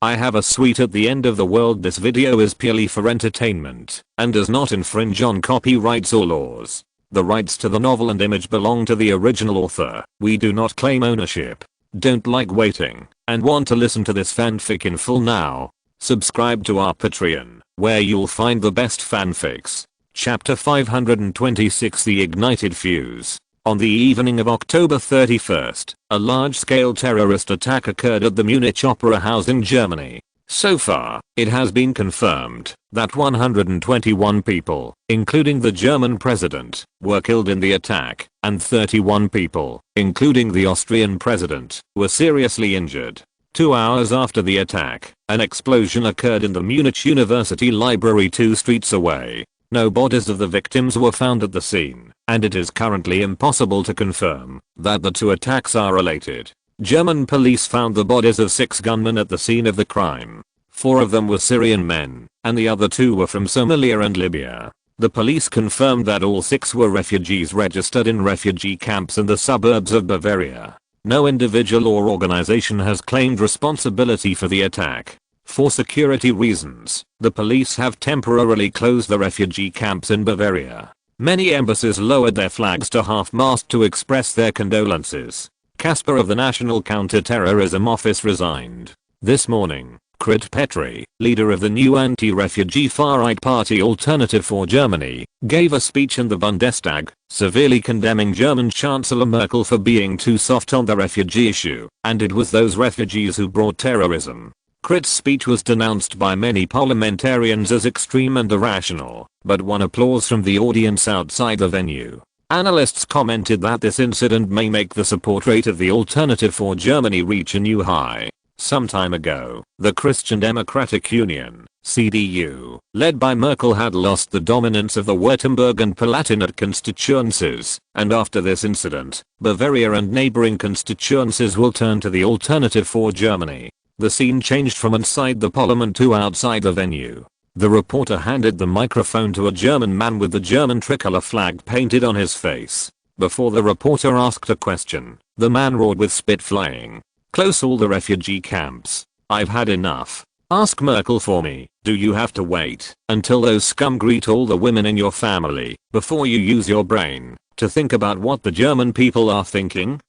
I have a sweet at the end of the world. This video is purely for entertainment and does not infringe on copyrights or laws. The rights to the novel and image belong to the original author. We do not claim ownership. Don't like waiting and want to listen to this fanfic in full now? Subscribe to our Patreon, where you'll find the best fanfics. Chapter 526, The Ignited Fuse. On the evening of October 31st, a large-scale terrorist attack occurred at the Munich Opera House in Germany. So far, it has been confirmed that 121 people, including the German president, were killed in the attack, and 31 people, including the Austrian president, were seriously injured. 2 hours after the attack, an explosion occurred in the Munich University Library 2 streets away. No bodies of the victims were found at the scene, and it is currently impossible to confirm that the two attacks are related. German police found the bodies of 6 gunmen at the scene of the crime. 4 of them were Syrian men, and the other 2 were from Somalia and Libya. The police confirmed that all 6 were refugees registered in refugee camps in the suburbs of Bavaria. No individual or organization has claimed responsibility for the attack. For security reasons, the police have temporarily closed the refugee camps in Bavaria. Many embassies lowered their flags to half-mast to express their condolences. Casper of the National Counter-Terrorism Office resigned. This morning, Krit Petri, leader of the new anti-refugee far-right party Alternative for Germany, gave a speech in the Bundestag, severely condemning German Chancellor Merkel for being too soft on the refugee issue, and it was those refugees who brought terrorism. Krit's speech was denounced by many parliamentarians as extreme and irrational, but won applause from the audience outside the venue. Analysts commented that this incident may make the support rate of the Alternative for Germany reach a new high. Some time ago, the Christian Democratic Union, CDU, led by Merkel had lost the dominance of the Württemberg and Palatinate constituencies, and after this incident, Bavaria and neighboring constituencies will turn to the Alternative for Germany. The scene changed from inside the parliament to outside the venue. The reporter handed the microphone to a German man with the German tricolour flag painted on his face. Before the reporter asked a question, the man roared with spit flying. "Close all the refugee camps. I've had enough. Ask Merkel for me. Do you have to wait until those scum greet all the women in your family before you use your brain to think about what the German people are thinking?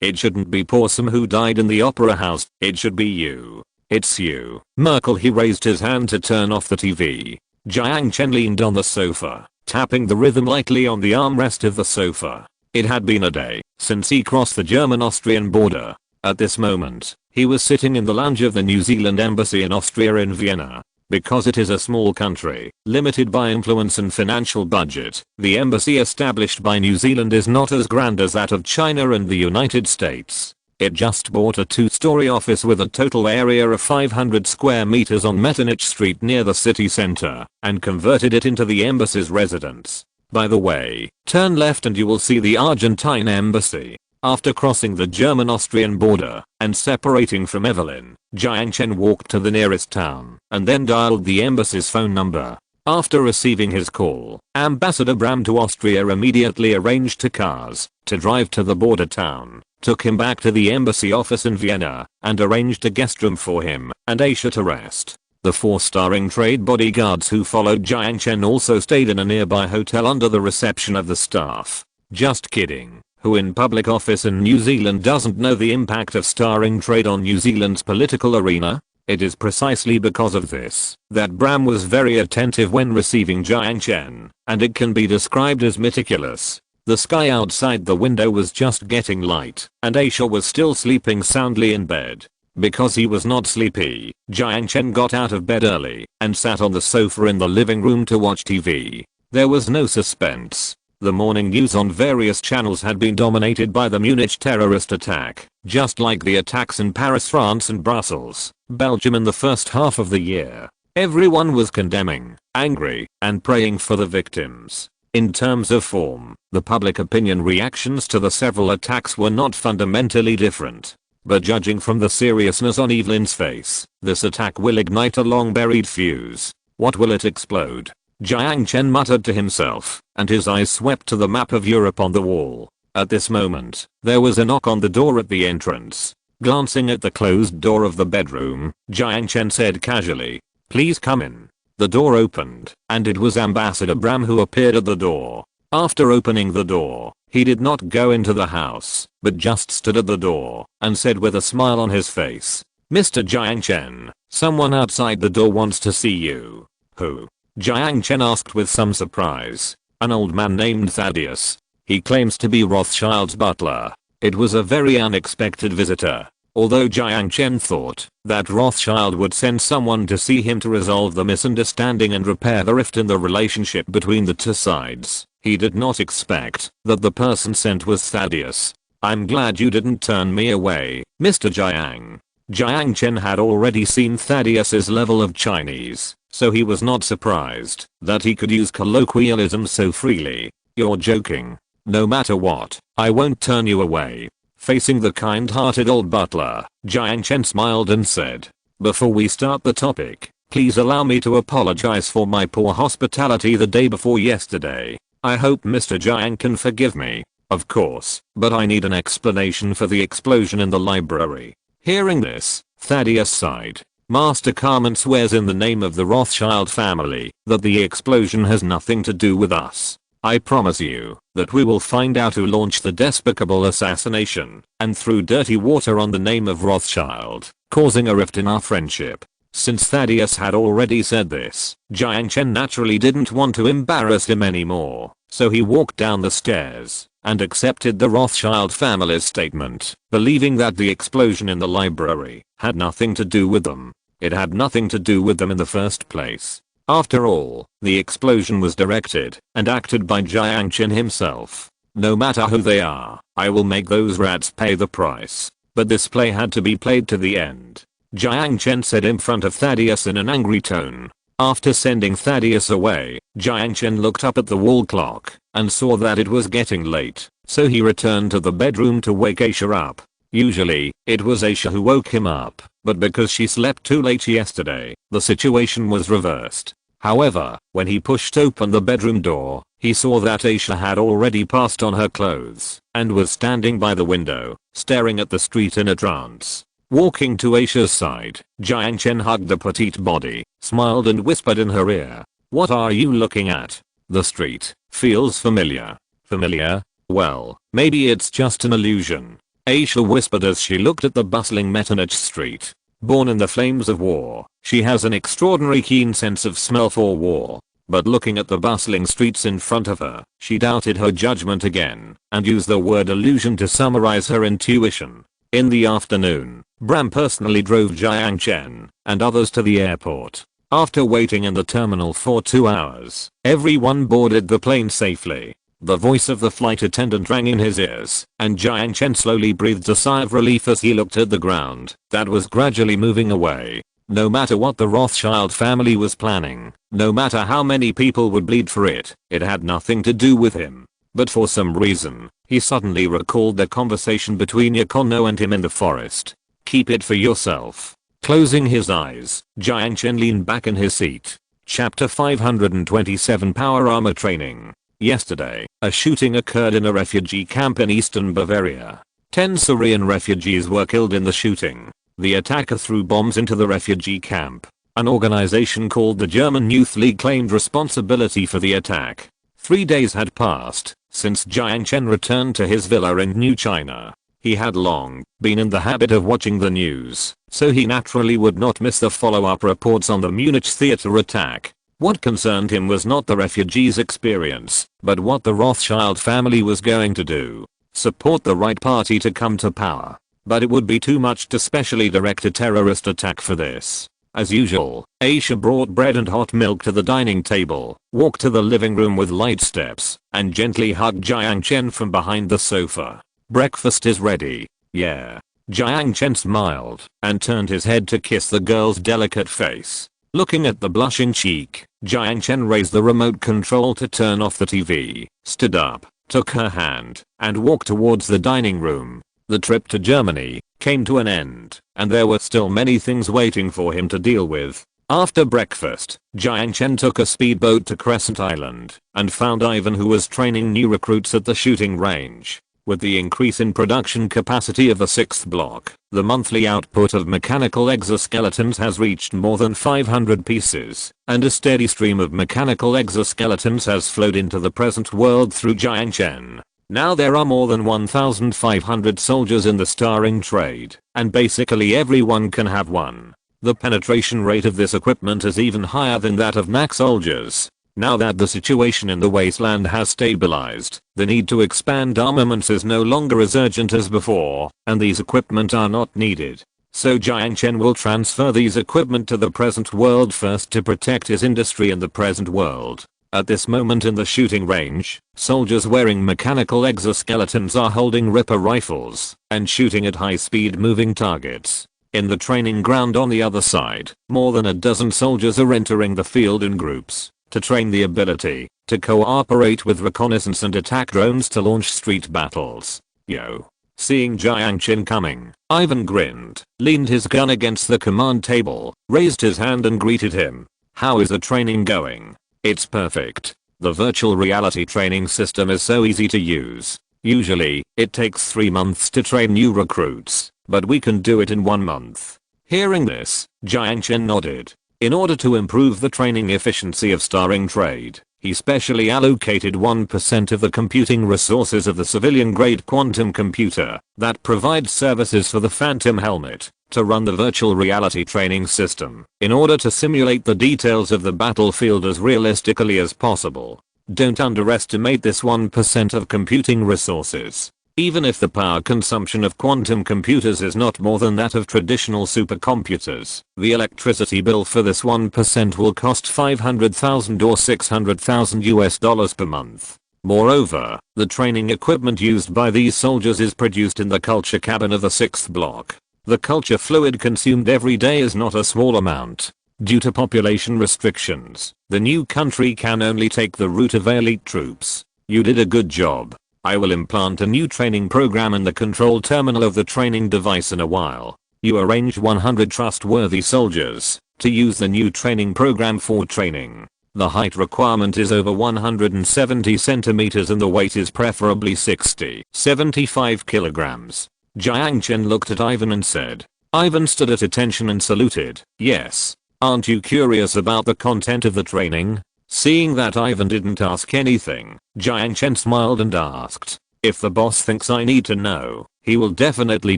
It shouldn't be Possum who died in the opera house, it should be you. It's you, Merkel." He raised his hand to turn off the TV. Jiang Chen leaned on the sofa, tapping the rhythm lightly on the armrest of the sofa. It had been a day since he crossed the German-Austrian border. At this moment, he was sitting in the lounge of the New Zealand Embassy in Austria in Vienna. Because it is a small country, limited by influence and financial budget, the embassy established by New Zealand is not as grand as that of China and the United States. It just bought a 2-story office with a total area of 500 square meters on Metternich Street near the city center, and converted it into the embassy's residence. By the way, turn left and you will see the Argentine embassy. After crossing the German-Austrian border and separating from Evelyn, Jiang Chen walked to the nearest town and then dialed the embassy's phone number. After receiving his call, Ambassador Bram to Austria immediately arranged 2 cars to drive to the border town, took him back to the embassy office in Vienna, and arranged a guest room for him and Aisha to rest. The 4-starring trade bodyguards who followed Jiang Chen also stayed in a nearby hotel under the reception of the staff. Just kidding. Who in public office in New Zealand doesn't know the impact of starring trade on New Zealand's political arena? It is precisely because of this that Bram was very attentive when receiving Jiang Chen, and it can be described as meticulous. The sky outside the window was just getting light, and Aisha was still sleeping soundly in bed. Because he was not sleepy, Jiang Chen got out of bed early and sat on the sofa in the living room to watch TV. There was no suspense. The morning news on various channels had been dominated by the Munich terrorist attack, just like the attacks in Paris, France and Brussels, Belgium in the first half of the year. Everyone was condemning, angry, and praying for the victims. In terms of form, the public opinion reactions to the several attacks were not fundamentally different. But judging from the seriousness on Evelyn's face, this attack will ignite a long-buried fuse. What will it explode? Jiang Chen muttered to himself, and his eyes swept to the map of Europe on the wall. At this moment, there was a knock on the door at the entrance. Glancing at the closed door of the bedroom, Jiang Chen said casually, "Please come in." The door opened, and it was Ambassador Bram who appeared at the door. After opening the door, he did not go into the house, but just stood at the door and said with a smile on his face, "Mr. Jiang Chen, someone outside the door wants to see you." "Who?" Jiang Chen asked with some surprise. "An old man named Thaddeus. He claims to be Rothschild's butler." It was a very unexpected visitor. Although Jiang Chen thought that Rothschild would send someone to see him to resolve the misunderstanding and repair the rift in the relationship between the two sides, he did not expect that the person sent was Thaddeus. "I'm glad you didn't turn me away, Mr. Jiang." Jiang Chen had already seen Thaddeus's level of Chinese, so he was not surprised that he could use colloquialism so freely. "You're joking. No matter what, I won't turn you away." Facing the kind-hearted old butler, Jiang Chen smiled and said, "Before we start the topic, please allow me to apologize for my poor hospitality the day before yesterday. I hope Mr. Jiang can forgive me." "Of course, but I need an explanation for the explosion in the library." Hearing this, Thaddeus sighed. "Master Carmen swears in the name of the Rothschild family that the explosion has nothing to do with us. I promise you that we will find out who launched the despicable assassination and threw dirty water on the name of Rothschild, causing a rift in our friendship." Since Thaddeus had already said this, Jiang Chen naturally didn't want to embarrass him anymore, so he walked down the stairs and accepted the Rothschild family's statement, believing that the explosion in the library had nothing to do with them. It had nothing to do with them in the first place. After all, the explosion was directed and acted by Jiang Chen himself. "No matter who they are, I will make those rats pay the price." But this play had to be played to the end. Jiang Chen said in front of Thaddeus in an angry tone. After sending Thaddeus away, Jiang Chen looked up at the wall clock and saw that it was getting late, so he returned to the bedroom to wake Aisha up. Usually, it was Aisha who woke him up, but because she slept too late yesterday, the situation was reversed. However, when he pushed open the bedroom door, he saw that Aisha had already passed on her clothes and was standing by the window, staring at the street in a trance. Walking to Aisha's side, Jiang Chen hugged the petite body, smiled and whispered in her ear, "What are you looking at? The street feels familiar." "Familiar? Well, maybe it's just an illusion," Aisha whispered as she looked at the bustling Metternich street. Born in the flames of war, she has an extraordinary keen sense of smell for war. But looking at the bustling streets in front of her, she doubted her judgment again and used the word illusion to summarize her intuition. In the afternoon, Bram personally drove Jiang Chen and others to the airport. After waiting in the terminal for 2 hours, everyone boarded the plane safely. The voice of the flight attendant rang in his ears, and Jiang Chen slowly breathed a sigh of relief as he looked at the ground that was gradually moving away. No matter what the Rothschild family was planning, no matter how many people would bleed for it, it had nothing to do with him. But for some reason, he suddenly recalled the conversation between Yakono and him in the forest. "Keep it for yourself." Closing his eyes, Jiang Chen leaned back in his seat. Chapter 527 Power Armor Training. Yesterday, a shooting occurred in a refugee camp in eastern Bavaria. 10 Syrian refugees were killed in the shooting. The attacker threw bombs into the refugee camp. An organization called the German Youth League claimed responsibility for the attack. 3 days had passed since Jiang Chen returned to his villa in New China. He had long been in the habit of watching the news, so he naturally would not miss the follow-up reports on the Munich theater attack. What concerned him was not the refugees' experience, but what the Rothschild family was going to do. Support the right party to come to power. But it would be too much to specially direct a terrorist attack for this. As usual, Aisha brought bread and hot milk to the dining table, walked to the living room with light steps, and gently hugged Jiang Chen from behind the sofa. "Breakfast is ready." "Yeah." Jiang Chen smiled and turned his head to kiss the girl's delicate face. Looking at the blushing cheek, Jiang Chen raised the remote control to turn off the TV, stood up, took her hand, and walked towards the dining room. The trip to Germany came to an end, and there were still many things waiting for him to deal with. After breakfast, Jiang Chen took a speedboat to Crescent Island and found Ivan, who was training new recruits at the shooting range. With the increase in production capacity of the 6th block, the monthly output of mechanical exoskeletons has reached more than 500 pieces, and a steady stream of mechanical exoskeletons has flowed into the present world through Jiang Chen. Now there are more than 1,500 soldiers in the starring trade, and basically everyone can have one. The penetration rate of this equipment is even higher than that of NAC soldiers. Now that the situation in the wasteland has stabilized, the need to expand armaments is no longer as urgent as before, and these equipment are not needed. So Jiang Chen will transfer these equipment to the present world first to protect his industry in the present world. At this moment in the shooting range, soldiers wearing mechanical exoskeletons are holding Ripper rifles and shooting at high speed moving targets. In the training ground on the other side, more than a dozen soldiers are entering the field in groups to train the ability to cooperate with reconnaissance and attack drones to launch street battles. Yo. Seeing Jiang Chen coming, Ivan grinned, leaned his gun against the command table, raised his hand and greeted him. How is the training going? It's perfect. The virtual reality training system is so easy to use. Usually, it takes 3 months to train new recruits, but we can do it in 1 month. Hearing this, Jiang Chen nodded. In order to improve the training efficiency of starring trade, he specially allocated 1% of the computing resources of the civilian-grade quantum computer that provides services for the Phantom helmet to run the virtual reality training system in order to simulate the details of the battlefield as realistically as possible. Don't underestimate this 1% of computing resources. Even if the power consumption of quantum computers is not more than that of traditional supercomputers, the electricity bill for this 1% will cost $500,000 or $600,000 per month. Moreover, the training equipment used by these soldiers is produced in the culture cabin of the 6th block. The culture fluid consumed every day is not a small amount. Due to population restrictions, the new country can only take the route of elite troops. You did a good job. I will implant a new training program in the control terminal of the training device in a while. You arrange 100 trustworthy soldiers to use the new training program for training. The height requirement is over 170 centimeters and the weight is preferably 75 kilograms. Jiang Chen looked at Ivan and said. Ivan stood at attention and saluted. Yes. Aren't you curious about the content of the training? Seeing that Ivan didn't ask anything, Jiang Chen smiled and asked. If the boss thinks I need to know, he will definitely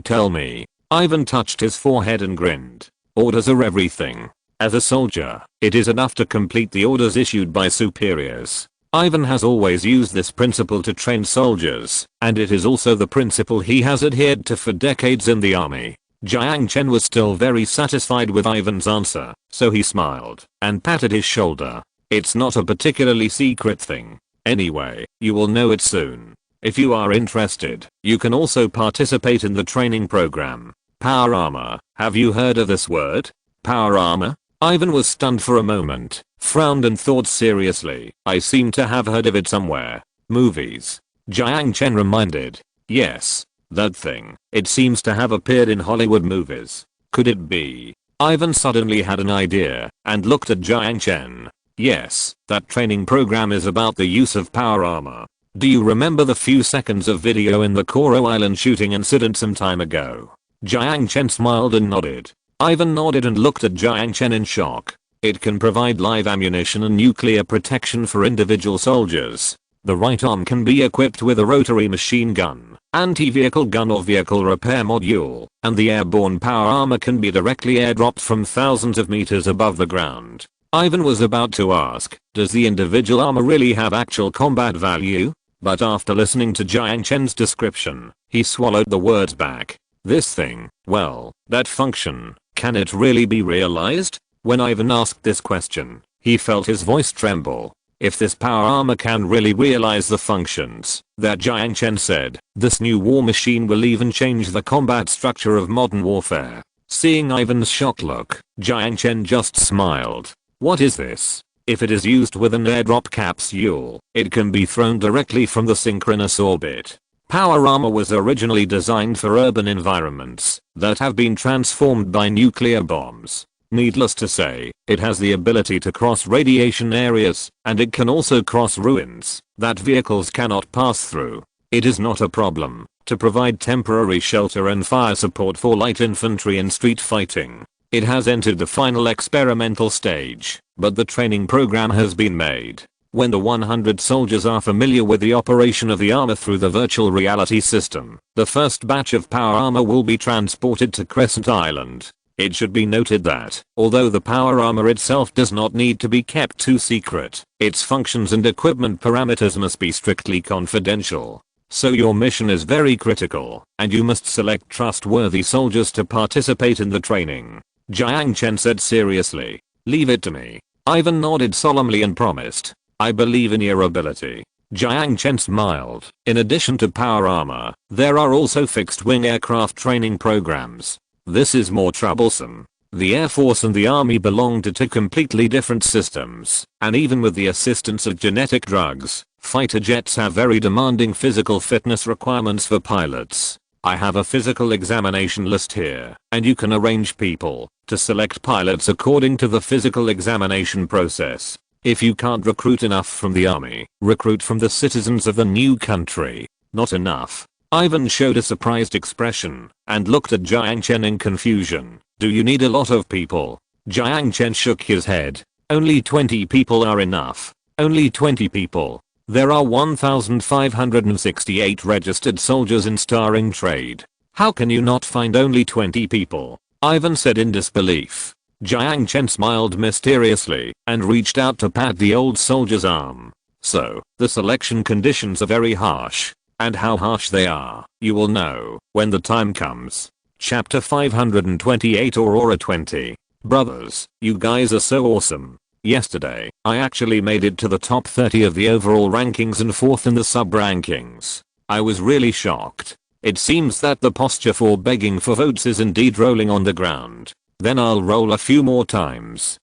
tell me. Ivan touched his forehead and grinned. Orders are everything. As a soldier, it is enough to complete the orders issued by superiors. Ivan has always used this principle to train soldiers, and it is also the principle he has adhered to for decades in the army. Jiang Chen was still very satisfied with Ivan's answer, so he smiled and patted his shoulder. It's not a particularly secret thing. Anyway, you will know it soon. If you are interested, you can also participate in the training program. Power armor. Have you heard of this word? Power armor? Ivan was stunned for a moment, frowned and thought seriously. I seem to have heard of it somewhere. Movies. Jiang Chen reminded. Yes, that thing. It seems to have appeared in Hollywood movies. Could it be? Ivan suddenly had an idea and looked at Jiang Chen. Yes, that training program is about the use of power armor. Do you remember the few seconds of video in the Koro Island shooting incident some time ago? Jiang Chen smiled and nodded. Ivan nodded and looked at Jiang Chen in shock. It can provide live ammunition and nuclear protection for individual soldiers. The right arm can be equipped with a rotary machine gun, anti-vehicle gun or vehicle repair module, and the airborne power armor can be directly airdropped from thousands of meters above the ground. Ivan was about to ask, does the individual armor really have actual combat value? But after listening to Jiang Chen's description, he swallowed the words back. This thing, well, that function, can it really be realized? When Ivan asked this question, he felt his voice tremble. If this power armor can really realize the functions that Jiang Chen said, this new war machine will even change the combat structure of modern warfare. Seeing Ivan's shocked look, Jiang Chen just smiled. What is this? If it is used with an airdrop capsule, it can be thrown directly from the synchronous orbit. Power armor was originally designed for urban environments that have been transformed by nuclear bombs. Needless to say, it has the ability to cross radiation areas, and it can also cross ruins that vehicles cannot pass through. It is not a problem to provide temporary shelter and fire support for light infantry in street fighting. It has entered the final experimental stage, but the training program has been made. When the 100 soldiers are familiar with the operation of the armor through the virtual reality system, the first batch of power armor will be transported to Crescent Island. It should be noted that, although the power armor itself does not need to be kept too secret, its functions and equipment parameters must be strictly confidential. So your mission is very critical, and you must select trustworthy soldiers to participate in the training. Jiang Chen said seriously. Leave it to me. Ivan nodded solemnly and promised. I believe in your ability. Jiang Chen smiled. In addition to power armor, there are also fixed-wing aircraft training programs. This is more troublesome. The Air Force and the Army belong to two completely different systems, and even with the assistance of genetic drugs, fighter jets have very demanding physical fitness requirements for pilots. I have a physical examination list here, and you can arrange people to select pilots according to the physical examination process. If you can't recruit enough from the army, recruit from the citizens of the new country. Not enough. Ivan showed a surprised expression and looked at Jiang Chen in confusion. Do you need a lot of people? Jiang Chen shook his head. Only 20 people are enough. Only 20 people. There are 1,568 registered soldiers in starring trade. How can you not find only 20 people? Ivan said in disbelief. Jiang Chen smiled mysteriously and reached out to pat the old soldier's arm. So, the selection conditions are very harsh. And how harsh they are, you will know when the time comes. Chapter 528 Aurora 20. Brothers, you guys are so awesome. Yesterday, I actually made it to the top 30 of the overall rankings and 4th in the sub-rankings. I was really shocked. It seems that the posture for begging for votes is indeed rolling on the ground. Then I'll roll a few more times.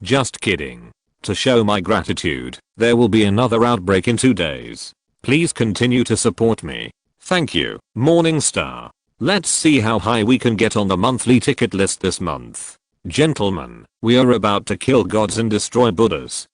Just kidding. To show my gratitude, there will be another outbreak in 2 days. Please continue to support me. Thank you, Morning Star. Let's see how high we can get on the monthly ticket list this month. Gentlemen, we are about to kill gods and destroy Buddhas.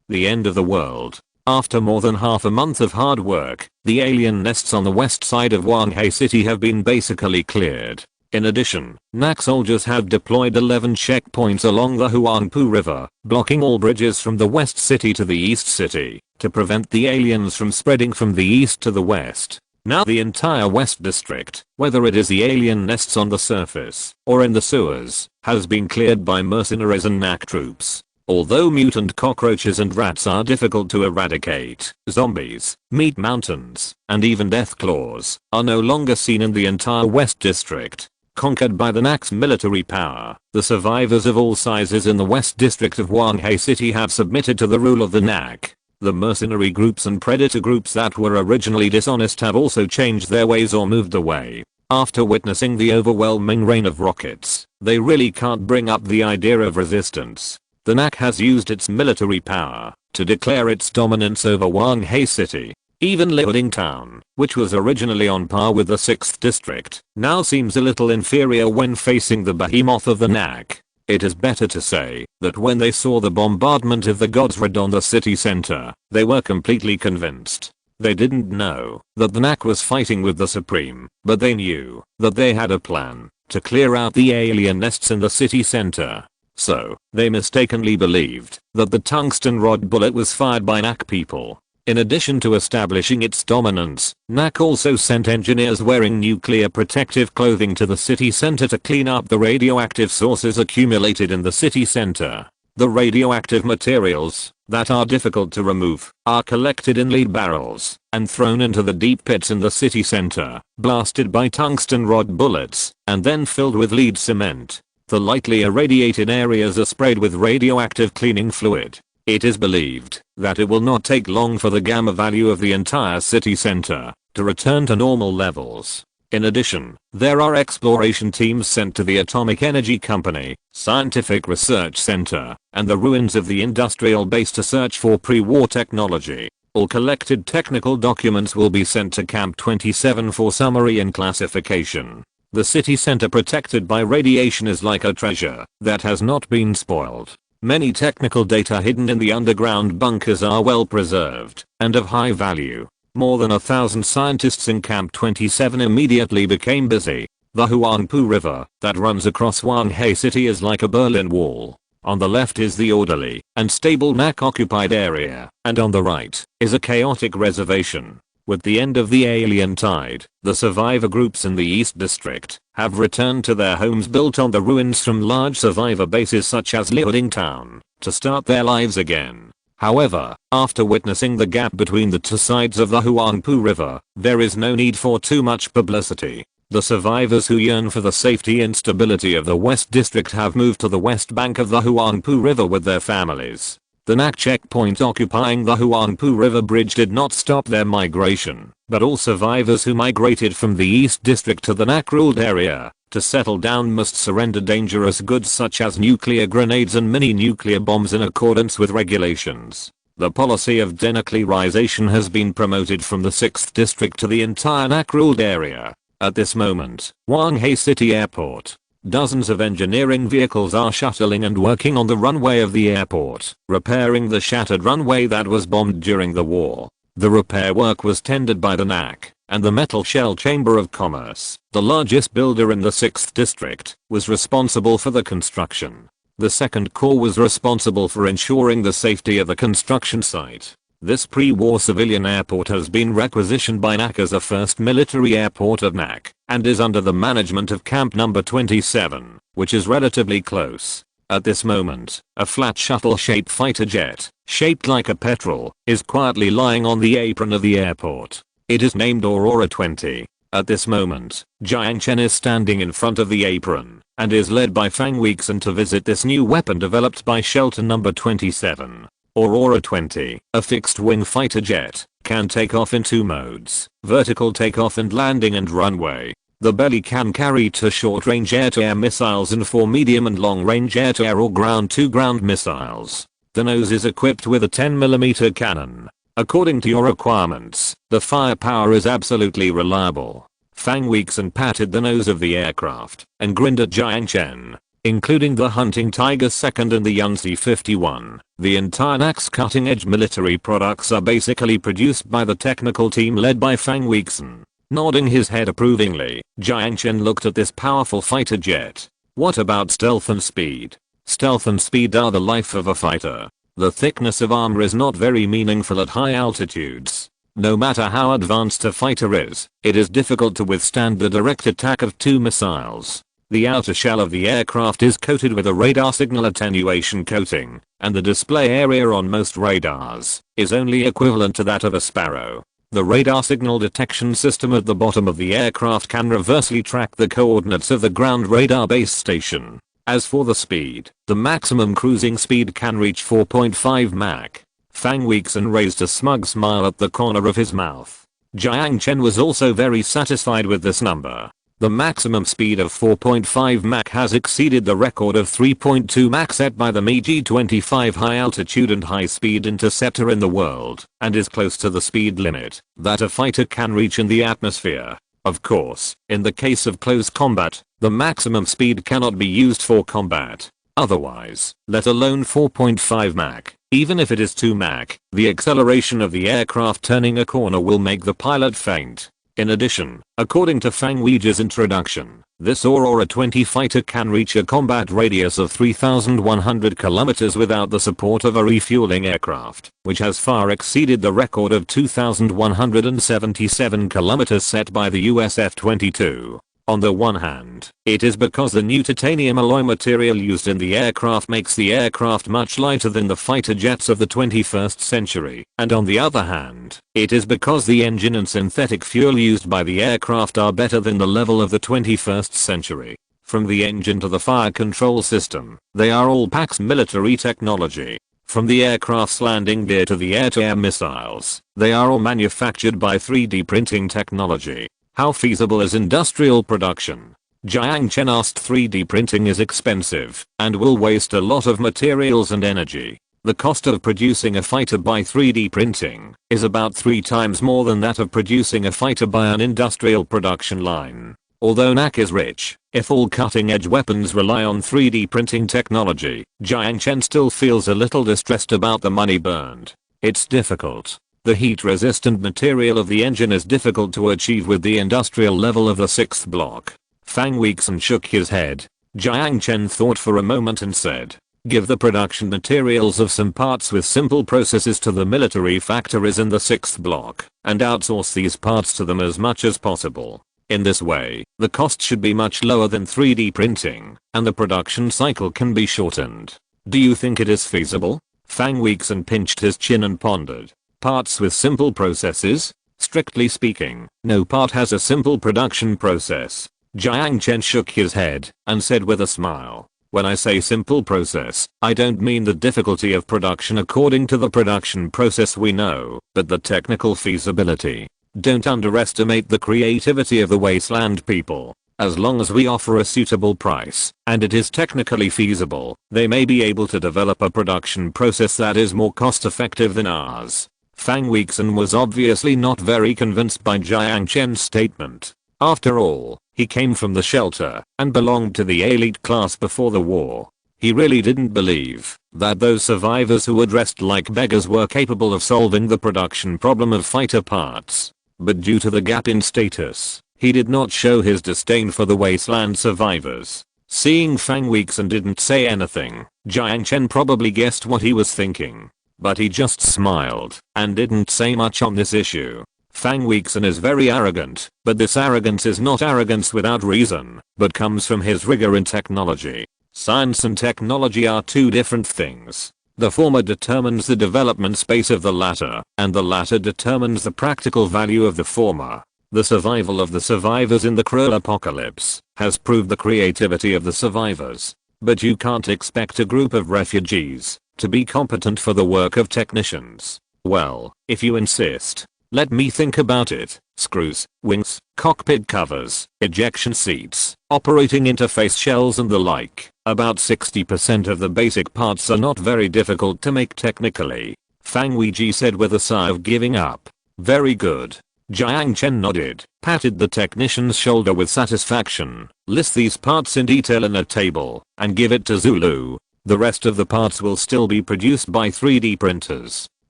The end of the world. After more than half a month of hard work, the alien nests on the west side of Wanghai City have been basically cleared. In addition, NAC soldiers have deployed 11 checkpoints along the Huangpu River, blocking all bridges from the west city to the east city, to prevent the aliens from spreading from the east to the west. Now the entire west district, whether it is the alien nests on the surface or in the sewers, has been cleared by mercenaries and NAC troops. Although mutant cockroaches and rats are difficult to eradicate, zombies, meat mountains, and even death claws are no longer seen in the entire west district. Conquered by the NAC's military power, the survivors of all sizes in the west district of Wanghai City have submitted to the rule of the NAC. The mercenary groups and predator groups that were originally dishonest have also changed their ways or moved away. After witnessing the overwhelming rain of rockets, they really can't bring up the idea of resistance. The NAC has used its military power to declare its dominance over Wanghai City. Even Liuding Town, which was originally on par with the 6th district, now seems a little inferior when facing the behemoth of the NAC. It is better to say that when they saw the bombardment of the gods raid on the city center, they were completely convinced. They didn't know that the NAC was fighting with the Supreme, but they knew that they had a plan to clear out the alien nests in the city center. So, they mistakenly believed that the tungsten rod bullet was fired by NAC people. In addition to establishing its dominance, NAC also sent engineers wearing nuclear protective clothing to the city center to clean up the radioactive sources accumulated in the city center. The radioactive materials, that are difficult to remove, are collected in lead barrels and thrown into the deep pits in the city center, blasted by tungsten rod bullets, and then filled with lead cement. The lightly irradiated areas are sprayed with radioactive cleaning fluid. It is believed that it will not take long for the gamma value of the entire city center to return to normal levels. In addition, there are exploration teams sent to the Atomic Energy Company, Scientific Research Center, and the ruins of the industrial base to search for pre-war technology. All collected technical documents will be sent to Camp 27 for summary and classification. The city center protected by radiation is like a treasure that has not been spoiled. Many technical data hidden in the underground bunkers are well preserved and of high value. More than 1,000 scientists in Camp 27 immediately became busy. The Huangpu River that runs across Huanghe City is like a Berlin Wall. On the left is the orderly and stable NAC occupied area, and on the right is a chaotic reservation. With the end of the alien tide, the survivor groups in the East District have returned to their homes built on the ruins from large survivor bases such as Liuding Town to start their lives again. However, after witnessing the gap between the two sides of the Huangpu River, there is no need for too much publicity. The survivors who yearn for the safety and stability of the West District have moved to the west bank of the Huangpu River with their families. The NAC checkpoint occupying the Huangpu River Bridge did not stop their migration, but all survivors who migrated from the East District to the NAC-ruled area to settle down must surrender dangerous goods such as nuclear grenades and mini-nuclear bombs in accordance with regulations. The policy of denuclearization has been promoted from the 6th District to the entire NAC-ruled area. At this moment, Huanghe City Airport. Dozens of engineering vehicles are shuttling and working on the runway of the airport, repairing the shattered runway that was bombed during the war. The repair work was tended by the NAC, and the Metal Shell Chamber of Commerce, the largest builder in the 6th District, was responsible for the construction. The 2nd Corps was responsible for ensuring the safety of the construction site. This pre-war civilian airport has been requisitioned by NAC as a first military airport of NAC, and is under the management of Camp Number 27, which is relatively close. At this moment, a flat shuttle-shaped fighter jet, shaped like a petrel, is quietly lying on the apron of the airport. It is named Aurora 20. At this moment, Jiang Chen is standing in front of the apron, and is led by Fang Weixin to visit this new weapon developed by Shelter Number 27. Aurora 20, a fixed-wing fighter jet, can take off in two modes, vertical takeoff and landing and runway. The belly can carry 2 short-range air-to-air missiles and 4 medium and long-range air-to-air or ground-to-ground missiles. The nose is equipped with a 10mm cannon. According to your requirements, the firepower is absolutely reliable. Fang Weixin patted the nose of the aircraft and grinned at Jiang Chen. Including the Hunting Tiger 2nd and the Yunzi 51. The entire NAC's cutting-edge military products are basically produced by the technical team led by Fang Weixin. Nodding his head approvingly, Jiang Chen looked at this powerful fighter jet. What about stealth and speed? Stealth and speed are the life of a fighter. The thickness of armor is not very meaningful at high altitudes. No matter how advanced a fighter is, it is difficult to withstand the direct attack of 2 missiles. The outer shell of the aircraft is coated with a radar signal attenuation coating, and the display area on most radars is only equivalent to that of a Sparrow. The radar signal detection system at the bottom of the aircraft can reversely track the coordinates of the ground radar base station. As for the speed, the maximum cruising speed can reach 4.5 Mach. Fang Weixin raised a smug smile at the corner of his mouth. Jiang Chen was also very satisfied with this number. The maximum speed of 4.5 Mach has exceeded the record of 3.2 Mach set by the Mi-25 high-altitude and high-speed interceptor in the world, and is close to the speed limit that a fighter can reach in the atmosphere. Of course, in the case of close combat, the maximum speed cannot be used for combat. Otherwise, let alone 4.5 Mach, even if it is 2 Mach, the acceleration of the aircraft turning a corner will make the pilot faint. In addition, according to Fang Weiji's introduction, this Aurora 20 fighter can reach a combat radius of 3,100 kilometers without the support of a refueling aircraft, which has far exceeded the record of 2,177 kilometers set by the US F-22. On the one hand, it is because the new titanium alloy material used in the aircraft makes the aircraft much lighter than the fighter jets of the 21st century, and on the other hand, it is because the engine and synthetic fuel used by the aircraft are better than the level of the 21st century. From the engine to the fire control system, they are all Pax military technology. From the aircraft's landing gear to the air-to-air missiles, they are all manufactured by 3D printing technology. How feasible is industrial production? Jiang Chen asked. 3D printing is expensive and will waste a lot of materials and energy. The cost of producing a fighter by 3D printing is about 3 times more than that of producing a fighter by an industrial production line. Although NAC is rich, if all cutting-edge weapons rely on 3D printing technology, Jiang Chen still feels a little distressed about the money burned. It's difficult. The heat-resistant material of the engine is difficult to achieve with the industrial level of the 6th block. Fang Weixin shook his head. Jiang Chen thought for a moment and said, give the production materials of some parts with simple processes to the military factories in the 6th block, and outsource these parts to them as much as possible. In this way, the cost should be much lower than 3D printing, and the production cycle can be shortened. Do you think it is feasible? Fang Weixin pinched his chin and pondered. Parts with simple processes? Strictly speaking, no part has a simple production process. Jiang Chen shook his head and said with a smile, when I say simple process, I don't mean the difficulty of production according to the production process we know, but the technical feasibility. Don't underestimate the creativity of the wasteland people. As long as we offer a suitable price, and it is technically feasible, they may be able to develop a production process that is more cost-effective than ours. Fang Weixin was obviously not very convinced by Jiang Chen's statement. After all, he came from the shelter and belonged to the elite class before the war. He really didn't believe that those survivors who were dressed like beggars were capable of solving the production problem of fighter parts. But due to the gap in status, he did not show his disdain for the wasteland survivors. Seeing Fang Weixin didn't say anything, Jiang Chen probably guessed what he was thinking. But he just smiled and didn't say much on this issue. Fang Weixin is very arrogant, but this arrogance is not arrogance without reason, but comes from his rigor in technology. Science and technology are two different things. The former determines the development space of the latter, and the latter determines the practical value of the former. The survival of the survivors in the cruel apocalypse has proved the creativity of the survivors. But you can't expect a group of refugees to be competent for the work of technicians. Well, if you insist. Let me think about it. Screws, wings, cockpit covers, ejection seats, operating interface shells and the like. About 60% of the basic parts are not very difficult to make technically. Fang Weiji said with a sigh of giving up. Very good. Jiang Chen nodded, patted the technician's shoulder with satisfaction. List these parts in detail in a table, and give it to Zulu. The rest of the parts will still be produced by 3D printers.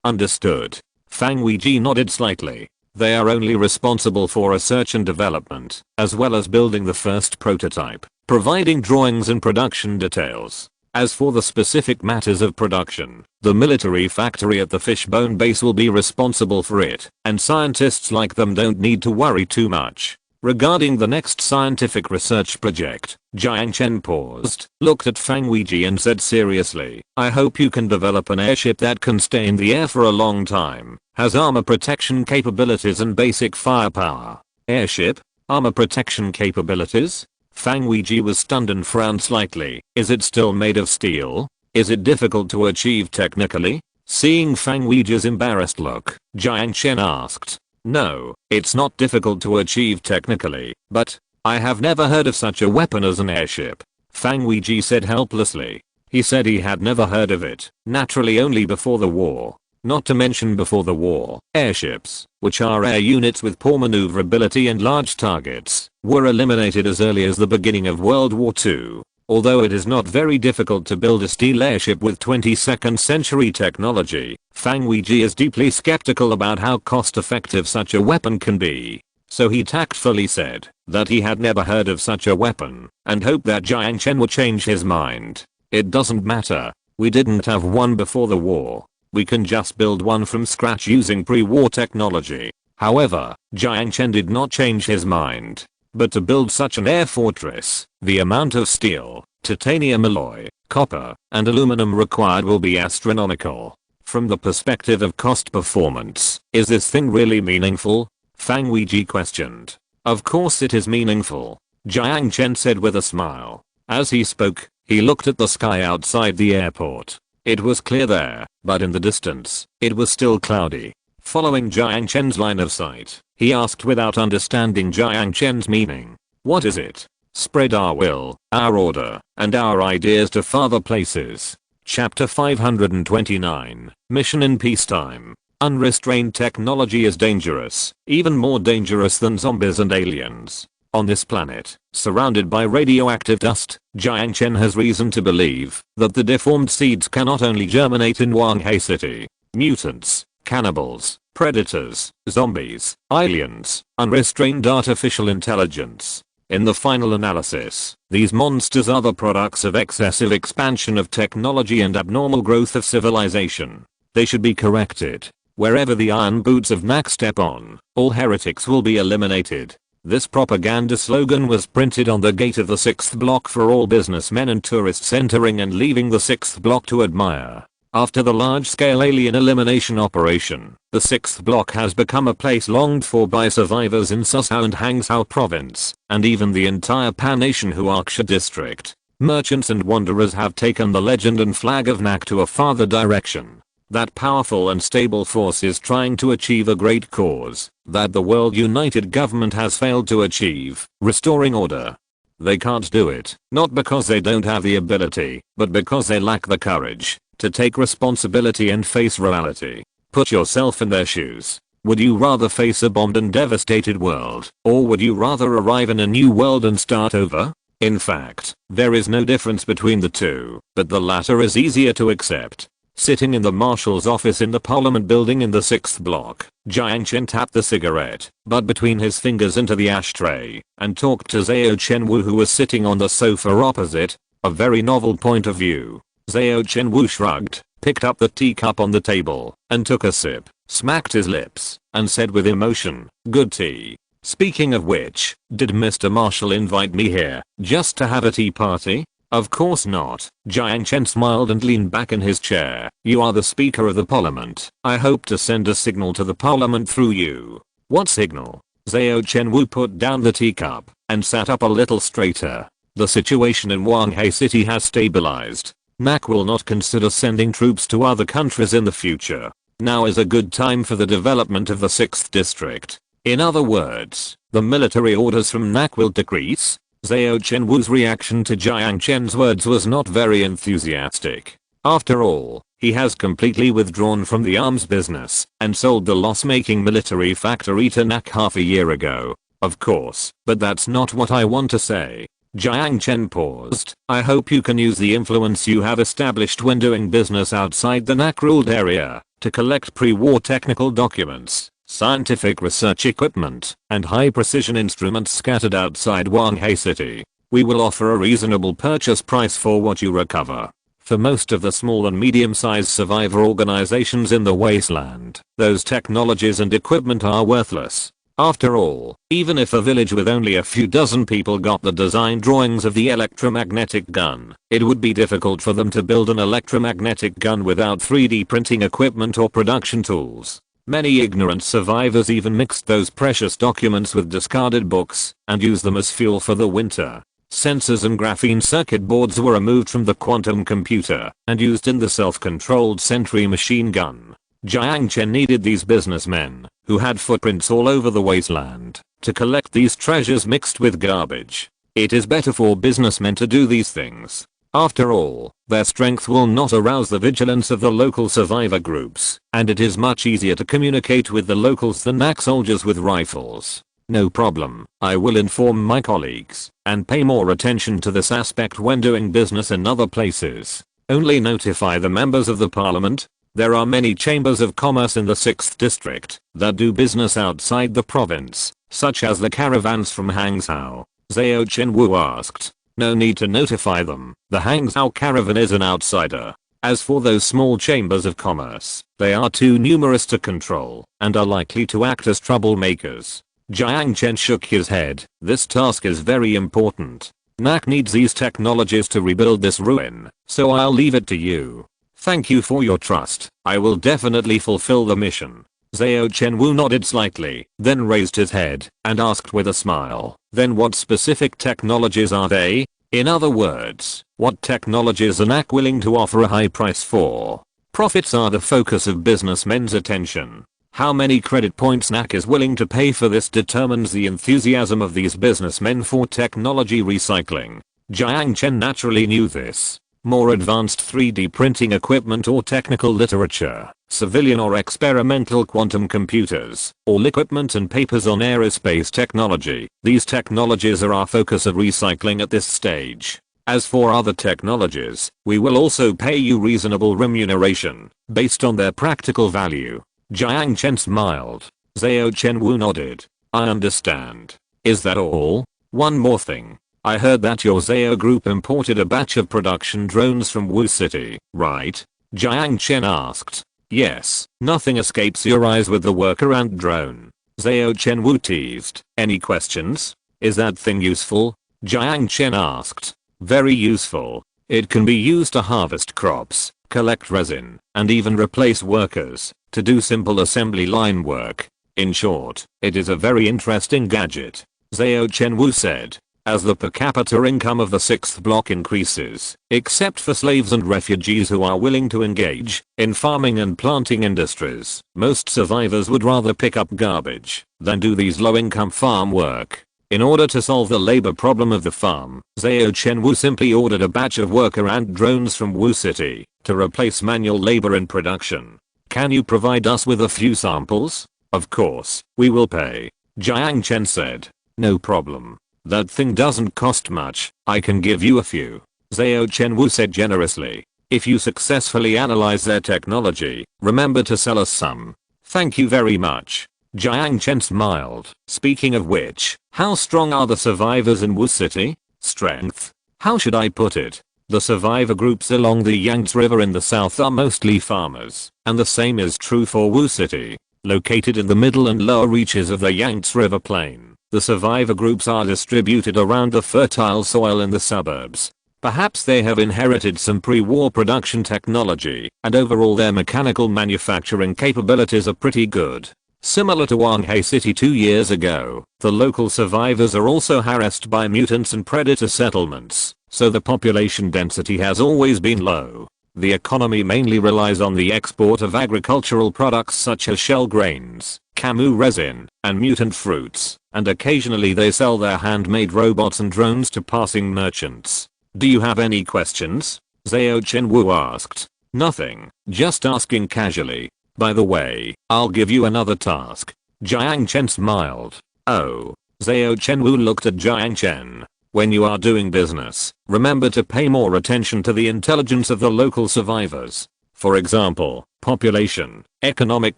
Understood. Fang Weiji nodded slightly. They are only responsible for research and development, as well as building the first prototype, providing drawings and production details. As for the specific matters of production, the military factory at the Fishbone base will be responsible for it, and scientists like them don't need to worry too much. Regarding the next scientific research project, Jiang Chen paused, looked at Fang Weiji and said seriously, I hope you can develop an airship that can stay in the air for a long time, has armor protection capabilities and basic firepower. Airship? Armor protection capabilities? Fang Weiji was stunned and frowned slightly. Is it still made of steel? Is it difficult to achieve technically? Seeing Fang Weiji's embarrassed look, Jiang Chen asked. No, it's not difficult to achieve technically, but I have never heard of such a weapon as an airship. Fang Weiji said helplessly. He said he had never heard of it, naturally only before the war. Not to mention before the war, airships, which are air units with poor maneuverability and large targets, were eliminated as early as the beginning of World War II. Although it is not very difficult to build a steel airship with 22nd century technology, Fang Weiji is deeply skeptical about how cost-effective such a weapon can be. So he tactfully said that he had never heard of such a weapon, and hoped that Jiang Chen would change his mind. It doesn't matter. We didn't have one before the war. We can just build one from scratch using pre-war technology. However, Jiang Chen did not change his mind. But to build such an air fortress, the amount of steel, titanium alloy, copper, and aluminum required will be astronomical. From the perspective of cost performance, is this thing really meaningful? Fang Weiji questioned. Of course it is meaningful, Jiang Chen said with a smile. As he spoke, he looked at the sky outside the airport. It was clear there, but in the distance, it was still cloudy. Following Jiang Chen's line of sight, he asked without understanding Jiang Chen's meaning. What is it? Spread our will, our order, and our ideas to farther places. Chapter 529, Mission in Peacetime. Unrestrained technology is dangerous, even more dangerous than zombies and aliens. On this planet, surrounded by radioactive dust, Jiang Chen has reason to believe that the deformed seeds cannot only germinate in Wanghe City. Mutants, cannibals, predators, zombies, aliens, unrestrained artificial intelligence. In the final analysis, these monsters are the products of excessive expansion of technology and abnormal growth of civilization. They should be corrected. Wherever the iron boots of NAC step on, all heretics will be eliminated. This propaganda slogan was printed on the gate of the 6th block for all businessmen and tourists entering and leaving the 6th block to admire. After the large-scale alien elimination operation, the 6th block has become a place longed for by survivors in Susao and Hangzhou province, and even the entire Pan-Asian Huangsha district. Merchants and wanderers have taken the legend and flag of NAC to a farther direction. That powerful and stable force is trying to achieve a great cause that the world united government has failed to achieve, restoring order. They can't do it, not because they don't have the ability, but because they lack the courage to take responsibility and face reality. Put yourself in their shoes. Would you rather face a bombed and devastated world, or would you rather arrive in a new world and start over? In fact, there is no difference between the two, but the latter is easier to accept. Sitting in the marshal's office in the parliament building in the 6th block, Jiang Chen tapped the cigarette butt between his fingers into the ashtray and talked to Zhao Chenwu, who was sitting on the sofa opposite. A very novel point of view. Zhao Chenwu shrugged, picked up the teacup on the table, and took a sip, smacked his lips, and said with emotion, "Good tea. Speaking of which, did Mr. Marshall invite me here just to have a tea party?" "Of course not." Jiang Chen smiled and leaned back in his chair. "You are the Speaker of the Parliament. I hope to send a signal to the Parliament through you." "What signal?" Zhao Chenwu put down the teacup and sat up a little straighter. "The situation in Huanghai City has stabilized. NAC will not consider sending troops to other countries in the future. Now is a good time for the development of the 6th district. In other words, the military orders from NAC will decrease." Zhao Chenwu's reaction to Jiang Chen's words was not very enthusiastic. After all, he has completely withdrawn from the arms business and sold the loss-making military factory to NAC half a year ago. "Of course, but that's not what I want to say." Jiang Chen paused. "I hope you can use the influence you have established when doing business outside the NAC-ruled area to collect pre-war technical documents, scientific research equipment, and high-precision instruments scattered outside Huanghai City. We will offer a reasonable purchase price for what you recover. For most of the small and medium-sized survivor organizations in the wasteland, those technologies and equipment are worthless. After all, even if a village with only a few dozen people got the design drawings of the electromagnetic gun, it would be difficult for them to build an electromagnetic gun without 3D printing equipment or production tools. Many ignorant survivors even mixed those precious documents with discarded books and used them as fuel for the winter. Sensors and graphene circuit boards were removed from the quantum computer and used in the self-controlled Sentry machine gun. Jiang Chen needed these businessmen, who had footprints all over the wasteland, to collect these treasures mixed with garbage. It is better for businessmen to do these things. After all, their strength will not arouse the vigilance of the local survivor groups, and it is much easier to communicate with the locals than NAC soldiers with rifles. No problem, I will inform my colleagues, and pay more attention to this aspect when doing business in other places. Only notify the members of the parliament. There are many chambers of commerce in the 6th district that do business outside the province, such as the caravans from Hangzhou. Zhao Chenwu asked. "No need to notify them. The Hangzhou caravan is an outsider. As for those small chambers of commerce, they are too numerous to control and are likely to act as troublemakers." Jiang Chen shook his head. "This task is very important. NAC needs these technologies to rebuild this ruin, so I'll leave it to you." "Thank you for your trust. I will definitely fulfill the mission." Zhao Chenwu nodded slightly, then raised his head and asked with a smile, "Then what specific technologies are they? In other words, what technologies are NAC willing to offer a high price for?" Profits are the focus of businessmen's attention. How many credit points NAC is willing to pay for this determines the enthusiasm of these businessmen for technology recycling. Jiang Chen naturally knew this. More advanced 3D printing equipment or technical literature, civilian or experimental quantum computers, all equipment and papers on aerospace technology. These technologies are our focus of recycling at this stage. As for other technologies, we will also pay you reasonable remuneration, based on their practical value. Jiang Chen smiled. Zhao Chenwu nodded. I understand. Is that all? One more thing. I heard that your Zhao group imported a batch of production drones from Wu City, right? Jiang Chen asked. Yes, nothing escapes your eyes with the worker ant drone. Zhao Chenwu teased. Any questions? Is that thing useful? Jiang Chen asked. Very useful. It can be used to harvest crops, collect resin, and even replace workers to do simple assembly line work. In short, it is a very interesting gadget. Zhao Chenwu said. As the per capita income of the 6th block increases, except for slaves and refugees who are willing to engage in farming and planting industries, most survivors would rather pick up garbage than do these low-income farm work. In order to solve the labor problem of the farm, Zhao Chenwu simply ordered a batch of worker ant drones from Wu City to replace manual labor in production. Can you provide us with a few samples? Of course, we will pay. Jiang Chen said. No problem. That thing doesn't cost much, I can give you a few. Zhao Chenwu said generously. If you successfully analyze their technology, remember to sell us some. Thank you very much. Jiang Chen smiled. Speaking of which, how strong are the survivors in Wu City? Strength? How should I put it? The survivor groups along the Yangtze River in the south are mostly farmers, and the same is true for Wu City. Located in the middle and lower reaches of the Yangtze River plain, the survivor groups are distributed around the fertile soil in the suburbs. Perhaps they have inherited some pre-war production technology, and overall their mechanical manufacturing capabilities are pretty good. Similar to Wanhei City 2 years ago, the local survivors are also harassed by mutants and predator settlements, so the population density has always been low. The economy mainly relies on the export of agricultural products such as shell grains, camu resin, and mutant fruits, and occasionally they sell their handmade robots and drones to passing merchants. Do you have any questions? Zhao Chenwu asked. Nothing, just asking casually. By the way, I'll give you another task. Jiang Chen smiled. Oh. Zhao Chenwu looked at Jiang Chen. When you are doing business, remember to pay more attention to the intelligence of the local survivors. For example, population, economic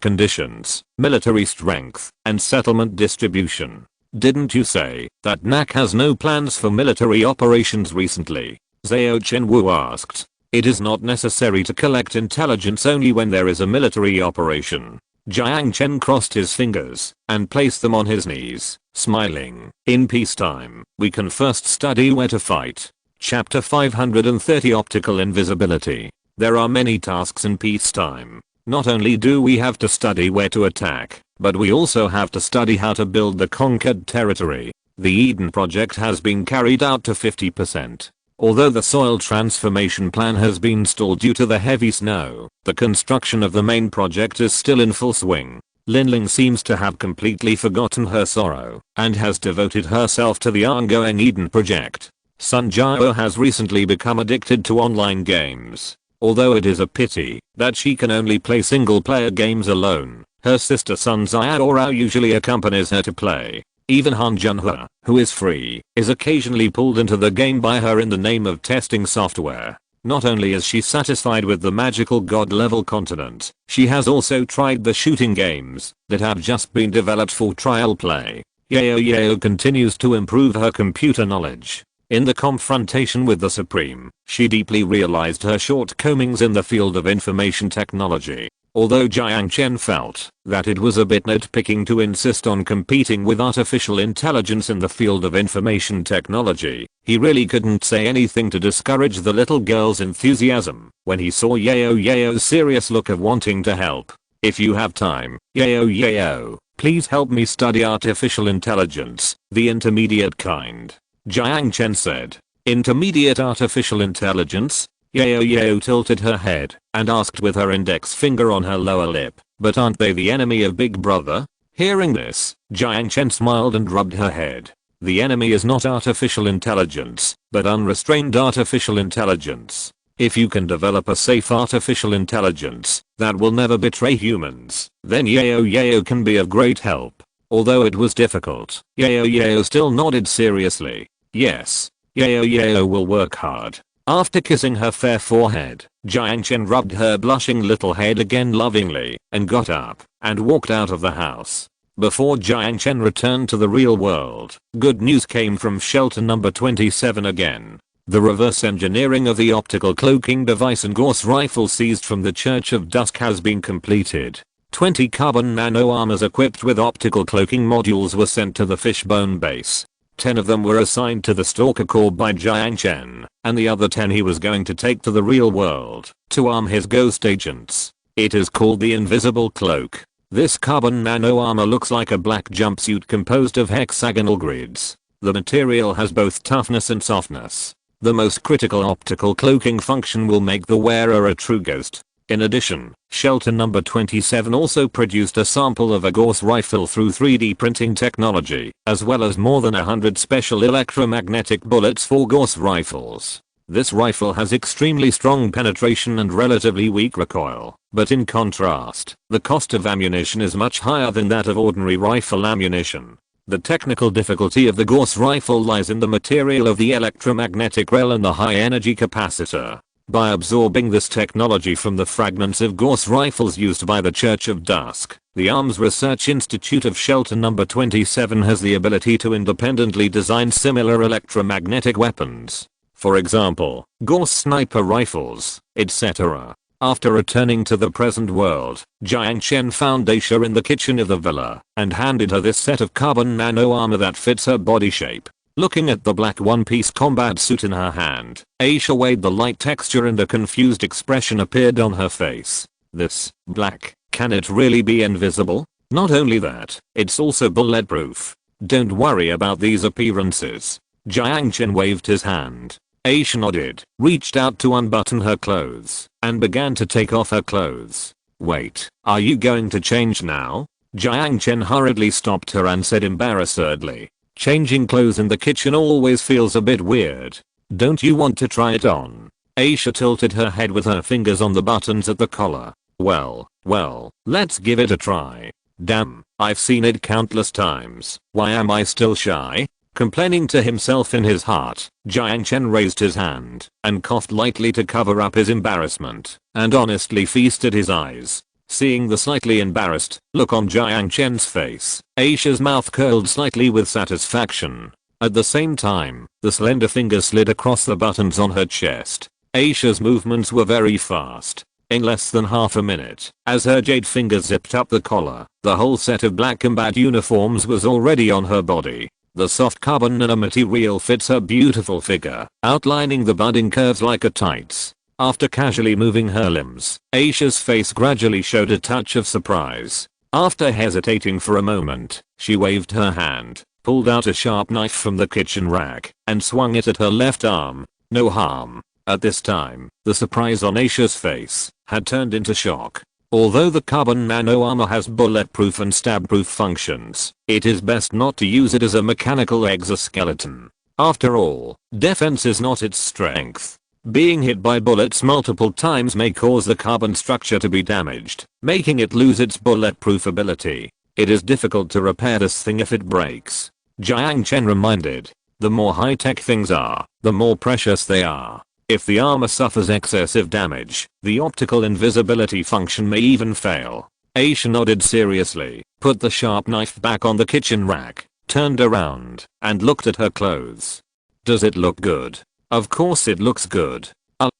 conditions, military strength, and settlement distribution. Didn't you say that NAC has no plans for military operations recently? Zhao Chenwu asked. It is not necessary to collect intelligence only when there is a military operation. Jiang Chen crossed his fingers and placed them on his knees, smiling. In peacetime, we can first study where to fight. Chapter 530 Optical Invisibility. There are many tasks in peacetime. Not only do we have to study where to attack, but we also have to study how to build the conquered territory. The Eden project has been carried out to 50%. Although the soil transformation plan has been stalled due to the heavy snow, the construction of the main project is still in full swing. Linling seems to have completely forgotten her sorrow and has devoted herself to the ongoing Eden project. Sun Jiao has recently become addicted to online games. Although it is a pity that she can only play single-player games alone, her sister Sun Jiao usually accompanies her to play. Even Han Junhua, who is free, is occasionally pulled into the game by her in the name of testing software. Not only is she satisfied with the magical god level continent, she has also tried the shooting games that have just been developed for trial play. Yao continues to improve her computer knowledge. In the confrontation with the Supreme, she deeply realized her shortcomings in the field of information technology. Although Jiang Chen felt that it was a bit nitpicking to insist on competing with artificial intelligence in the field of information technology, he really couldn't say anything to discourage the little girl's enthusiasm when he saw Yao's serious look of wanting to help. If you have time, Yao, please help me study artificial intelligence, the intermediate kind. Jiang Chen said. Intermediate artificial intelligence? Yao tilted her head and asked with her index finger on her lower lip, but aren't they the enemy of Big Brother? Hearing this, Jiang Chen smiled and rubbed her head. The enemy is not artificial intelligence, but unrestrained artificial intelligence. If you can develop a safe artificial intelligence that will never betray humans, then Yao can be of great help. Although it was difficult, Yao still nodded seriously. Yes, Yao will work hard. After kissing her fair forehead, Jiang Chen rubbed her blushing little head again lovingly and got up and walked out of the house. Before Jiang Chen returned to the real world, good news came from shelter number 27 again. The reverse engineering of the optical cloaking device and Gauss rifle seized from the Church of Dusk has been completed. 20 carbon nano armors equipped with optical cloaking modules were sent to the Fishbone base. 10 of them were assigned to the Stalker Corps by Jiang Chen, and the other 10 he was going to take to the real world to arm his ghost agents. It is called the Invisible Cloak. This carbon nano armor looks like a black jumpsuit composed of hexagonal grids. The material has both toughness and softness. The most critical optical cloaking function will make the wearer a true ghost. In addition, shelter number 27 also produced a sample of a Gauss rifle through 3D printing technology, as well as more than 100 special electromagnetic bullets for Gauss rifles. This rifle has extremely strong penetration and relatively weak recoil, but in contrast, the cost of ammunition is much higher than that of ordinary rifle ammunition. The technical difficulty of the Gauss rifle lies in the material of the electromagnetic rail and the high energy capacitor. By absorbing this technology from the fragments of Gauss rifles used by the Church of Dusk, the Arms Research Institute of Shelter number 27 has the ability to independently design similar electromagnetic weapons. For example, Gauss sniper rifles, etc. After returning to the present world, Jiang Chen found Aisha in the kitchen of the villa and handed her this set of carbon nano armor that fits her body shape. Looking at the black one-piece combat suit in her hand, Aisha weighed the light texture and a confused expression appeared on her face. This, black, can it really be invisible? Not only that, it's also bulletproof. Don't worry about these appearances. Jiang Chen waved his hand. Aisha nodded, reached out to unbutton her clothes, and began to take off her clothes. Wait, are you going to change now? Jiang Chen hurriedly stopped her and said embarrassedly. Changing clothes in the kitchen always feels a bit weird. Don't you want to try it on? Aisha tilted her head with her fingers on the buttons at the collar. Well, let's give it a try. Damn, I've seen it countless times. Why am I still shy? Complaining to himself in his heart, Jiang Chen raised his hand and coughed lightly to cover up his embarrassment and honestly feasted his eyes. Seeing the slightly embarrassed look on Jiang Chen's face, Aisha's mouth curled slightly with satisfaction. At the same time, the slender fingers slid across the buttons on her chest. Aisha's movements were very fast. In less than half a minute, as her jade fingers zipped up the collar, the whole set of black combat uniforms was already on her body. The soft carbon nanomaterial fits her beautiful figure, outlining the budding curves like a tights. After casually moving her limbs, Aisha's face gradually showed a touch of surprise. After hesitating for a moment, she waved her hand, pulled out a sharp knife from the kitchen rack, and swung it at her left arm. No harm. At this time, the surprise on Aisha's face had turned into shock. Although the carbon nano armor has bulletproof and stab-proof functions, it is best not to use it as a mechanical exoskeleton. After all, defense is not its strength. Being hit by bullets multiple times may cause the carbon structure to be damaged, making it lose its bulletproof ability. It is difficult to repair this thing if it breaks. Jiang Chen reminded, the more high-tech things are, the more precious they are. If the armor suffers excessive damage, the optical invisibility function may even fail. Aisha nodded seriously, put the sharp knife back on the kitchen rack, turned around, and looked at her clothes. Does it look good? Of course it looks good.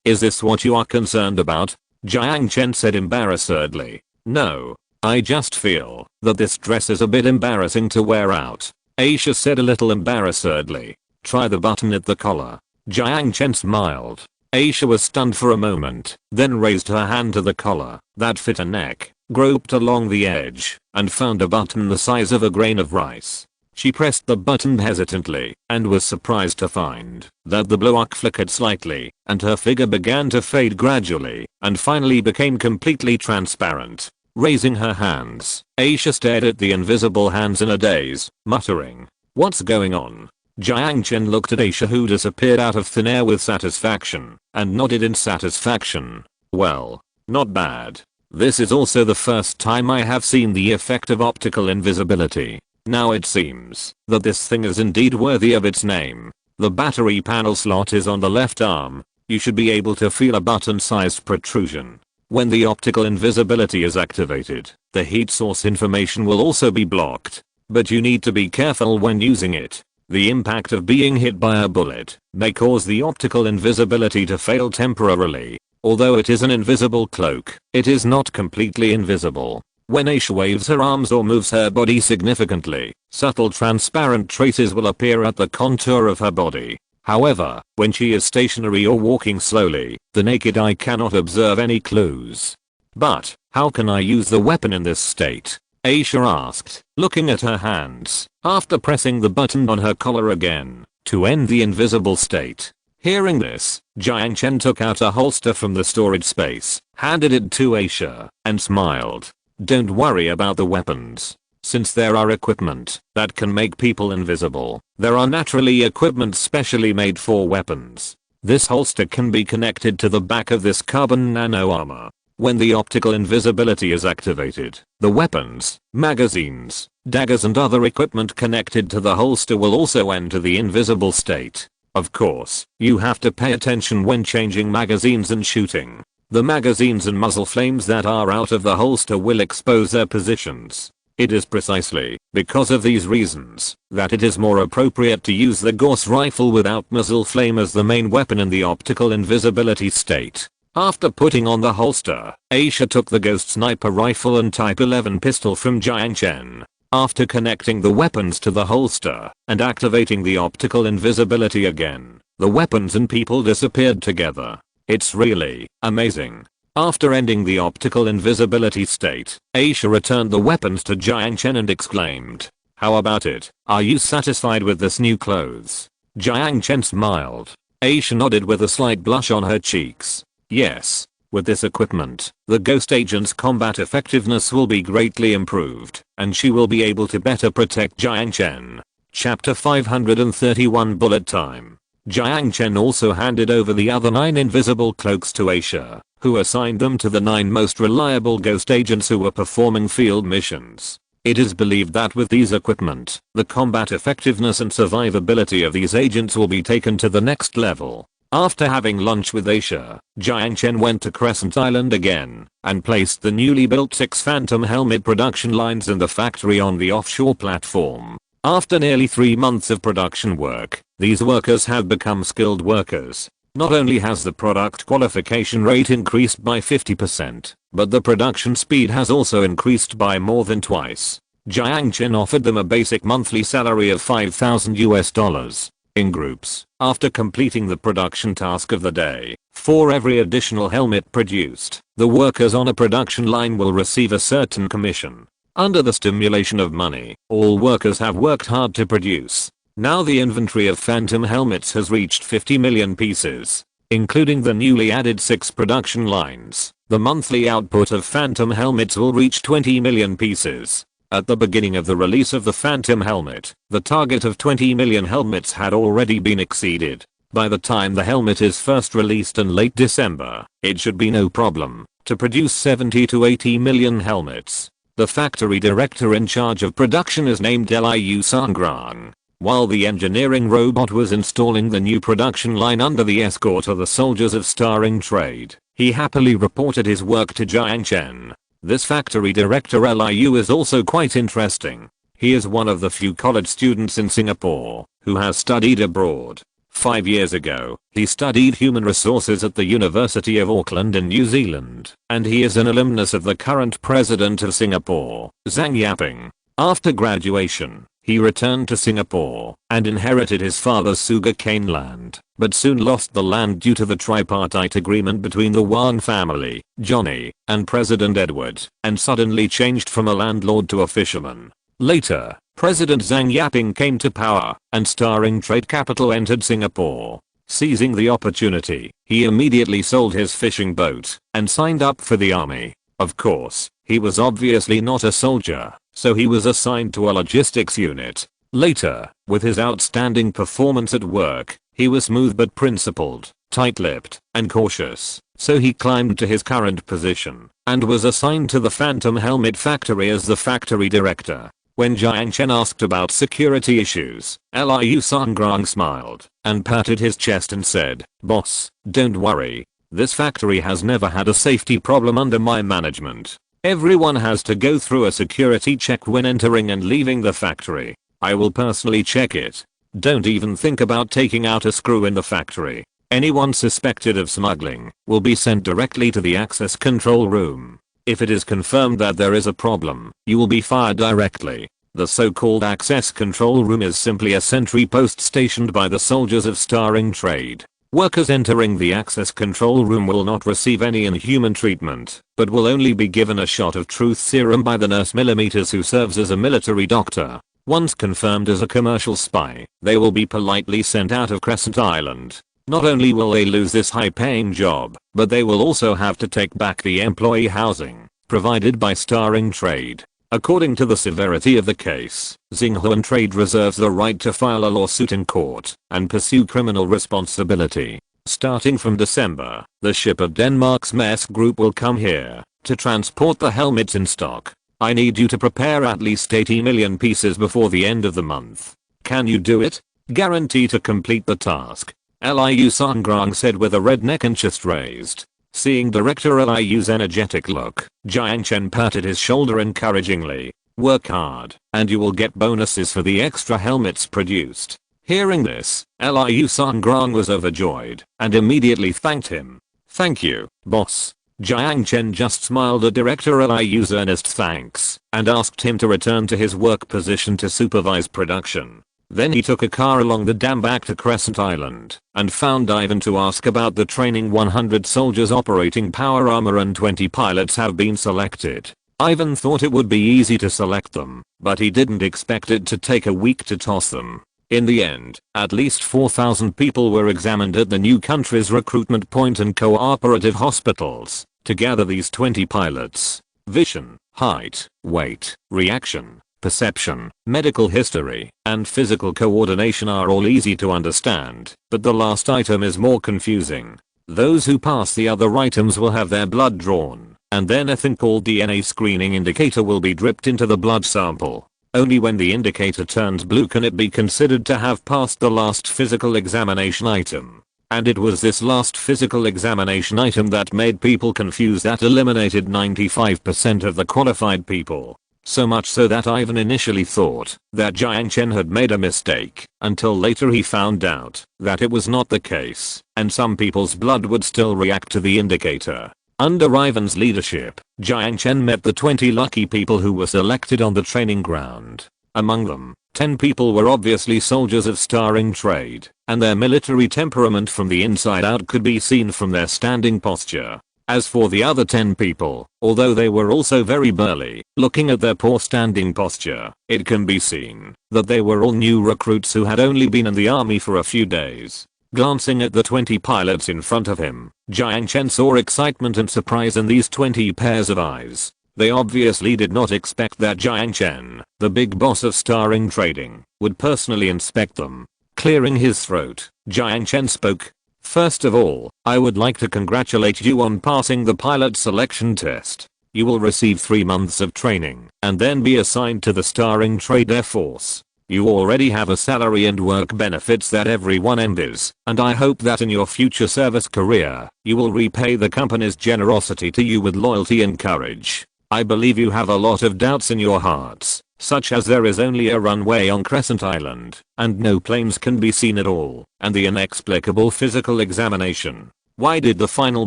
Is this what you are concerned about? Jiang Chen said embarrassedly. No. I just feel that this dress is a bit embarrassing to wear out. Aisha said a little embarrassedly. Try the button at the collar. Jiang Chen smiled. Aisha was stunned for a moment, then raised her hand to the collar that fit her neck, groped along the edge, and found a button the size of a grain of rice. She pressed the button hesitantly and was surprised to find that the blue arc flickered slightly and her figure began to fade gradually and finally became completely transparent. Raising her hands, Aisha stared at the invisible hands in a daze, muttering, "What's going on?" Jiang Chen looked at Aisha, who disappeared out of thin air with satisfaction, and nodded in satisfaction. Well, not bad. This is also the first time I have seen the effect of optical invisibility. Now it seems that this thing is indeed worthy of its name. The battery panel slot is on the left arm. You should be able to feel a button-sized protrusion. When the optical invisibility is activated, the heat source information will also be blocked. But you need to be careful when using it. The impact of being hit by a bullet may cause the optical invisibility to fail temporarily. Although it is an invisible cloak, it is not completely invisible. When Aisha waves her arms or moves her body significantly, subtle transparent traces will appear at the contour of her body. However, when she is stationary or walking slowly, the naked eye cannot observe any clues. But, how can I use the weapon in this state? Aisha asked, looking at her hands, after pressing the button on her collar again, to end the invisible state. Hearing this, Jiang Chen took out a holster from the storage space, handed it to Aisha, and smiled. Don't worry about the weapons. Since there are equipment that can make people invisible, there are naturally equipment specially made for weapons. This holster can be connected to the back of this carbon nano armor. When the optical invisibility is activated, the weapons, magazines, daggers and other equipment connected to the holster will also enter the invisible state. Of course, you have to pay attention when changing magazines and shooting. The magazines and muzzle flames that are out of the holster will expose their positions. It is precisely because of these reasons that it is more appropriate to use the Gauss rifle without muzzle flame as the main weapon in the optical invisibility state. After putting on the holster, Aisha took the Ghost sniper rifle and Type 11 pistol from Jiang Chen. After connecting the weapons to the holster and activating the optical invisibility again, the weapons and people disappeared together. It's really amazing. After ending the optical invisibility state, Aisha returned the weapons to Jiang Chen and exclaimed, "How about it? Are you satisfied with this new clothes?" Jiang Chen smiled. Aisha nodded with a slight blush on her cheeks. Yes, with this equipment, the ghost agent's combat effectiveness will be greatly improved, and she will be able to better protect Jiang Chen. Chapter 531 Bullet Time. Jiang Chen also handed over the other 9 invisible cloaks to Aisha, who assigned them to the 9 most reliable ghost agents who were performing field missions. It is believed that with these equipment, the combat effectiveness and survivability of these agents will be taken to the next level. After having lunch with Aisha, Jiang Chen went to Crescent Island again, and placed the newly built 6 Phantom helmet production lines in the factory on the offshore platform. After nearly 3 months of production work, these workers have become skilled workers. Not only has the product qualification rate increased by 50%, but the production speed has also increased by more than twice. Jiang Chen offered them a basic monthly salary of $5,000 in groups after completing the production task of the day. For every additional helmet produced, the workers on a production line will receive a certain commission. Under the stimulation of money, all workers have worked hard to produce. Now the inventory of Phantom helmets has reached 50 million pieces. Including the newly added 6 production lines, the monthly output of Phantom helmets will reach 20 million pieces. At the beginning of the release of the Phantom helmet, the target of 20 million helmets had already been exceeded. By the time the helmet is first released in late December, it should be no problem to produce 70 to 80 million helmets. The factory director in charge of production is named Liu Sangrang. While the engineering robot was installing the new production line under the escort of the soldiers of Starring Trade, he happily reported his work to Jiang Chen. This factory director Liu is also quite interesting. He is one of the few college students in Singapore who has studied abroad. 5 years ago, he studied human resources at the University of Auckland in New Zealand, and he is an alumnus of the current president of Singapore, Zhang Yaping. After graduation, he returned to Singapore and inherited his father's sugarcane land, but soon lost the land due to the tripartite agreement between the Wang family, Johnny, and President Edward, and suddenly changed from a landlord to a fisherman. Later, President Zhang Yaping came to power, and Starring Trade Capital entered Singapore. Seizing the opportunity, he immediately sold his fishing boat and signed up for the army. Of course, he was obviously not a soldier, so he was assigned to a logistics unit. Later, with his outstanding performance at work, he was smooth but principled, tight-lipped, and cautious, so he climbed to his current position and was assigned to the Phantom helmet factory as the factory director. When Jiang Chen asked about security issues, Liu Songrong smiled and patted his chest and said, "Boss, don't worry. This factory has never had a safety problem under my management. Everyone has to go through a security check when entering and leaving the factory. I will personally check it. Don't even think about taking out a screw in the factory. Anyone suspected of smuggling will be sent directly to the access control room. If it is confirmed that there is a problem, you will be fired directly. The so-called access control room is simply a sentry post stationed by the soldiers of Starring Trade. Workers entering the access control room will not receive any inhuman treatment, but will only be given a shot of truth serum by the nurse millimeters who serves as a military doctor. Once confirmed as a commercial spy, they will be politely sent out of Crescent Island. Not only will they lose this high-paying job, but they will also have to take back the employee housing provided by Starring Trade. According to the severity of the case, Xinghuan Trade reserves the right to file a lawsuit in court and pursue criminal responsibility. Starting from December, the ship of Denmark's Maersk Group will come here to transport the helmets in stock. I need you to prepare at least 80 million pieces before the end of the month. Can you do it? Guarantee to complete the task. Liu Songrong said with a red neck and chest raised. Seeing Director Liu's energetic look, Jiang Chen patted his shoulder encouragingly. Work hard, and you will get bonuses for the extra helmets produced. Hearing this, Liu Songrong was overjoyed and immediately thanked him. Thank you, boss. Jiang Chen just smiled at Director Liu's earnest thanks and asked him to return to his work position to supervise production. Then he took a car along the dam back to Crescent Island and found Ivan to ask about the training. 100 soldiers operating power armor and 20 pilots have been selected. Ivan thought it would be easy to select them, but he didn't expect it to take a week to toss them. In the end, at least 4,000 people were examined at the new country's recruitment point and cooperative hospitals to gather these 20 pilots. Vision, height, weight, reaction, perception, medical history, and physical coordination are all easy to understand, but the last item is more confusing. Those who pass the other items will have their blood drawn, and then a thing called DNA screening indicator will be dripped into the blood sample. Only when the indicator turns blue can it be considered to have passed the last physical examination item. And it was this last physical examination item that made people confused, that eliminated 95% of the qualified people. So much so that Ivan initially thought that Jiang Chen had made a mistake, until later he found out that it was not the case, and some people's blood would still react to the indicator. Under Ivan's leadership, Jiang Chen met the 20 lucky people who were selected on the training ground. Among them, 10 people were obviously soldiers of Starring Trade, and their military temperament from the inside out could be seen from their standing posture. As for the other 10 people, although they were also very burly, looking at their poor standing posture, it can be seen that they were all new recruits who had only been in the army for a few days. Glancing at the 20 pilots in front of him, Jiang Chen saw excitement and surprise in these 20 pairs of eyes. They obviously did not expect that Jiang Chen, the big boss of Starring Trading, would personally inspect them. Clearing his throat, Jiang Chen spoke. First of all, I would like to congratulate you on passing the pilot selection test. You will receive 3 months of training and then be assigned to the Starring Trade Air Force. You already have a salary and work benefits that everyone envies, and I hope that in your future service career, you will repay the company's generosity to you with loyalty and courage. I believe you have a lot of doubts in your hearts, such as there is only a runway on Crescent Island, and no planes can be seen at all, and the inexplicable physical examination. Why did the final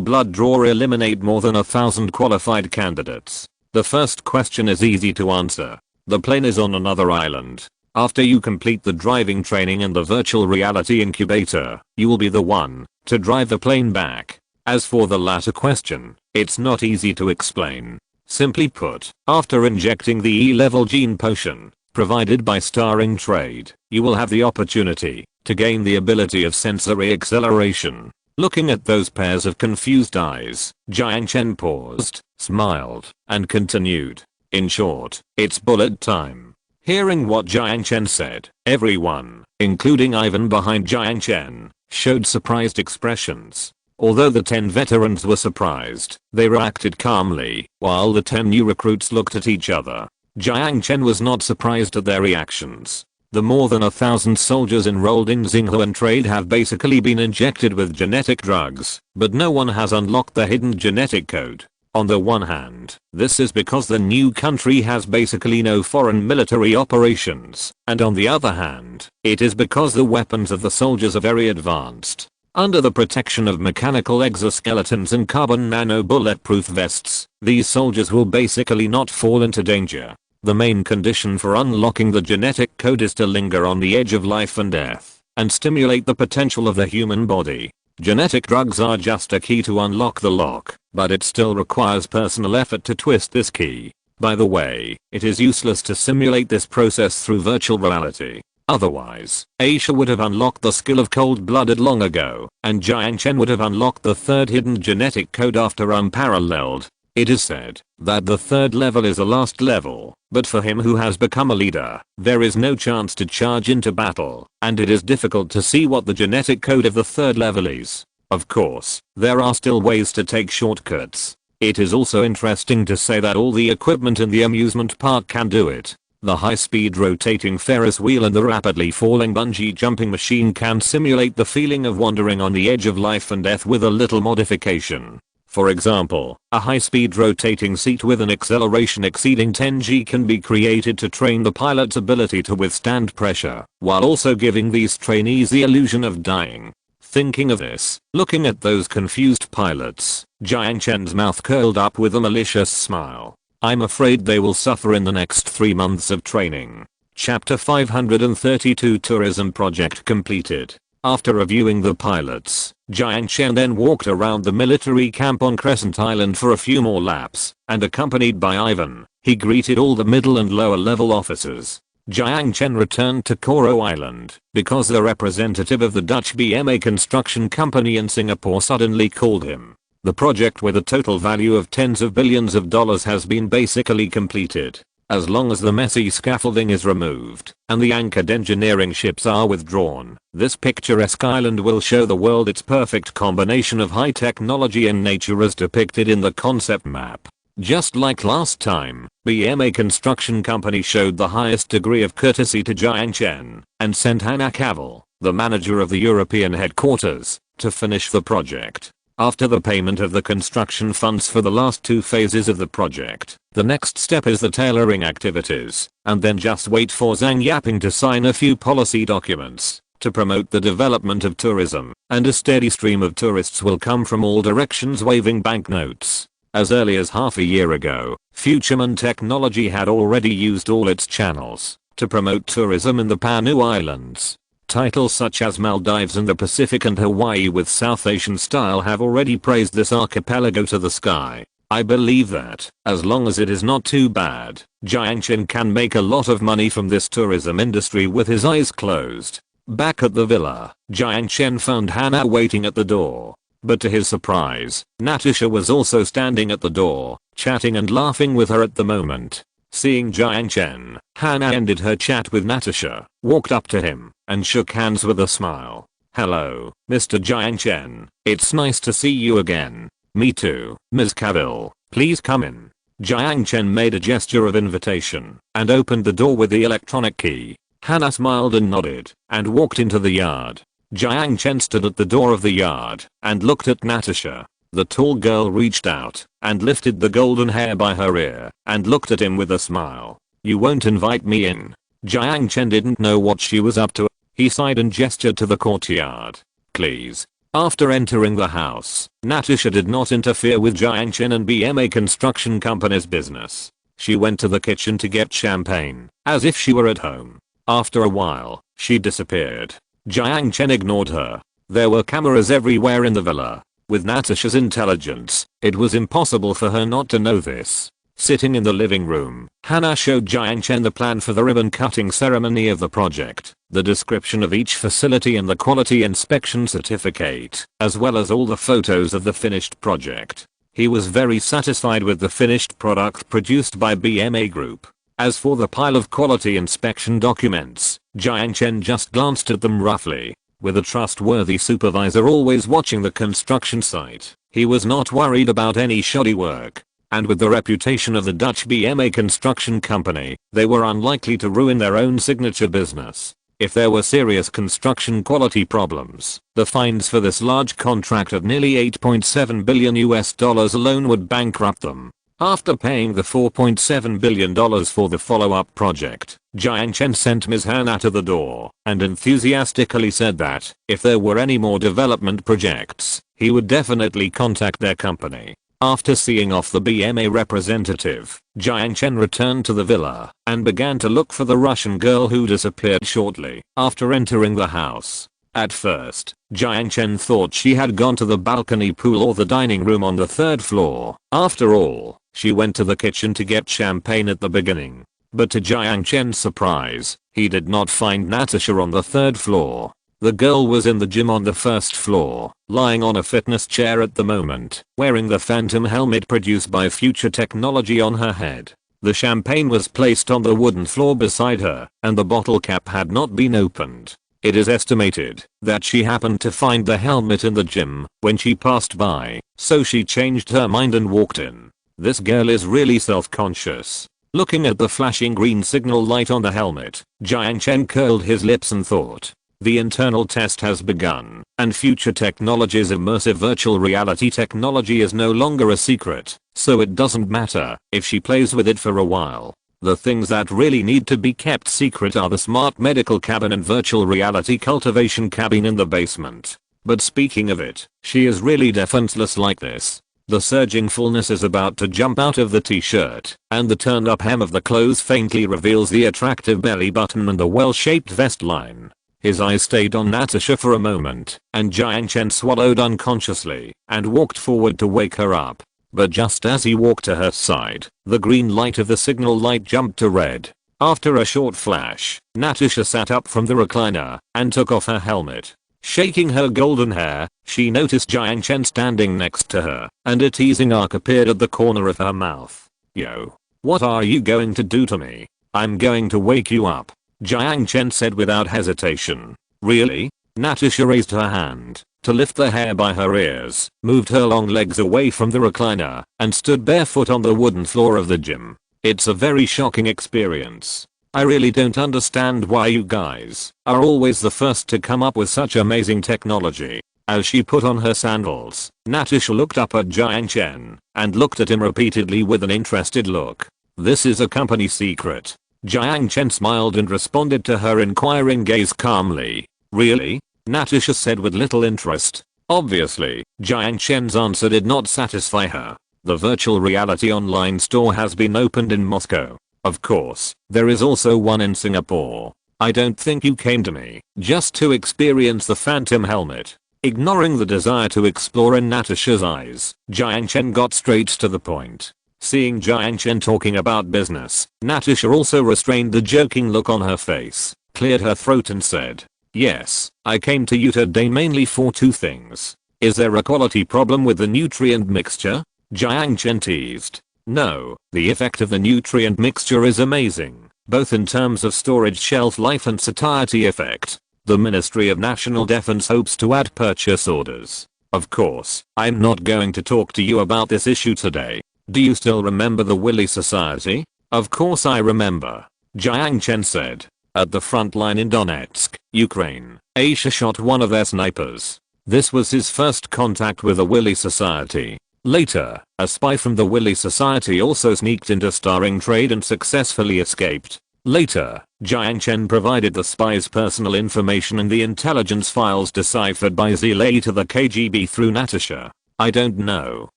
blood draw eliminate more than 1,000 qualified candidates? The first question is easy to answer. The plane is on another island. After you complete the driving training and the virtual reality incubator, you will be the one to drive the plane back. As for the latter question, it's not easy to explain. Simply put, after injecting the E-level gene potion provided by Starring Trade, you will have the opportunity to gain the ability of sensory acceleration. Looking at those pairs of confused eyes, Jiang Chen paused, smiled, and continued. In short, it's bullet time. Hearing what Jiang Chen said, everyone, including Ivan behind Jiang Chen, showed surprised expressions. Although the 10 veterans were surprised, they reacted calmly, while the 10 new recruits looked at each other. Jiang Chen was not surprised at their reactions. The more than 1,000 soldiers enrolled in Xinghuan trade have basically been injected with genetic drugs, but no one has unlocked the hidden genetic code. On the one hand, this is because the new country has basically no foreign military operations, and on the other hand, it is because the weapons of the soldiers are very advanced. Under the protection of mechanical exoskeletons and carbon nano bulletproof vests, these soldiers will basically not fall into danger. The main condition for unlocking the genetic code is to linger on the edge of life and death, and stimulate the potential of the human body. Genetic drugs are just a key to unlock the lock, but it still requires personal effort to twist this key. By the way, it is useless to simulate this process through virtual reality. Otherwise, Aisha would have unlocked the skill of cold-blooded long ago, and Jiang Chen would have unlocked the third hidden genetic code after unparalleled. It is said that the third level is the last level, but for him who has become a leader, there is no chance to charge into battle, and it is difficult to see what the genetic code of the third level is. Of course, there are still ways to take shortcuts. It is also interesting to say that all the equipment in the amusement park can do it. The high-speed rotating Ferris wheel and the rapidly falling bungee jumping machine can simulate the feeling of wandering on the edge of life and death with a little modification. For example, a high-speed rotating seat with an acceleration exceeding 10 g can be created to train the pilot's ability to withstand pressure, while also giving these trainees the illusion of dying. Thinking of this, looking at those confused pilots, Jiang Chen's mouth curled up with a malicious smile. I'm afraid they will suffer in the next 3 months of training. Chapter 532 Tourism Project completed. After reviewing the pilots, Jiang Chen then walked around the military camp on Crescent Island for a few more laps, and accompanied by Ivan, he greeted all the middle and lower level officers. Jiang Chen returned to Koro Island because the representative of the Dutch BMA construction company in Singapore suddenly called him. The project with a total value of tens of billions of dollars has been basically completed. As long as the messy scaffolding is removed and the anchored engineering ships are withdrawn, this picturesque island will show the world its perfect combination of high technology and nature as depicted in the concept map. Just like last time, BMA Construction Company showed the highest degree of courtesy to Jiang Chen and sent Hannah Cavill, the manager of the European headquarters, to finish the project. After the payment of the construction funds for the last 2 phases of the project, the next step is the tailoring activities, and then just wait for Zhang Yaping to sign a few policy documents to promote the development of tourism, and a steady stream of tourists will come from all directions waving banknotes. As early as half a year ago, Futureman Technology had already used all its channels to promote tourism in the Panu Islands. Titles such as Maldives and the Pacific and Hawaii with South Asian style have already praised this archipelago to the sky. I believe that, as long as it is not too bad, Jiang Chen can make a lot of money from this tourism industry with his eyes closed. Back at the villa, Jiang Chen found Hannah waiting at the door. But to his surprise, Natasha was also standing at the door, chatting and laughing with her at the moment. Seeing Jiang Chen, Hannah ended her chat with Natasha, walked up to him, and shook hands with a smile. Hello, Mr. Jiang Chen. It's nice to see you again. Me too, Ms. Cavill. Please come in. Jiang Chen made a gesture of invitation and opened the door with the electronic key. Hannah smiled and nodded and walked into the yard. Jiang Chen stood at the door of the yard and looked at Natasha. The tall girl reached out and lifted the golden hair by her ear and looked at him with a smile. You won't invite me in? Jiang Chen didn't know what she was up to. He sighed and gestured to the courtyard. Please. After entering the house, Natasha did not interfere with Jiang Chen and BMA Construction Company's business. She went to the kitchen to get champagne, as if she were at home. After a while, she disappeared. Jiang Chen ignored her. There were cameras everywhere in the villa. With Natasha's intelligence, it was impossible for her not to know this. Sitting in the living room, Hannah showed Jiang Chen the plan for the ribbon-cutting ceremony of the project, the description of each facility and the quality inspection certificate, as well as all the photos of the finished project. He was very satisfied with the finished product produced by BMA Group. As for the pile of quality inspection documents, Jiang Chen just glanced at them roughly. With a trustworthy supervisor always watching the construction site, he was not worried about any shoddy work. and with the reputation of the Dutch BMA construction company, they were unlikely to ruin their own signature business. If there were serious construction quality problems, the fines for this large contract of nearly $8.7 billion alone would bankrupt them. After paying the $4.7 billion for the follow-up project, Jiang Chen sent Ms. Han out of the door and enthusiastically said that if there were any more development projects, he would definitely contact their company. After seeing off the BMA representative, Jiang Chen returned to the villa and began to look for the Russian girl who disappeared shortly after entering the house. At first, Jiang Chen thought she had gone to the balcony pool or the dining room on the 3rd floor. After all, she went to the kitchen to get champagne at the beginning. But to Jiang Chen's surprise, he did not find Natasha on the 3rd floor. The girl was in the gym on the 1st floor, lying on a fitness chair at the moment, wearing the phantom helmet produced by future technology on her head. The champagne was placed on the wooden floor beside her, and the bottle cap had not been opened. It is estimated that she happened to find the helmet in the gym when she passed by, so she changed her mind and walked in. This girl is really self-conscious. Looking at the flashing green signal light on the helmet, Jiang Chen curled his lips and thought, the internal test has begun, and future technology's immersive virtual reality technology is no longer a secret, so it doesn't matter if she plays with it for a while. The things that really need to be kept secret are the smart medical cabin and virtual reality cultivation cabin in the basement. But speaking of it, she is really defenseless like this. The surging fullness is about to jump out of the t-shirt, and the turned up hem of the clothes faintly reveals the attractive belly button and the well-shaped vest line. His eyes stayed on Natasha for a moment, and Jiang Chen swallowed unconsciously and walked forward to wake her up. But just as he walked to her side, the green light of the signal light jumped to red. After a short flash, Natasha sat up from the recliner and took off her helmet. Shaking her golden hair, she noticed Jiang Chen standing next to her, and a teasing arc appeared at the corner of her mouth. Yo. What are you going to do to me? I'm going to wake you up, Jiang Chen said without hesitation. Really? Natasha raised her hand to lift the hair by her ears, moved her long legs away from the recliner, and stood barefoot on the wooden floor of the gym. It's a very shocking experience. I really don't understand why you guys are always the first to come up with such amazing technology. As she put on her sandals, Natasha looked up at Jiang Chen and looked at him repeatedly with an interested look. This is a company secret. Jiang Chen smiled and responded to her inquiring gaze calmly. Really? Natasha said with little interest. Obviously, Jiang Chen's answer did not satisfy her. The virtual reality online store has been opened in Moscow. Of course, there is also one in Singapore. I don't think you came to me just to experience the phantom helmet. Ignoring the desire to explore in Natasha's eyes, Jiang Chen got straight to the point. Seeing Jiang Chen talking about business, Natasha also restrained the joking look on her face, cleared her throat and said, yes, I came to you today mainly for two things. Is there a quality problem with the nutrient mixture? Jiang Chen teased. No, the effect of the nutrient mixture is amazing, both in terms of storage shelf life and satiety effect. The Ministry of National Defense hopes to add purchase orders. Of course, I'm not going to talk to you about this issue today. Do you still remember the Willy Society? Of course I remember, Jiang Chen said. At the front line in Donetsk, Ukraine, Aisha shot one of their snipers. This was his first contact with the Willy Society. Later, a spy from the Willy Society also sneaked into Starring Trade and successfully escaped. Later, Jiang Chen provided the spy's personal information and the intelligence files deciphered by Zilei to the KGB through Natasha. I don't know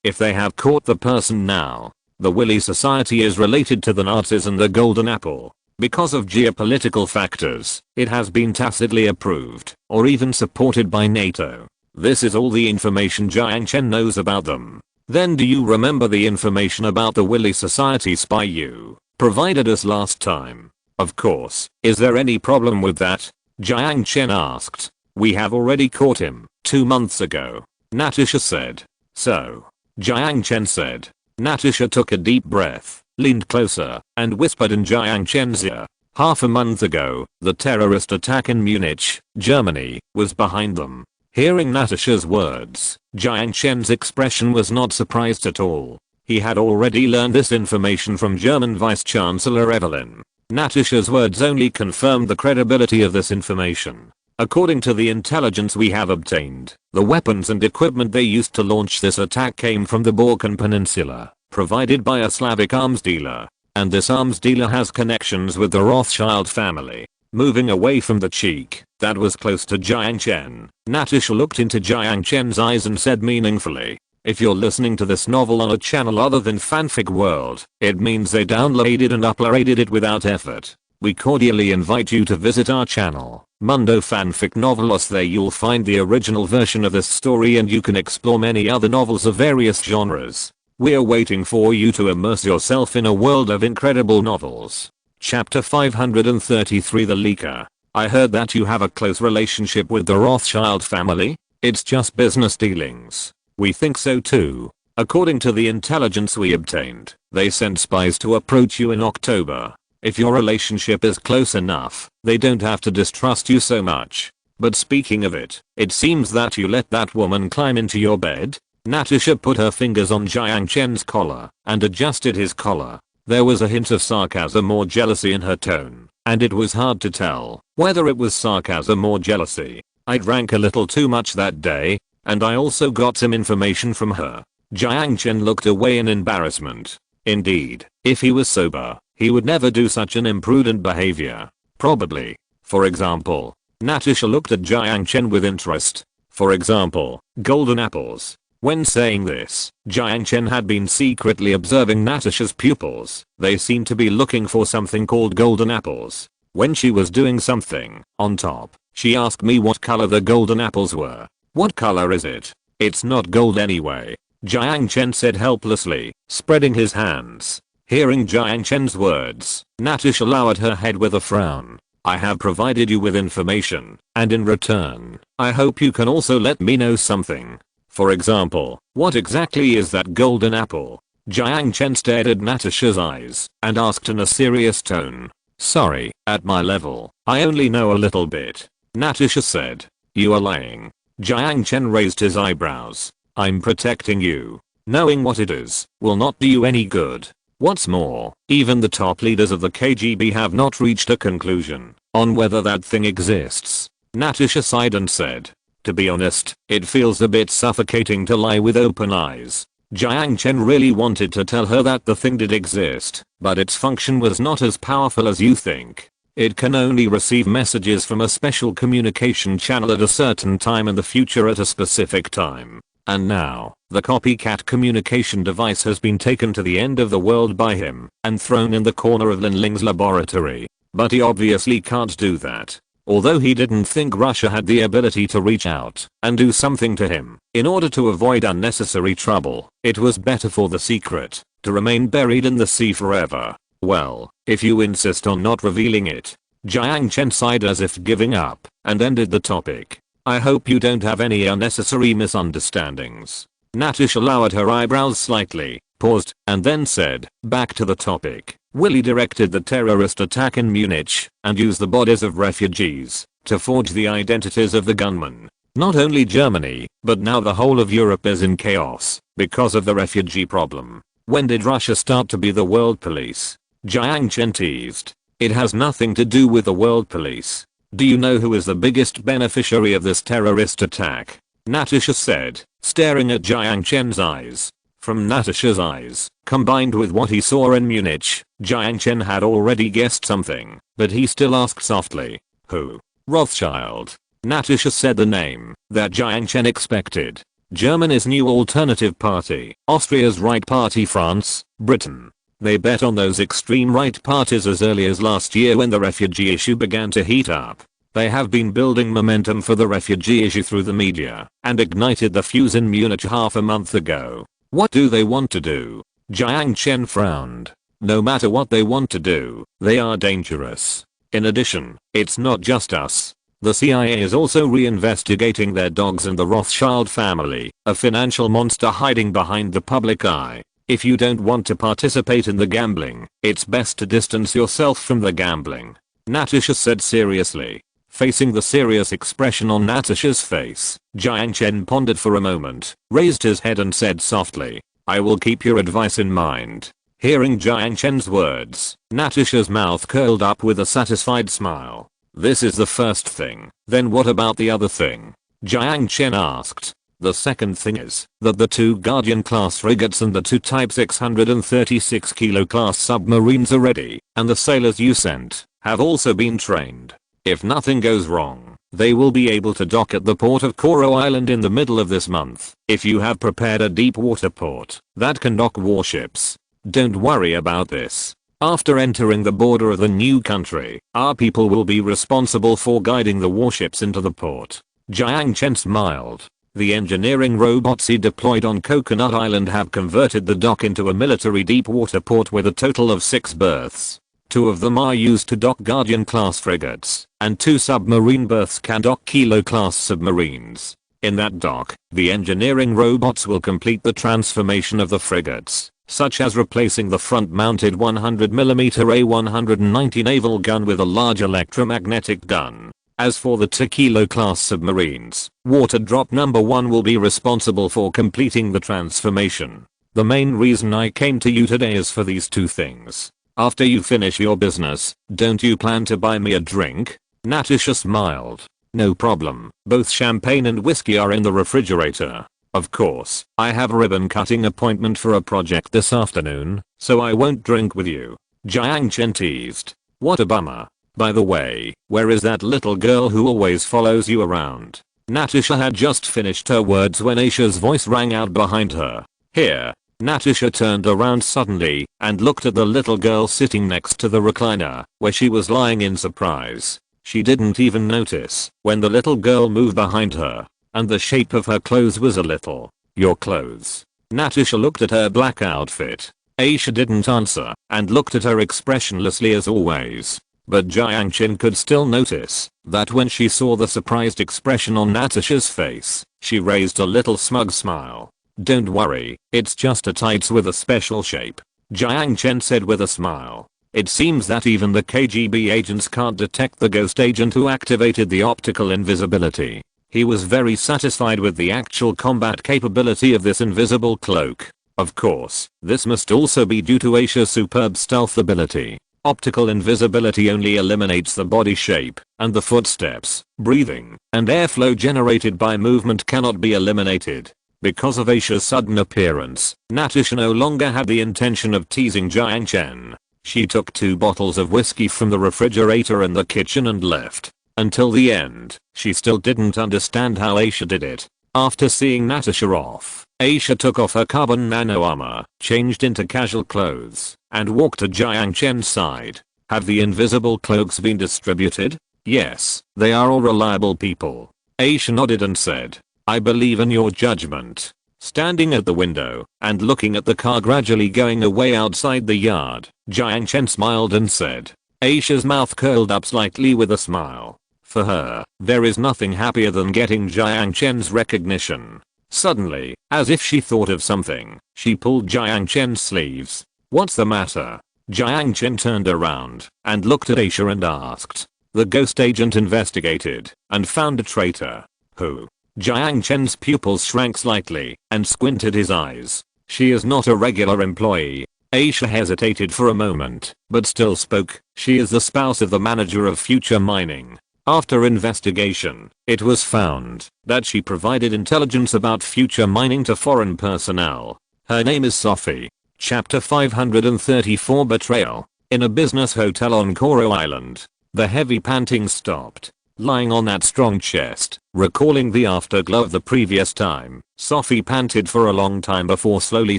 if they have caught the person now. The Willy Society is related to the Nazis and the Golden Apple. Because of geopolitical factors, it has been tacitly approved, or even supported by NATO. This is all the information Jiang Chen knows about them. Then do you remember the information about the Willy Society spy you provided us last time? Of course. Is there any problem with that? Jiang Chen asked. We have already caught him 2 months ago, Natasha said. So? Jiang Chen said. Natasha took a deep breath, leaned closer, and whispered in Jiang Chen's ear. Half a month ago, the terrorist attack in Munich, Germany, was behind them. Hearing Natasha's words, Jiang Chen's expression was not surprised at all. He had already learned this information from German Vice Chancellor Evelyn. Natasha's words only confirmed the credibility of this information. According to the intelligence we have obtained, the weapons and equipment they used to launch this attack came from the Balkan Peninsula, provided by a Slavic arms dealer. And this arms dealer has connections with the Rothschild family. Moving away from the cheek that was close to Jiang Chen, Natasha looked into Jiang Chen's eyes and said meaningfully, "If you're listening to this novel on a channel other than Fanfic World, it means they downloaded and uploaded it without effort. We cordially invite you to visit our channel, Mundo Fanfic Novelos. There you'll find the original version of this story and you can explore many other novels of various genres. We're waiting for you to immerse yourself in a world of incredible novels." Chapter 533 The Leaker. I heard that you have a close relationship with the Rothschild family. It's just business dealings. We think so too. According to the intelligence we obtained, they sent spies to approach you in October. If your relationship is close enough, they don't have to distrust you so much. But speaking of it seems that you let that woman climb into your bed. Natasha put her fingers on Jiang Chen's collar and adjusted his collar. There was a hint of sarcasm or jealousy in her tone, and it was hard to tell whether it was sarcasm or jealousy. I drank a little too much that day, and I also got some information from her. Jiang Chen looked away in embarrassment. Indeed, if he was sober, he would never do such an imprudent behavior. Probably. For example, Natasha looked at Jiang Chen with interest. For example, golden apples. When saying this, Jiang Chen had been secretly observing Natasha's pupils. They seemed to be looking for something called golden apples. When she was doing something on top, she asked me what color the golden apples were. "What color is it? It's not gold anyway," Jiang Chen said helplessly, spreading his hands. Hearing Jiang Chen's words, Natasha lowered her head with a frown. "I have provided you with information, and in return, I hope you can also let me know something. For example, what exactly is that golden apple?" Jiang Chen stared at Natasha's eyes and asked in a serious tone. "Sorry, at my level, I only know a little bit," Natasha said. "You are lying." Jiang Chen raised his eyebrows. "I'm protecting you. Knowing what it is will not do you any good. What's more, even the top leaders of the KGB have not reached a conclusion on whether that thing exists." Natasha sighed and said, "To be honest, it feels a bit suffocating to lie with open eyes." Jiang Chen really wanted to tell her that the thing did exist, but its function was not as powerful as you think. It can only receive messages from a special communication channel at a certain time in the future at a specific time. And now, the copycat communication device has been taken to the end of the world by him and thrown in the corner of Lin Ling's laboratory. But he obviously can't do that. Although he didn't think Russia had the ability to reach out and do something to him in order to avoid unnecessary trouble, it was better for the secret to remain buried in the sea forever. "Well, if you insist on not revealing it." Jiang Chen sighed as if giving up and ended the topic. "I hope you don't have any unnecessary misunderstandings." Natasha lowered her eyebrows slightly, paused, and then said, "Back to the topic. Willy directed the terrorist attack in Munich and used the bodies of refugees to forge the identities of the gunmen. Not only Germany, but now the whole of Europe is in chaos because of the refugee problem. When did Russia start to be the world police?" Jiang Chen teased. "It has nothing to do with the world police. Do you know who is the biggest beneficiary of this terrorist attack?" Natasha said, staring at Jiang Chen's eyes. From Natasha's eyes, combined with what he saw in Munich, Jiang Chen had already guessed something, but he still asked softly, "Who?" "Rothschild." Natasha said the name that Jiang Chen expected. Germany's new alternative party, Austria's right party, France, Britain. They bet on those extreme right parties as early as last year when the refugee issue began to heat up. They have been building momentum for the refugee issue through the media and ignited the fuse in Munich half a month ago. What do they want to do? Jiang Chen frowned. No matter what they want to do, they are dangerous. In addition, it's not just us. The CIA is also reinvestigating their dogs and the Rothschild family, a financial monster hiding behind the public eye. If you don't want to participate in the gambling, it's best to distance yourself from the gambling," Natasha said seriously. Facing the serious expression on Natasha's face, Jiang Chen pondered for a moment, raised his head and said softly, I will keep your advice in mind. Hearing Jiang Chen's words, Natasha's mouth curled up with a satisfied smile. This is the first thing. Then what about the other thing? Jiang Chen asked. The second thing is that the 2 Guardian class frigates and the 2 Type 636 kilo class submarines are ready, and the sailors you sent have also been trained. If nothing goes wrong, they will be able to dock at the port of Koro Island in the middle of this month. If you have prepared a deep water port that can dock warships, don't worry about this. After entering the border of the new country, our people will be responsible for guiding the warships into the port. Jiang Chen smiled. The engineering robots he deployed on Coconut Island have converted the dock into a military deep water port with a total of 6 berths. 2 of them are used to dock Guardian class frigates, and 2 submarine berths can dock Kilo class submarines. In that dock, the engineering robots will complete the transformation of the frigates, such as replacing the front-mounted 100mm A190 naval gun with a large electromagnetic gun. As for the 2 Kilo class submarines, Water Drop number 1 will be responsible for completing the transformation. The main reason I came to you today is for these 2 things. After you finish your business, don't you plan to buy me a drink? Natasha smiled. No problem, both champagne and whiskey are in the refrigerator. Of course, I have a ribbon cutting appointment for a project this afternoon, so I won't drink with you. Jiang Chen teased. What a bummer. By the way, where is that little girl who always follows you around? Natasha had just finished her words when Aisha's voice rang out behind her. Here. Natasha turned around suddenly and looked at the little girl sitting next to the recliner, where she was lying in surprise. She didn't even notice when the little girl moved behind her, and the shape of her clothes was a little. Your clothes. Natasha looked at her black outfit. Aisha didn't answer and looked at her expressionlessly as always. But Jiang Chen could still notice that when she saw the surprised expression on Natasha's face, she raised a little smug smile. Don't worry, it's just a tights with a special shape, Jiang Chen said with a smile. It seems that even the KGB agents can't detect the ghost agent who activated the optical invisibility. He was very satisfied with the actual combat capability of this invisible cloak. Of course, this must also be due to Aisha's superb stealth ability. Optical invisibility only eliminates the body shape, and the footsteps, breathing, and airflow generated by movement cannot be eliminated. Because of Aisha's sudden appearance, Natasha no longer had the intention of teasing Jiang Chen. She took 2 bottles of whiskey from the refrigerator in the kitchen and left. Until the end, she still didn't understand how Aisha did it. After seeing Natasha off, Aisha took off her carbon nano armor, changed into casual clothes, and walked to Jiang Chen's side. Have the invisible cloaks been distributed? Yes, they are all reliable people. Aisha nodded and said, I believe in your judgment. Standing at the window and looking at the car gradually going away outside the yard, Jiang Chen smiled and said. Aisha's mouth curled up slightly with a smile. For her, there is nothing happier than getting Jiang Chen's recognition. Suddenly, as if she thought of something, she pulled Jiang Chen's sleeves. What's the matter? Jiang Chen turned around and looked at Aisha and asked. The ghost agent investigated and found a traitor. Who? Jiang Chen's pupils shrank slightly and squinted his eyes. She is not a regular employee. Aisha hesitated for a moment, but still spoke. She is the spouse of the manager of Future Mining. After investigation, it was found that she provided intelligence about Future Mining to foreign personnel. Her name is Sophie. Chapter 534 Betrayal. In a business hotel on Koro Island, the heavy panting stopped. Lying on that strong chest, recalling the afterglow of the previous time, Sophie panted for a long time before slowly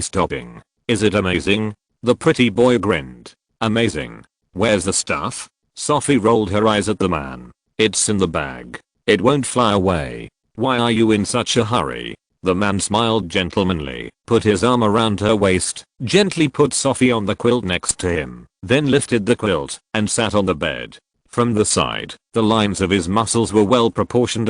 stopping. Is it amazing? The pretty boy grinned. Amazing. Where's the stuff? Sophie rolled her eyes at the man. It's in the bag. It won't fly away. Why are you in such a hurry? The man smiled gentlemanly, put his arm around her waist, gently put Sophie on the quilt next to him, then lifted the quilt and sat on the bed. From the side, the lines of his muscles were well proportioned.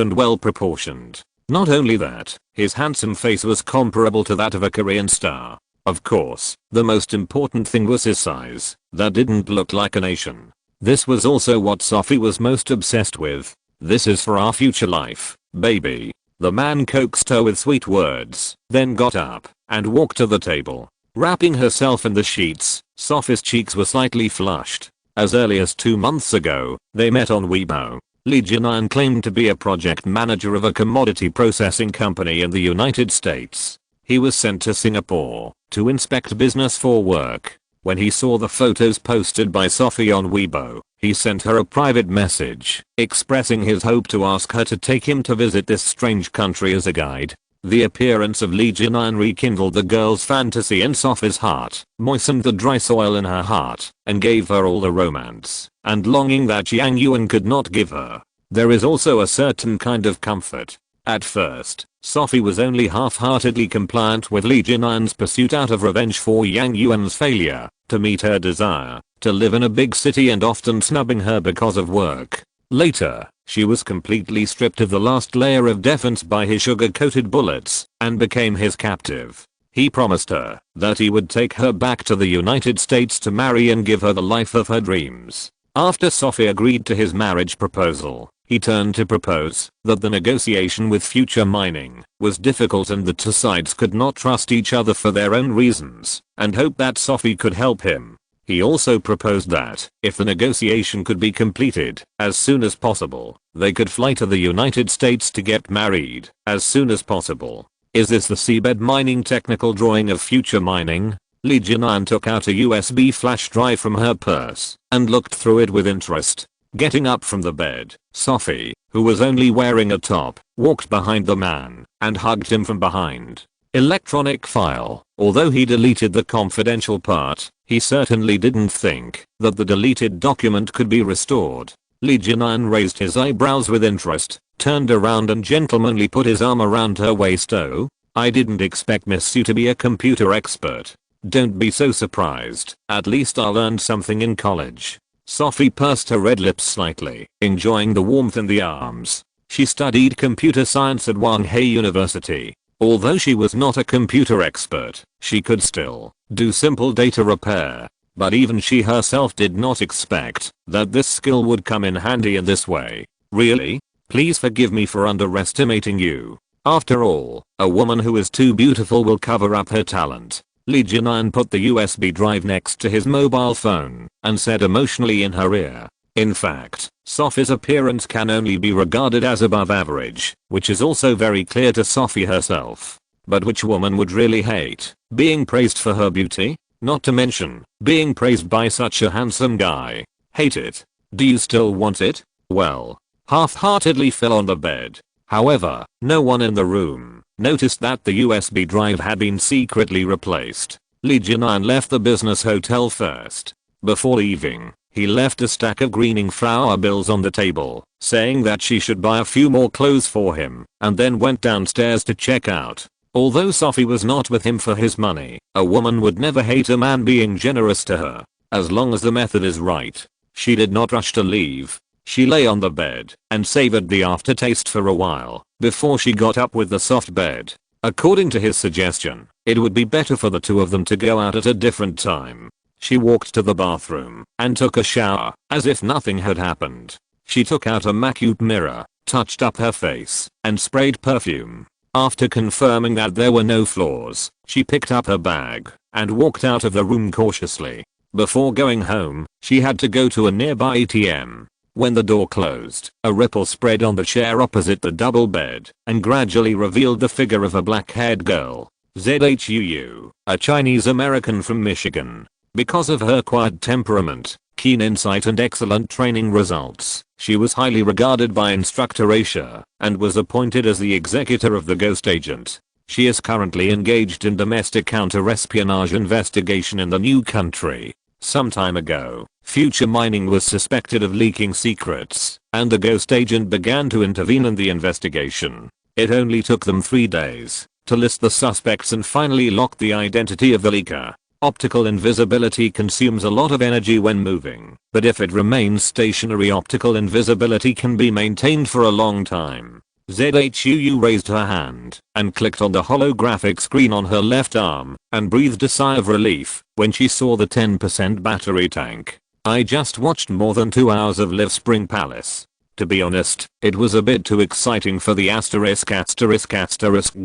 Not only that, his handsome face was comparable to that of a Korean star. Of course, the most important thing was his size. That didn't look like an Asian. This was also what Sophie was most obsessed with. This is for our future life, baby. The man coaxed her with sweet words, then got up and walked to the table. Wrapping herself in the sheets, Sophie's cheeks were slightly flushed. As early as 2 months ago, they met on Weibo. Li Jian claimed to be a project manager of a commodity processing company in the United States. He was sent to Singapore to inspect business for work. When he saw the photos posted by Sophie on Weibo, he sent her a private message expressing his hope to ask her to take him to visit this strange country as a guide. The appearance of Li Jian rekindled the girl's fantasy in Sophie's heart, moistened the dry soil in her heart, and gave her all the romance and longing that Jiang Yuan could not give her. There is also a certain kind of comfort. At first, Sophie was only half-heartedly compliant with Li Jian's pursuit out of revenge for Yang Yuan's failure to meet her desire to live in a big city and often snubbing her because of work. Later, she was completely stripped of the last layer of defense by his sugar-coated bullets and became his captive. He promised her that he would take her back to the United States to marry and give her the life of her dreams. After Sophie agreed to his marriage proposal, he turned to propose that the negotiation with Future Mining was difficult and the two sides could not trust each other for their own reasons, and hoped that Sophie could help him. He also proposed that, if the negotiation could be completed as soon as possible, they could fly to the United States to get married as soon as possible. Is this the seabed mining technical drawing of Future Mining? Li Jian took out a USB flash drive from her purse and looked through it with interest. Getting up from the bed, Sophie, who was only wearing a top, walked behind the man and hugged him from behind. Electronic file. Although he deleted the confidential part, he certainly didn't think that the deleted document could be restored. Li Jian raised his eyebrows with interest, turned around and gentlemanly put his arm around her waist. Oh, I didn't expect Miss Yu to be a computer expert. Don't be so surprised, at least I learned something in college. Sophie pursed her red lips slightly, enjoying the warmth in the arms. She studied computer science at Wanhei University. Although she was not a computer expert, she could still do simple data repair. But even she herself did not expect that this skill would come in handy in this way. Really? Please forgive me for underestimating you. After all, a woman who is too beautiful will cover up her talent. Li Jian put the USB drive next to his mobile phone and said emotionally in her ear. In fact, Sophie's appearance can only be regarded as above average, which is also very clear to Sophie herself. But which woman would really hate being praised for her beauty? Not to mention being praised by such a handsome guy. Hate it. Do you still want it? Well, half-heartedly fell on the bed. However, no one in the room noticed that the USB drive had been secretly replaced. Li Jian left the business hotel first. Before leaving, he left a stack of greening flower bills on the table, saying that she should buy a few more clothes for him, and then went downstairs to check out. Although Sophie was not with him for his money, a woman would never hate a man being generous to her, as long as the method is right. She did not rush to leave. She lay on the bed and savored the aftertaste for a while before she got up with the soft bed. According to his suggestion, it would be better for the two of them to go out at a different time. She walked to the bathroom and took a shower as if nothing had happened. She took out a makeup mirror, touched up her face, and sprayed perfume. After confirming that there were no flaws, she picked up her bag and walked out of the room cautiously. Before going home, she had to go to a nearby ATM. When the door closed, a ripple spread on the chair opposite the double bed and gradually revealed the figure of a black-haired girl. Zhuu, a Chinese American from Michigan. Because of her quiet temperament, keen insight and excellent training results, she was highly regarded by Instructor Asia and was appointed as the executor of the Ghost Agent. She is currently engaged in domestic counter-espionage investigation in the new country. Some time ago, Future Mining was suspected of leaking secrets, and the Ghost Agent began to intervene in the investigation. It only took them 3 days to list the suspects and finally lock the identity of the leaker. Optical invisibility consumes a lot of energy when moving, but if it remains stationary, optical invisibility can be maintained for a long time. Zhuu raised her hand and clicked on the holographic screen on her left arm and breathed a sigh of relief when she saw the 10% battery tank. I just watched more than 2 hours of Live Spring Palace. To be honest, it was a bit too exciting for the asterisk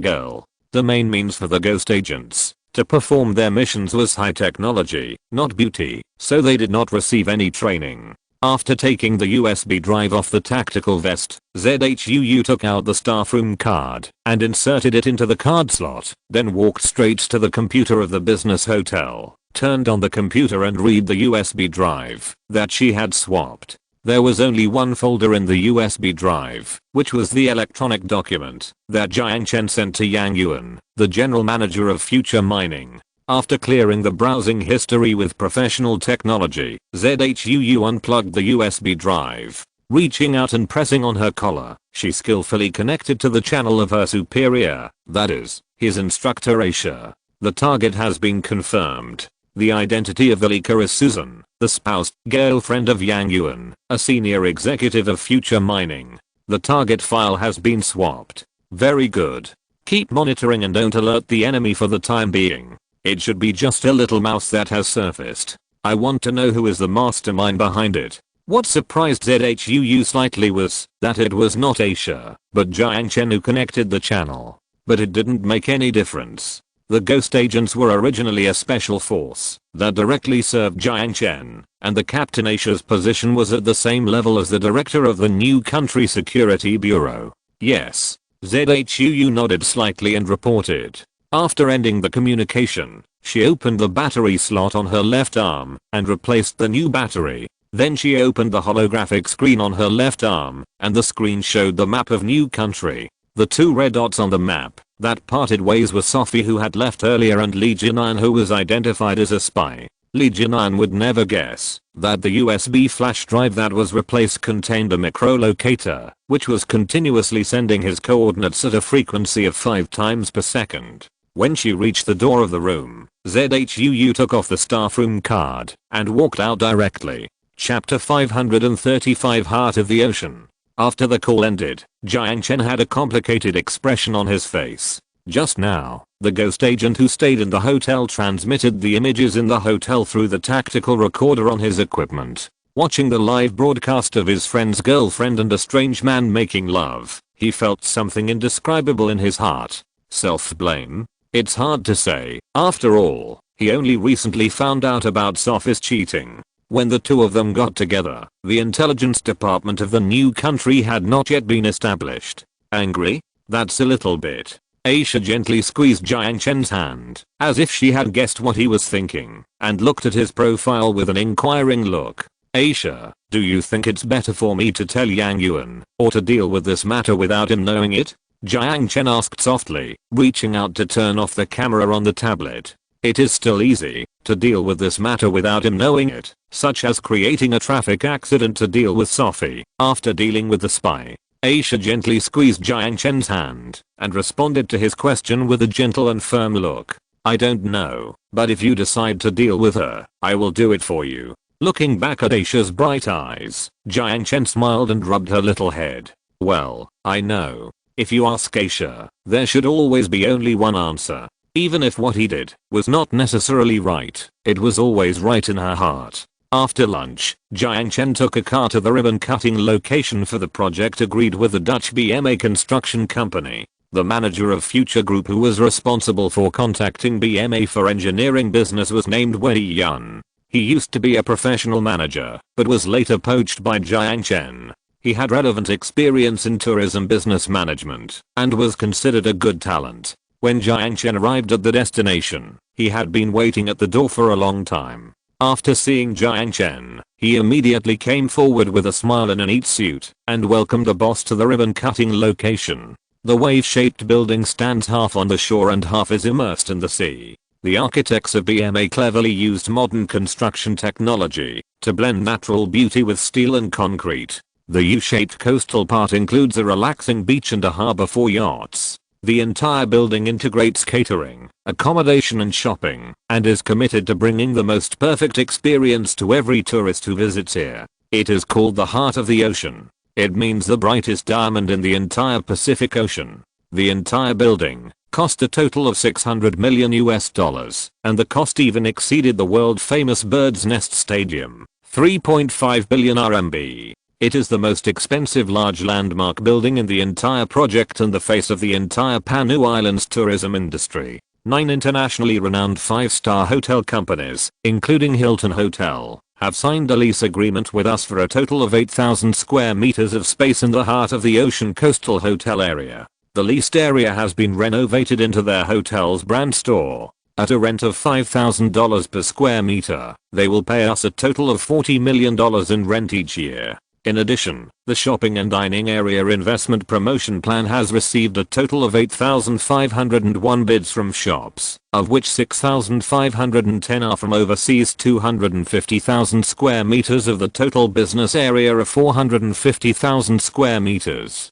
girl. The main means for the ghost agents to perform their missions was high technology, not beauty, so they did not receive any training. After taking the USB drive off the tactical vest, ZHUU took out the staffroom card and inserted it into the card slot, then walked straight to the computer of the business hotel, turned on the computer and read the USB drive that she had swapped. There was only one folder in the USB drive, which was the electronic document that Jiang Chen sent to Yang Yuan, the general manager of Future Mining. After clearing the browsing history with professional technology, ZHUU unplugged the USB drive. Reaching out and pressing on her collar, she skillfully connected to the channel of her superior, that is, his instructor Aisha. The target has been confirmed. The identity of the leaker is Susan, the spouse, girlfriend of Yang Yuan, a senior executive of Future Mining. The target file has been swapped. Very good. Keep monitoring and don't alert the enemy for the time being. It should be just a little mouse that has surfaced. I want to know who is the mastermind behind it. What surprised ZHUU slightly was that it was not Aisha, but Jiang Chen who connected the channel. But it didn't make any difference. The ghost agents were originally a special force that directly served Jiang Chen, and the Captain Aisha's position was at the same level as the director of the new country security bureau. Yes. ZHUU nodded slightly and reported. After ending the communication, she opened the battery slot on her left arm and replaced the new battery. Then she opened the holographic screen on her left arm, and the screen showed the map of new country. The two red dots on the map that parted ways were Sophie, who had left earlier, and Li Jinan, who was identified as a spy. Li Jinan would never guess that the USB flash drive that was replaced contained a microlocator, which was continuously sending his coordinates at a frequency of 5 times per second. When she reached the door of the room, ZHUU took off the staffroom card and walked out directly. Chapter 535, Heart of the Ocean. After the call ended, Jiang Chen had a complicated expression on his face. Just now, the ghost agent who stayed in the hotel transmitted the images in the hotel through the tactical recorder on his equipment. Watching the live broadcast of his friend's girlfriend and a strange man making love, he felt something indescribable in his heart. Self-blame? It's hard to say. After all, he only recently found out about Sophie's cheating. When the two of them got together, the intelligence department of the new country had not yet been established. Angry? That's a little bit. Aisha gently squeezed Jiang Chen's hand, as if she had guessed what he was thinking, and looked at his profile with an inquiring look. Aisha, do you think it's better for me to tell Yang Yuan, or to deal with this matter without him knowing it? Jiang Chen asked softly, reaching out to turn off the camera on the tablet. It is still easy to deal with this matter without him knowing it, such as creating a traffic accident to deal with Sophie after dealing with the spy. Aisha gently squeezed Jiang Chen's hand and responded to his question with a gentle and firm look. I don't know, but if you decide to deal with her, I will do it for you. Looking back at Aisha's bright eyes, Jiang Chen smiled and rubbed her little head. Well, I know. If you ask Aisha, there should always be only one answer. Even if what he did was not necessarily right, it was always right in her heart. After lunch, Jiang Chen took a car to the ribbon cutting location for the project agreed with the Dutch BMA construction company. The manager of Future Group who was responsible for contacting BMA for engineering business was named Wei Yun. He used to be a professional manager, but was later poached by Jiang Chen. He had relevant experience in tourism business management and was considered a good talent. When Jiang Chen arrived at the destination, he had been waiting at the door for a long time. After seeing Jiang Chen, he immediately came forward with a smile in a neat suit and welcomed the boss to the ribbon-cutting location. The wave-shaped building stands half on the shore and half is immersed in the sea. The architects of BMA cleverly used modern construction technology to blend natural beauty with steel and concrete. The U-shaped coastal part includes a relaxing beach and a harbor for yachts. The entire building integrates catering, accommodation and shopping, and is committed to bringing the most perfect experience to every tourist who visits here. It is called the Heart of the Ocean. It means the brightest diamond in the entire Pacific Ocean. The entire building cost a total of $600 million, and the cost even exceeded the world-famous Bird's Nest Stadium, 3.5 billion RMB. It is the most expensive large landmark building in the entire project and the face of the entire Panu Islands tourism industry. 9 internationally renowned 5-star hotel companies, including Hilton Hotel, have signed a lease agreement with us for a total of 8,000 square meters of space in the heart of the ocean coastal hotel area. The leased area has been renovated into their hotel's brand store. At a rent of $5,000 per square meter, they will pay us a total of $40 million in rent each year. In addition, the shopping and dining area investment promotion plan has received a total of 8,501 bids from shops, of which 6,510 are from overseas. 250,000 square meters of the total business area of 450,000 square meters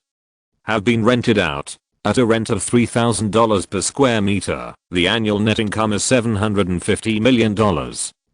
have been rented out. At a rent of $3,000 per square meter, the annual net income is $750 million.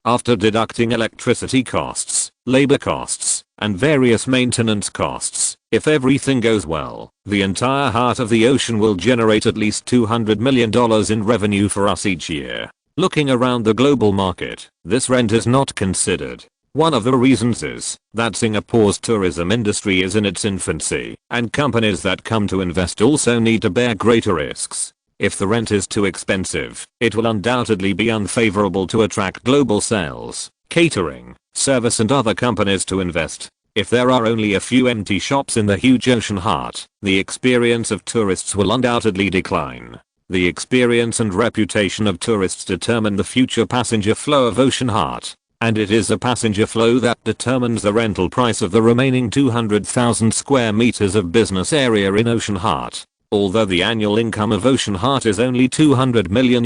After deducting electricity costs, labor costs, and various maintenance costs, if everything goes well, the entire heart of the ocean will generate at least $200 million in revenue for us each year. Looking around the global market, this rent is not considered. One of the reasons is that Singapore's tourism industry is in its infancy, and companies that come to invest also need to bear greater risks. If the rent is too expensive, it will undoubtedly be unfavorable to attract global sales, catering, service and other companies to invest. If there are only a few empty shops in the huge ocean heart, the experience of tourists will undoubtedly decline. The experience and reputation of tourists determine the future passenger flow of Ocean Heart, and it is the passenger flow that determines the rental price of the remaining 200,000 square meters of business area in Ocean Heart. Although the annual income of Ocean Heart is only $200 million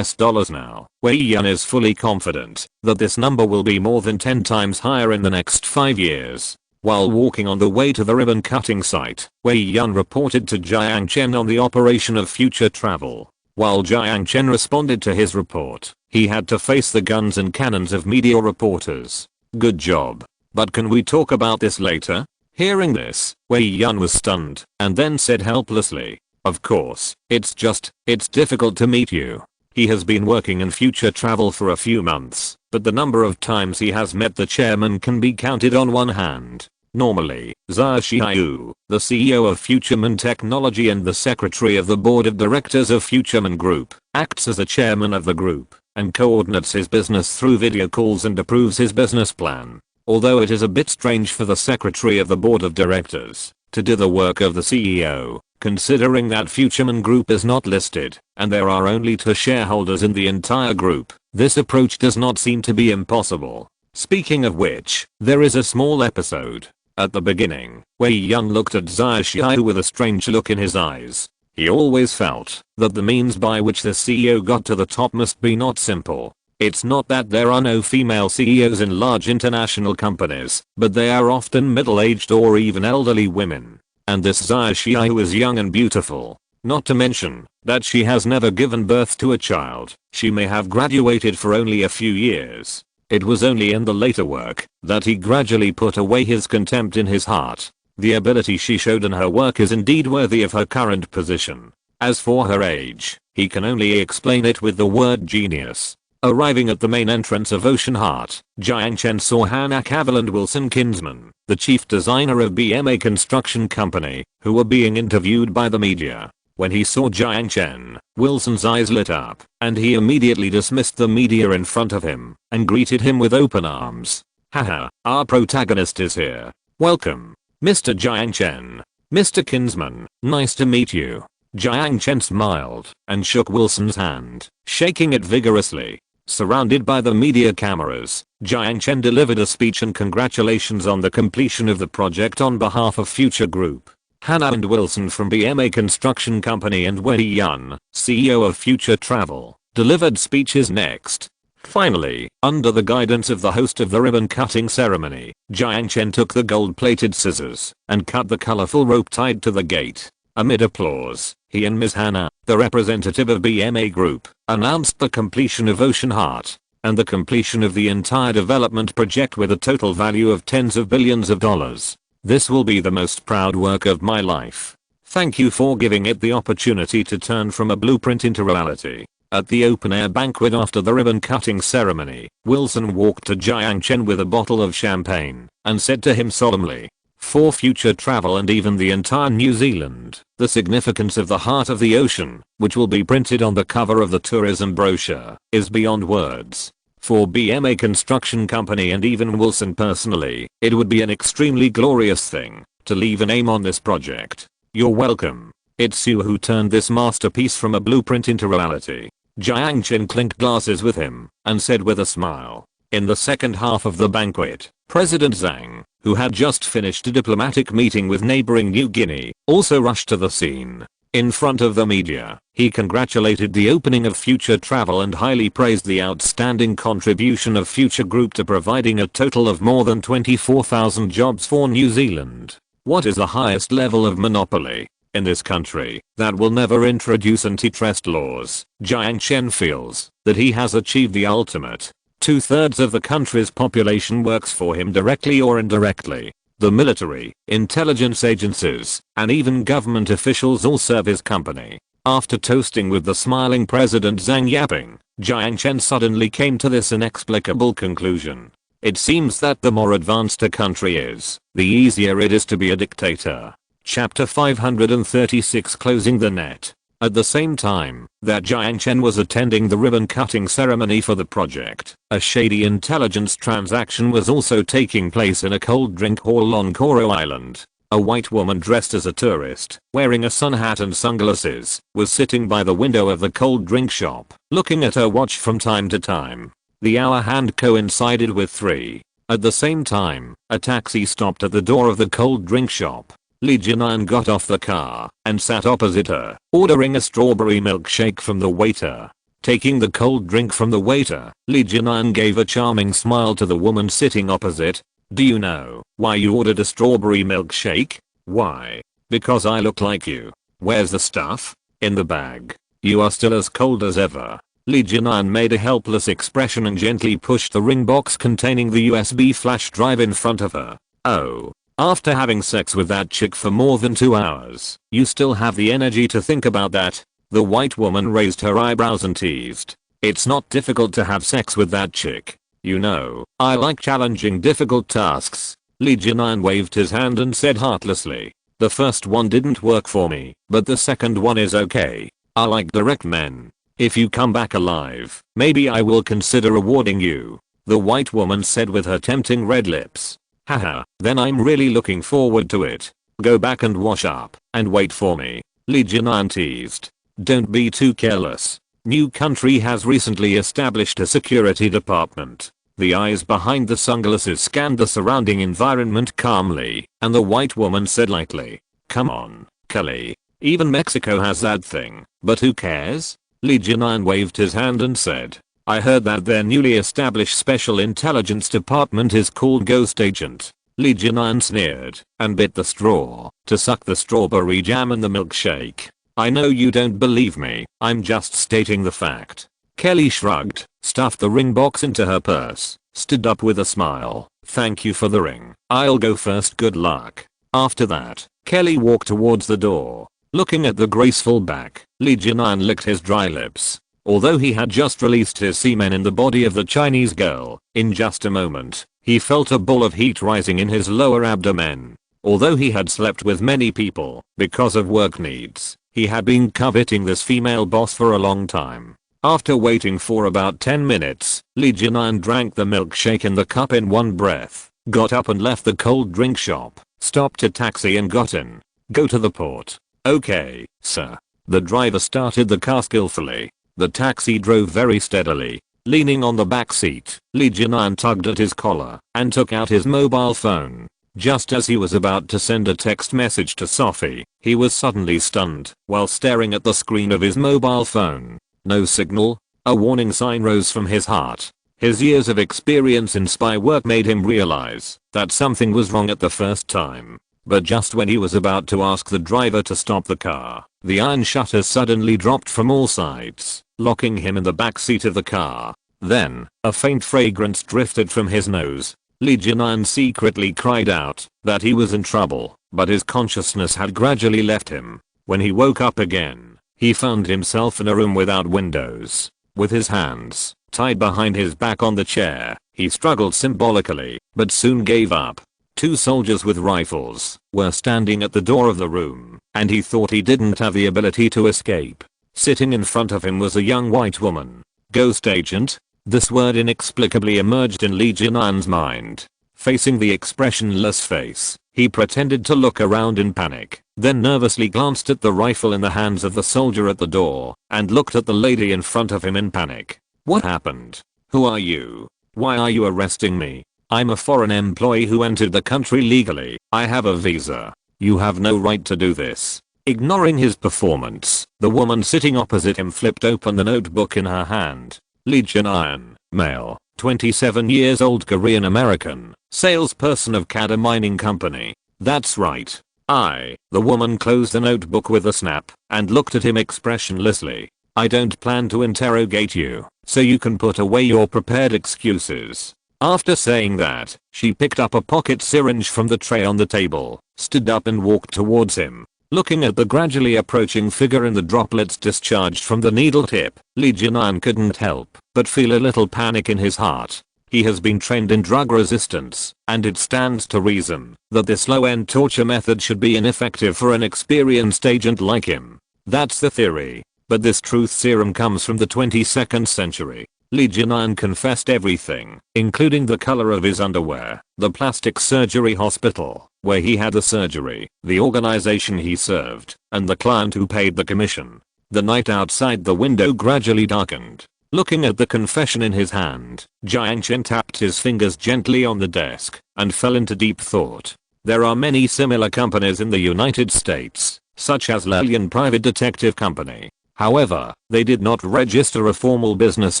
now, Wei Yun is fully confident that this number will be more than 10 times higher in the next 5 years. While walking on the way to the ribbon cutting site, Wei Yun reported to Jiang Chen on the operation of future travel. While Jiang Chen responded to his report, he had to face the guns and cannons of media reporters. Good job. But can we talk about this later? Hearing this, Wei Yun was stunned, and then said helplessly, "Of course, it's difficult to meet you." He has been working in future travel for a few months, but the number of times he has met the chairman can be counted on one hand. Normally, Sun Jiao, the CEO of Futureman Technology and the secretary of the board of directors of Futureman Group, acts as the chairman of the group and coordinates his business through video calls and approves his business plan. Although it is a bit strange for the secretary of the board of directors to do the work of the CEO, considering that Futureman Group is not listed and there are only 2 shareholders in the entire group, this approach does not seem to be impossible. Speaking of which, there is a small episode. At the beginning, Wei Yun looked at Sun Jiao with a strange look in his eyes. He always felt that the means by which the CEO got to the top must be not simple. It's not that there are no female CEOs in large international companies, but they are often middle-aged or even elderly women. And this Sun Jiao is young and beautiful. Not to mention that she has never given birth to a child. She may have graduated for only a few years. It was only in the later work that he gradually put away his contempt in his heart. The ability she showed in her work is indeed worthy of her current position. As for her age, he can only explain it with the word genius. Arriving at the main entrance of Ocean Heart, Jiang Chen saw Hannah Cavill and Wilson Kinsman, the chief designer of BMA Construction Company, who were being interviewed by the media. When he saw Jiang Chen, Wilson's eyes lit up, and he immediately dismissed the media in front of him and greeted him with open arms. "Haha, our protagonist is here. Welcome, Mr. Jiang Chen. Mr. Kinsman, nice to meet you." Jiang Chen smiled and shook Wilson's hand, shaking it vigorously. Surrounded by the media cameras, Jiang Chen delivered a speech and congratulations on the completion of the project on behalf of Future Group. Hannah and Wilson from BMA Construction Company and Wei Yun, CEO of Future Travel, delivered speeches next. Finally, under the guidance of the host of the ribbon-cutting ceremony, Jiang Chen took the gold-plated scissors and cut the colorful rope tied to the gate. Amid applause, he and Ms. Hannah, the representative of BMA Group, announced the completion of Ocean Heart and the completion of the entire development project with a total value of tens of billions of dollars. "This will be the most proud work of my life. Thank you for giving it the opportunity to turn from a blueprint into reality." At the open-air banquet after the ribbon-cutting ceremony, Wilson walked to Jiang Chen with a bottle of champagne and said to him solemnly, for future travel and even the entire New Zealand. The significance of the heart of the ocean, which will be printed on the cover of the tourism brochure, is beyond words. For BMA Construction Company and even Wilson personally, it would be an extremely glorious thing to leave a name on this project. You're welcome. It's you who turned this masterpiece from a blueprint into reality. Jiang Chen clinked glasses with him and said with a smile. In the second half of the banquet, President Zhang, who had just finished a diplomatic meeting with neighboring New Guinea, also rushed to the scene. In front of the media, he congratulated the opening of Future Travel and highly praised the outstanding contribution of Future Group to providing a total of more than 24,000 jobs for New Zealand. What is the highest level of monopoly in this country that will never introduce antitrust laws? Jiang Chen feels that he has achieved the ultimate. 2/3 of the country's population works for him directly or indirectly. The military, intelligence agencies, and even government officials all serve his company. After toasting with the smiling President Zhang yapping, Jiang Chen suddenly came to this inexplicable conclusion. It seems that the more advanced a country is, the easier it is to be a dictator. Chapter 536 Closing the Net. At the same time that Jiang Chen was attending the ribbon-cutting ceremony for the project, a shady intelligence transaction was also taking place in a cold drink hall on Coral Island. A white woman dressed as a tourist, wearing a sun hat and sunglasses, was sitting by the window of the cold drink shop, looking at her watch from time to time. The hour hand coincided with 3. At the same time, a taxi stopped at the door of the cold drink shop. Li Jianan got off the car and sat opposite her, ordering a strawberry milkshake from the waiter. Taking the cold drink from the waiter, Li Jianan gave a charming smile to the woman sitting opposite. Do you know why you ordered a strawberry milkshake? Why? Because I look like you. Where's the stuff? In the bag. You are still as cold as ever. Li Jianan made a helpless expression and gently pushed the ring box containing the USB flash drive in front of her. Oh. After having sex with that chick for more than 2 hours, you still have the energy to think about that? The white woman raised her eyebrows and teased. It's not difficult to have sex with that chick. You know, I like challenging difficult tasks. Li Jianan waved his hand and said heartlessly. The first one didn't work for me, but the second one is okay. I like direct men. If you come back alive, maybe I will consider rewarding you. The white woman said with her tempting red lips. Haha, then I'm really looking forward to it. Go back and wash up, and wait for me. Li Jianan teased. Don't be too careless. New country has recently established a security department. The eyes behind the sunglasses scanned the surrounding environment calmly, and the white woman said lightly. Come on, Kelly. Even Mexico has that thing, but who cares? Li Jianan waved his hand and said. I heard that their newly established special intelligence department is called Ghost Agent. Li Jianan sneered and bit the straw to suck the strawberry jam in the milkshake. I know you don't believe me, I'm just stating the fact. Kelly shrugged, stuffed the ring box into her purse, stood up with a smile. Thank you for the ring. I'll go first, good luck. After that, Kelly walked towards the door. Looking at the graceful back, Li Jianan licked his dry lips. Although he had just released his semen in the body of the Chinese girl, in just a moment, he felt a ball of heat rising in his lower abdomen. Although he had slept with many people because of work needs, he had been coveting this female boss for a long time. After waiting for about 10 minutes, Li Jianan drank the milkshake in the cup in one breath, got up and left the cold drink shop, stopped a taxi and got in. Go to the port. Okay, sir. The driver started the car skillfully. The taxi drove very steadily. Leaning on the back seat, Li Jianan tugged at his collar and took out his mobile phone. Just as he was about to send a text message to Sophie, he was suddenly stunned while staring at the screen of his mobile phone. No signal. A warning sign rose from his heart. His years of experience in spy work made him realize that something was wrong at the first time. But just when he was about to ask the driver to stop the car, the iron shutters suddenly dropped from all sides, locking him in the back seat of the car. Then, a faint fragrance drifted from his nose. Li Jianan secretly cried out that he was in trouble, but his consciousness had gradually left him. When he woke up again, he found himself in a room without windows. With his hands tied behind his back on the chair, he struggled symbolically, but soon gave up. Two soldiers with rifles were standing at the door of the room, and he thought he didn't have the ability to escape. Sitting in front of him was a young white woman. Ghost agent? This word inexplicably emerged in Li Jian's mind. Facing the expressionless face, he pretended to look around in panic, then nervously glanced at the rifle in the hands of the soldier at the door, and looked at the lady in front of him in panic. What happened? Who are you? Why are you arresting me? I'm a foreign employee who entered the country legally. I have a visa. You have no right to do this. Ignoring his performance, the woman sitting opposite him flipped open the notebook in her hand. Li Jian, male, 27 years old, Korean American, salesperson of CAD mining company. That's right. The woman closed the notebook with a snap and looked at him expressionlessly. I don't plan to interrogate you, so you can put away your prepared excuses. After saying that, she picked up a pocket syringe from the tray on the table, stood up and walked towards him. Looking at the gradually approaching figure and the droplets discharged from the needle tip, Li Jian couldn't help but feel a little panic in his heart. He has been trained in drug resistance, and it stands to reason that this low-end torture method should be ineffective for an experienced agent like him. That's the theory. But this truth serum comes from the 22nd century. Li Jian confessed everything, including the color of his underwear, the plastic surgery hospital where he had the surgery, the organization he served, and the client who paid the commission. The night outside the window gradually darkened. Looking at the confession in his hand, Jiang Chen tapped his fingers gently on the desk and fell into deep thought. There are many similar companies in the United States, such as Lelian Private Detective Company. However, they did not register a formal business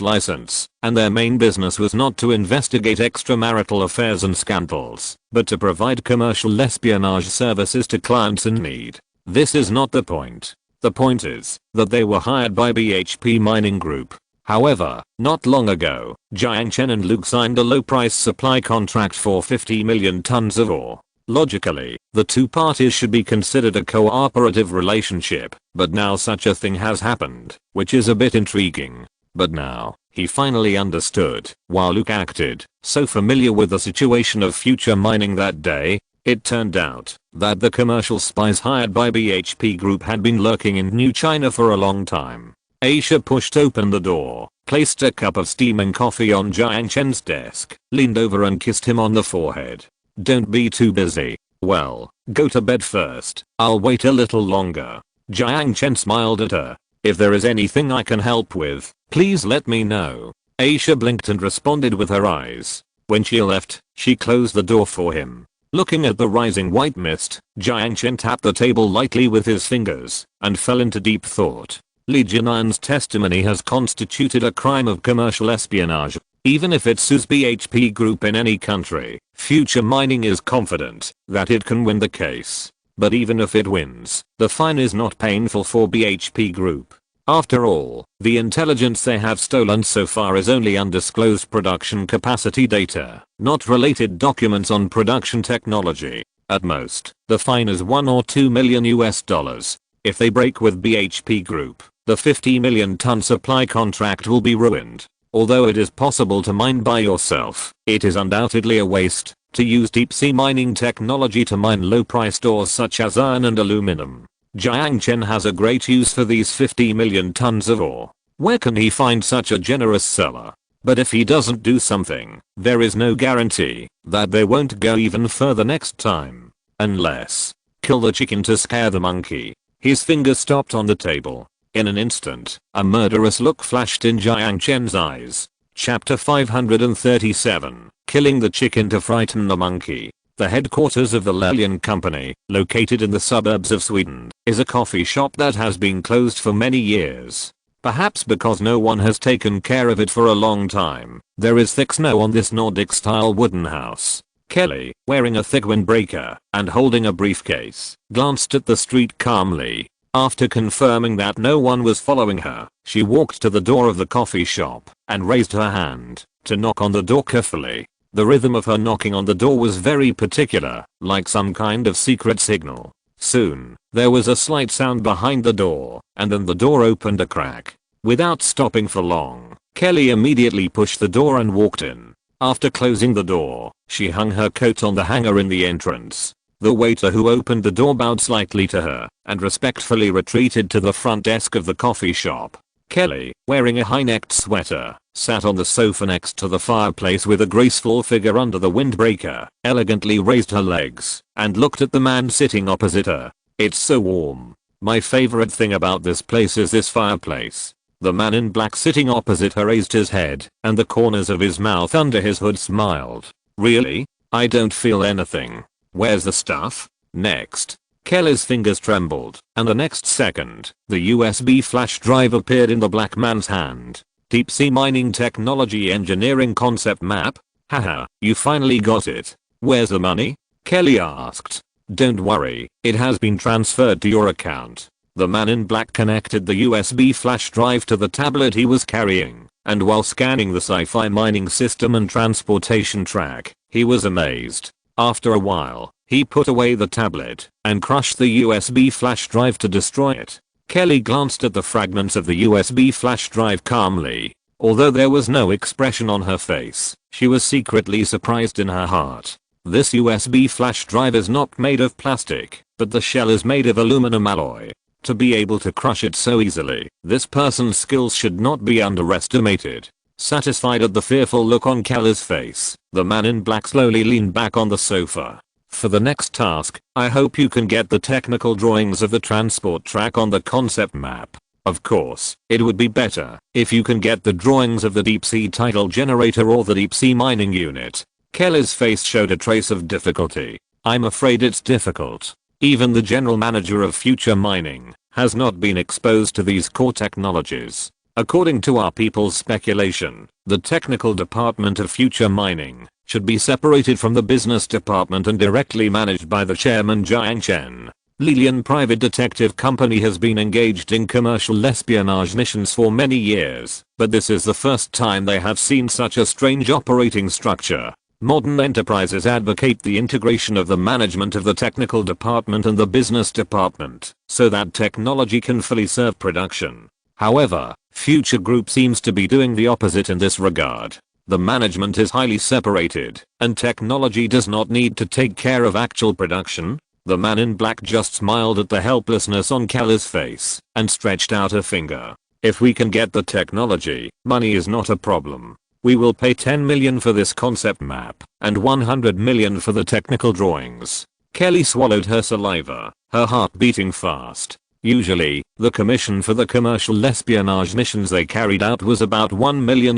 license, and their main business was not to investigate extramarital affairs and scandals, but to provide commercial espionage services to clients in need. This is not the point. The point is that they were hired by BHP Mining Group. However, not long ago, Jiang Chen and Luke signed a low-price supply contract for 50 million tons of ore. Logically, the two parties should be considered a cooperative relationship, but now such a thing has happened, which is a bit intriguing. But now, he finally understood, while Luke acted so familiar with the situation of future mining that day. It turned out that the commercial spies hired by BHP Group had been lurking in New China for a long time. Aisha pushed open the door, placed a cup of steaming coffee on Jiang Chen's desk, leaned over and kissed him on the forehead. Don't be too busy. Well, go to bed first. I'll wait a little longer. Jiang Chen smiled at her. If there is anything I can help with, please let me know. Aisha blinked and responded with her eyes. When she left, she closed the door for him. Looking at the rising white mist, Jiang Chen tapped the table lightly with his fingers and fell into deep thought. Li Jian's testimony has constituted a crime of commercial espionage. Even if it sues BHP Group in any country, Future Mining is confident that it can win the case. But even if it wins, the fine is not painful for BHP Group. After all, the intelligence they have stolen so far is only undisclosed production capacity data, not related documents on production technology. At most, the fine is $1 or $2 million US. If they break with BHP Group, the 50 million ton supply contract will be ruined. Although it is possible to mine by yourself, it is undoubtedly a waste to use deep sea mining technology to mine low-priced ores such as iron and aluminum. Jiang Chen has a great use for these 50 million tons of ore. Where can he find such a generous seller? But if he doesn't do something, there is no guarantee that they won't go even further next time. Unless, kill the chicken to scare the monkey. His finger stopped on the table. In an instant, a murderous look flashed in Jiang Chen's eyes. Chapter 537, Killing the Chicken to Frighten the Monkey. The headquarters of the Lelian Company, located in the suburbs of Sweden, is a coffee shop that has been closed for many years. Perhaps because no one has taken care of it for a long time, there is thick snow on this Nordic-style wooden house. Kelly, wearing a thick windbreaker and holding a briefcase, glanced at the street calmly. After confirming that no one was following her, she walked to the door of the coffee shop and raised her hand to knock on the door carefully. The rhythm of her knocking on the door was very particular, like some kind of secret signal. Soon, there was a slight sound behind the door, and then the door opened a crack. Without stopping for long, Kelly immediately pushed the door and walked in. After closing the door, she hung her coat on the hanger in the entrance. The waiter who opened the door bowed slightly to her and respectfully retreated to the front desk of the coffee shop. Kelly, wearing a high-necked sweater, sat on the sofa next to the fireplace with a graceful figure under the windbreaker, elegantly raised her legs, and looked at the man sitting opposite her. "It's so warm. My favorite thing about this place is this fireplace." The man in black sitting opposite her raised his head, and the corners of his mouth under his hood smiled. "Really? I don't feel anything. Where's the stuff?" Next. Kelly's fingers trembled, and the next second, the USB flash drive appeared in the black man's hand. "Deep sea mining technology engineering concept map? Haha, you finally got it. Where's the money?" Kelly asked. "Don't worry, it has been transferred to your account." The man in black connected the USB flash drive to the tablet he was carrying, and while scanning the sci-fi mining system and transportation track, he was amazed. After a while, he put away the tablet and crushed the USB flash drive to destroy it. Kelly glanced at the fragments of the USB flash drive calmly. Although there was no expression on her face, she was secretly surprised in her heart. This USB flash drive is not made of plastic, but the shell is made of aluminum alloy. To be able to crush it so easily, this person's skills should not be underestimated. Satisfied at the fearful look on Kelly's face, the man in black slowly leaned back on the sofa. "For the next task, I hope you can get the technical drawings of the transport track on the concept map. Of course, it would be better if you can get the drawings of the deep sea tidal generator or the deep sea mining unit." Kelly's face showed a trace of difficulty. "I'm afraid it's difficult. Even the general manager of Future Mining has not been exposed to these core technologies." According to our people's speculation, the technical department of Future Mining should be separated from the business department and directly managed by the chairman Jiang Chen. Lilian Private Detective Company has been engaged in commercial espionage missions for many years, but this is the first time they have seen such a strange operating structure. Modern enterprises advocate the integration of the management of the technical department and the business department, so that technology can fully serve production. However, Future Group seems to be doing the opposite in this regard. The management is highly separated, and technology does not need to take care of actual production. The man in black just smiled at the helplessness on Kelly's face, and stretched out a finger. "If we can get the technology, money is not a problem. We will pay 10 million for this concept map, and 100 million for the technical drawings." Kelly swallowed her saliva, her heart beating fast. Usually, the commission for the commercial espionage missions they carried out was about $1 million,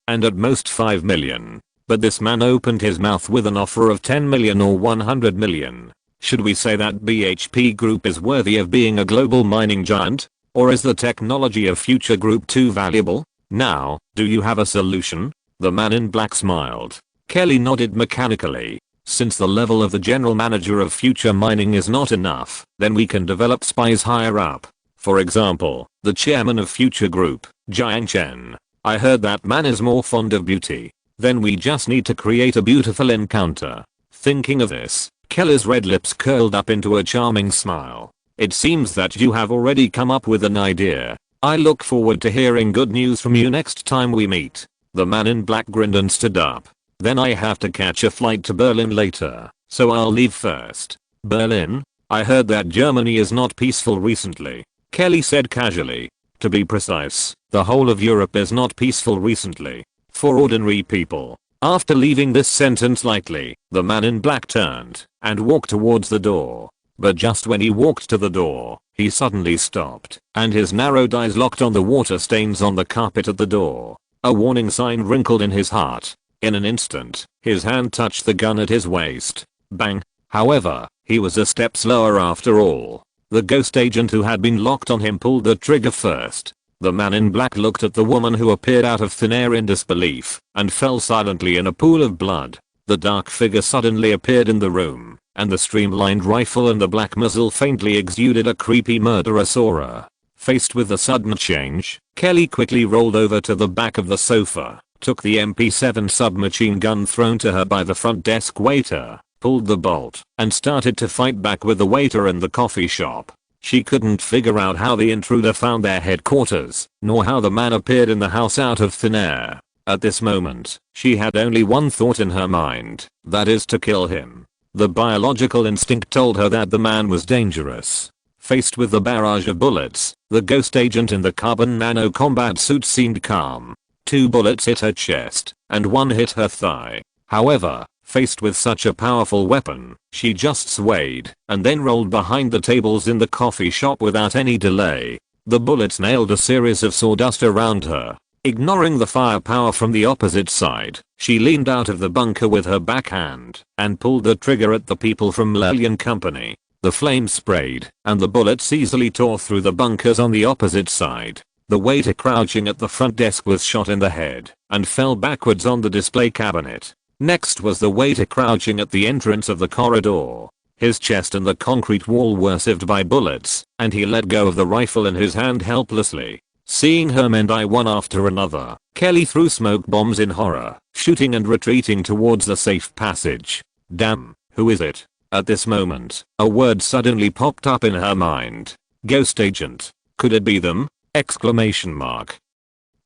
and at most 5 million. But this man opened his mouth with an offer of 10 million or 100 million. Should we say that BHP Group is worthy of being a global mining giant? Or is the technology of Future Group too valuable? Now, do you have a solution? The man in black smiled. Kelly nodded mechanically. "Since the level of the general manager of Future Mining is not enough, then we can develop spies higher up. For example, the chairman of Future Group, Jiang Chen. I heard that man is more fond of beauty. Then we just need to create a beautiful encounter." Thinking of this, Kelly's red lips curled up into a charming smile. "It seems that you have already come up with an idea. I look forward to hearing good news from you next time we meet." The man in black grinned and stood up. "Then I have to catch a flight to Berlin later, so I'll leave first." "Berlin? I heard that Germany is not peaceful recently," Kelly said casually. "To be precise, the whole of Europe is not peaceful recently. For ordinary people." After leaving this sentence lightly, the man in black turned and walked towards the door. But just when he walked to the door, he suddenly stopped, and his narrowed eyes locked on the water stains on the carpet at the door. A warning sign wrinkled in his heart. In an instant, his hand touched the gun at his waist. Bang! However, he was a step slower after all. The ghost agent who had been locked on him pulled the trigger first. The man in black looked at the woman who appeared out of thin air in disbelief, and fell silently in a pool of blood. The dark figure suddenly appeared in the room, and the streamlined rifle and the black muzzle faintly exuded a creepy murderous aura. Faced with the sudden change, Kelly quickly rolled over to the back of the sofa, took the MP7 submachine gun thrown to her by the front desk waiter, pulled the bolt, and started to fight back with the waiter in the coffee shop. She couldn't figure out how the intruder found their headquarters, nor how the man appeared in the house out of thin air. At this moment, she had only one thought in her mind, that is to kill him. The biological instinct told her that the man was dangerous. Faced with the barrage of bullets, the ghost agent in the carbon nano combat suit seemed calm. 2 bullets hit her chest, and 1 hit her thigh. However, faced with such a powerful weapon, she just swayed, and then rolled behind the tables in the coffee shop without any delay. The bullets nailed a series of sawdust around her. Ignoring the firepower from the opposite side, she leaned out of the bunker with her backhand and pulled the trigger at the people from Lilian Company. The flames sprayed, and the bullets easily tore through the bunkers on the opposite side. The waiter crouching at the front desk was shot in the head and fell backwards on the display cabinet. Next was the waiter crouching at the entrance of the corridor. His chest and the concrete wall were sieved by bullets, and he let go of the rifle in his hand helplessly. Seeing her men die one after another, Kelly threw smoke bombs in horror, shooting and retreating towards the safe passage. Damn, who is it? At this moment, a word suddenly popped up in her mind. Ghost agent. Could it be them? Exclamation mark.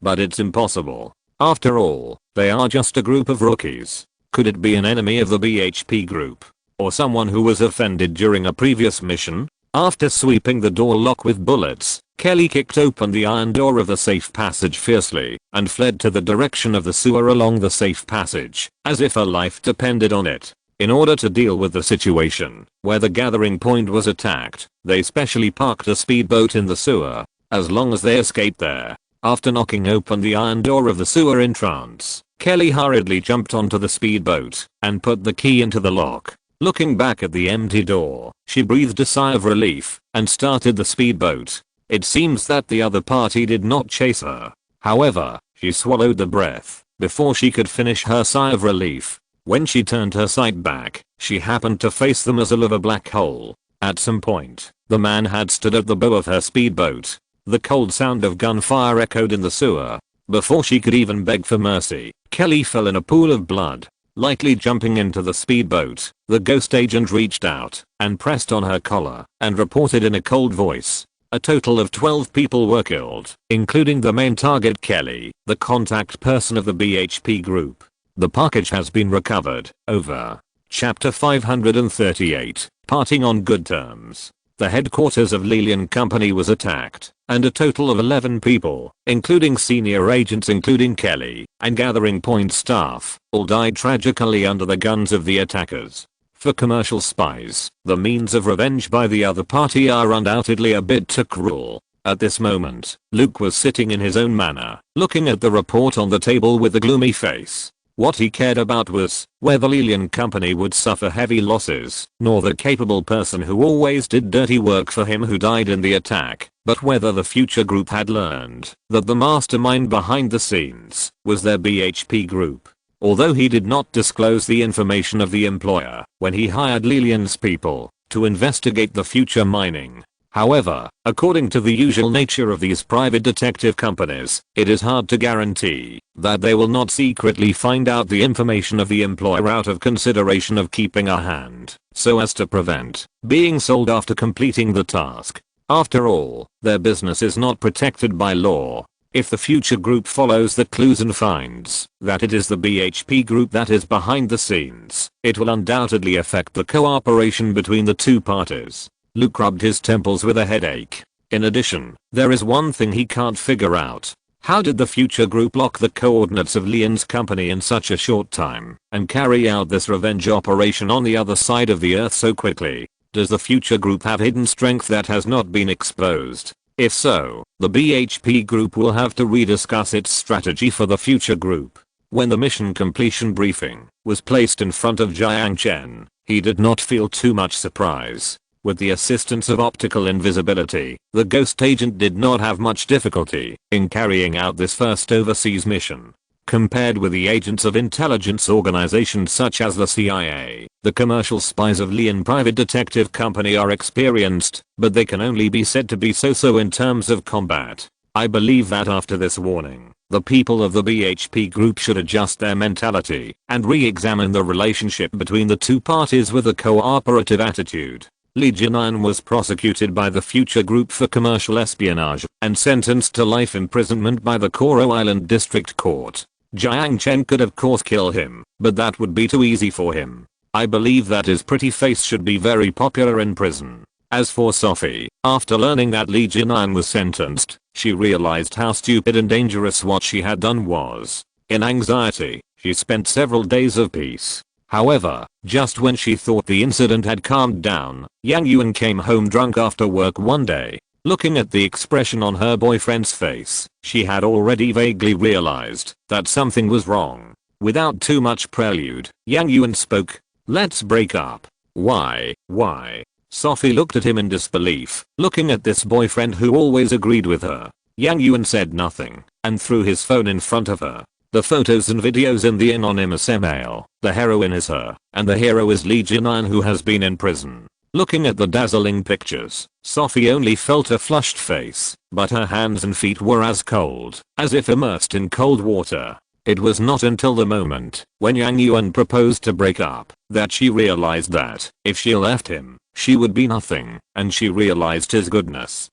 But it's impossible. After all, they are just a group of rookies. Could it be an enemy of the BHP group? Or someone who was offended during a previous mission? After sweeping the door lock with bullets, Kelly kicked open the iron door of the safe passage fiercely and fled to the direction of the sewer along the safe passage, as if her life depended on it. In order to deal with the situation where the gathering point was attacked, they specially parked a speedboat in the sewer. As long as they escaped there. After knocking open the iron door of the sewer entrance, Kelly hurriedly jumped onto the speedboat and put the key into the lock. Looking back at the empty door, she breathed a sigh of relief and started the speedboat. It seems that the other party did not chase her. However, she swallowed the breath before she could finish her sigh of relief. When she turned her sight back, she happened to face the muzzle of a black hole. At some point, the man had stood at the bow of her speedboat. The cold sound of gunfire echoed in the sewer. Before she could even beg for mercy, Kelly fell in a pool of blood. Lightly jumping into the speedboat, the ghost agent reached out and pressed on her collar and reported in a cold voice. A total of 12 people were killed, including the main target Kelly, the contact person of the BHP group. The package has been recovered. Over. Chapter 538, Parting on Good Terms. The headquarters of Lilian Company was attacked, and a total of 11 people, including senior agents including Kelly, and gathering point staff, all died tragically under the guns of the attackers. For commercial spies, the means of revenge by the other party are undoubtedly a bit too cruel. At this moment, Luke was sitting in his own manner, looking at the report on the table with a gloomy face. What he cared about was whether Lilian Company would suffer heavy losses, nor the capable person who always did dirty work for him who died in the attack, but whether the future group had learned that the mastermind behind the scenes was their BHP group. Although he did not disclose the information of the employer when he hired Lilian's people to investigate the future mining. However, according to the usual nature of these private detective companies, it is hard to guarantee that they will not secretly find out the information of the employer out of consideration of keeping a hand, so as to prevent being sold after completing the task. After all, their business is not protected by law. If the future group follows the clues and finds that it is the BHP group that is behind the scenes, it will undoubtedly affect the cooperation between the two parties. Luke rubbed his temples with a headache. In addition, there is one thing he can't figure out. How did the future group lock the coordinates of Lilian's company in such a short time and carry out this revenge operation on the other side of the earth so quickly? Does the future group have hidden strength that has not been exposed? If so, the BHP group will have to rediscuss its strategy for the future group. When the mission completion briefing was placed in front of Jiang Chen, he did not feel too much surprise. With the assistance of optical invisibility, the ghost agent did not have much difficulty in carrying out this first overseas mission. Compared with the agents of intelligence organizations such as the CIA, the commercial spies of Lilian Private Detective Company are experienced, but they can only be said to be so-so in terms of combat. I believe that after this warning, the people of the BHP group should adjust their mentality and re-examine the relationship between the two parties with a cooperative attitude. Li Jianan was prosecuted by the future group for commercial espionage and sentenced to life imprisonment by the Koro Island District Court. Jiang Chen could of course kill him, but that would be too easy for him. I believe that his pretty face should be very popular in prison. As for Sophie, after learning that Li Jinan was sentenced, she realized how stupid and dangerous what she had done was. In anxiety, she spent several days of peace. However, just when she thought the incident had calmed down, Yang Yuan came home drunk after work one day. Looking at the expression on her boyfriend's face, she had already vaguely realized that something was wrong. Without too much prelude, Yang Yuan spoke. "Let's break up." "Why? Why?" Sophie looked at him in disbelief, looking at this boyfriend who always agreed with her. Yang Yuan said nothing, and threw his phone in front of her. The photos and videos in the anonymous email, the heroine is her, and the hero is Li Jinan who has been in prison. Looking at the dazzling pictures, Sophie only felt a flushed face, but her hands and feet were as cold, as if immersed in cold water. It was not until the moment, when Yang Yuan proposed to break up, that she realized that, if she left him, she would be nothing, and she realized his goodness.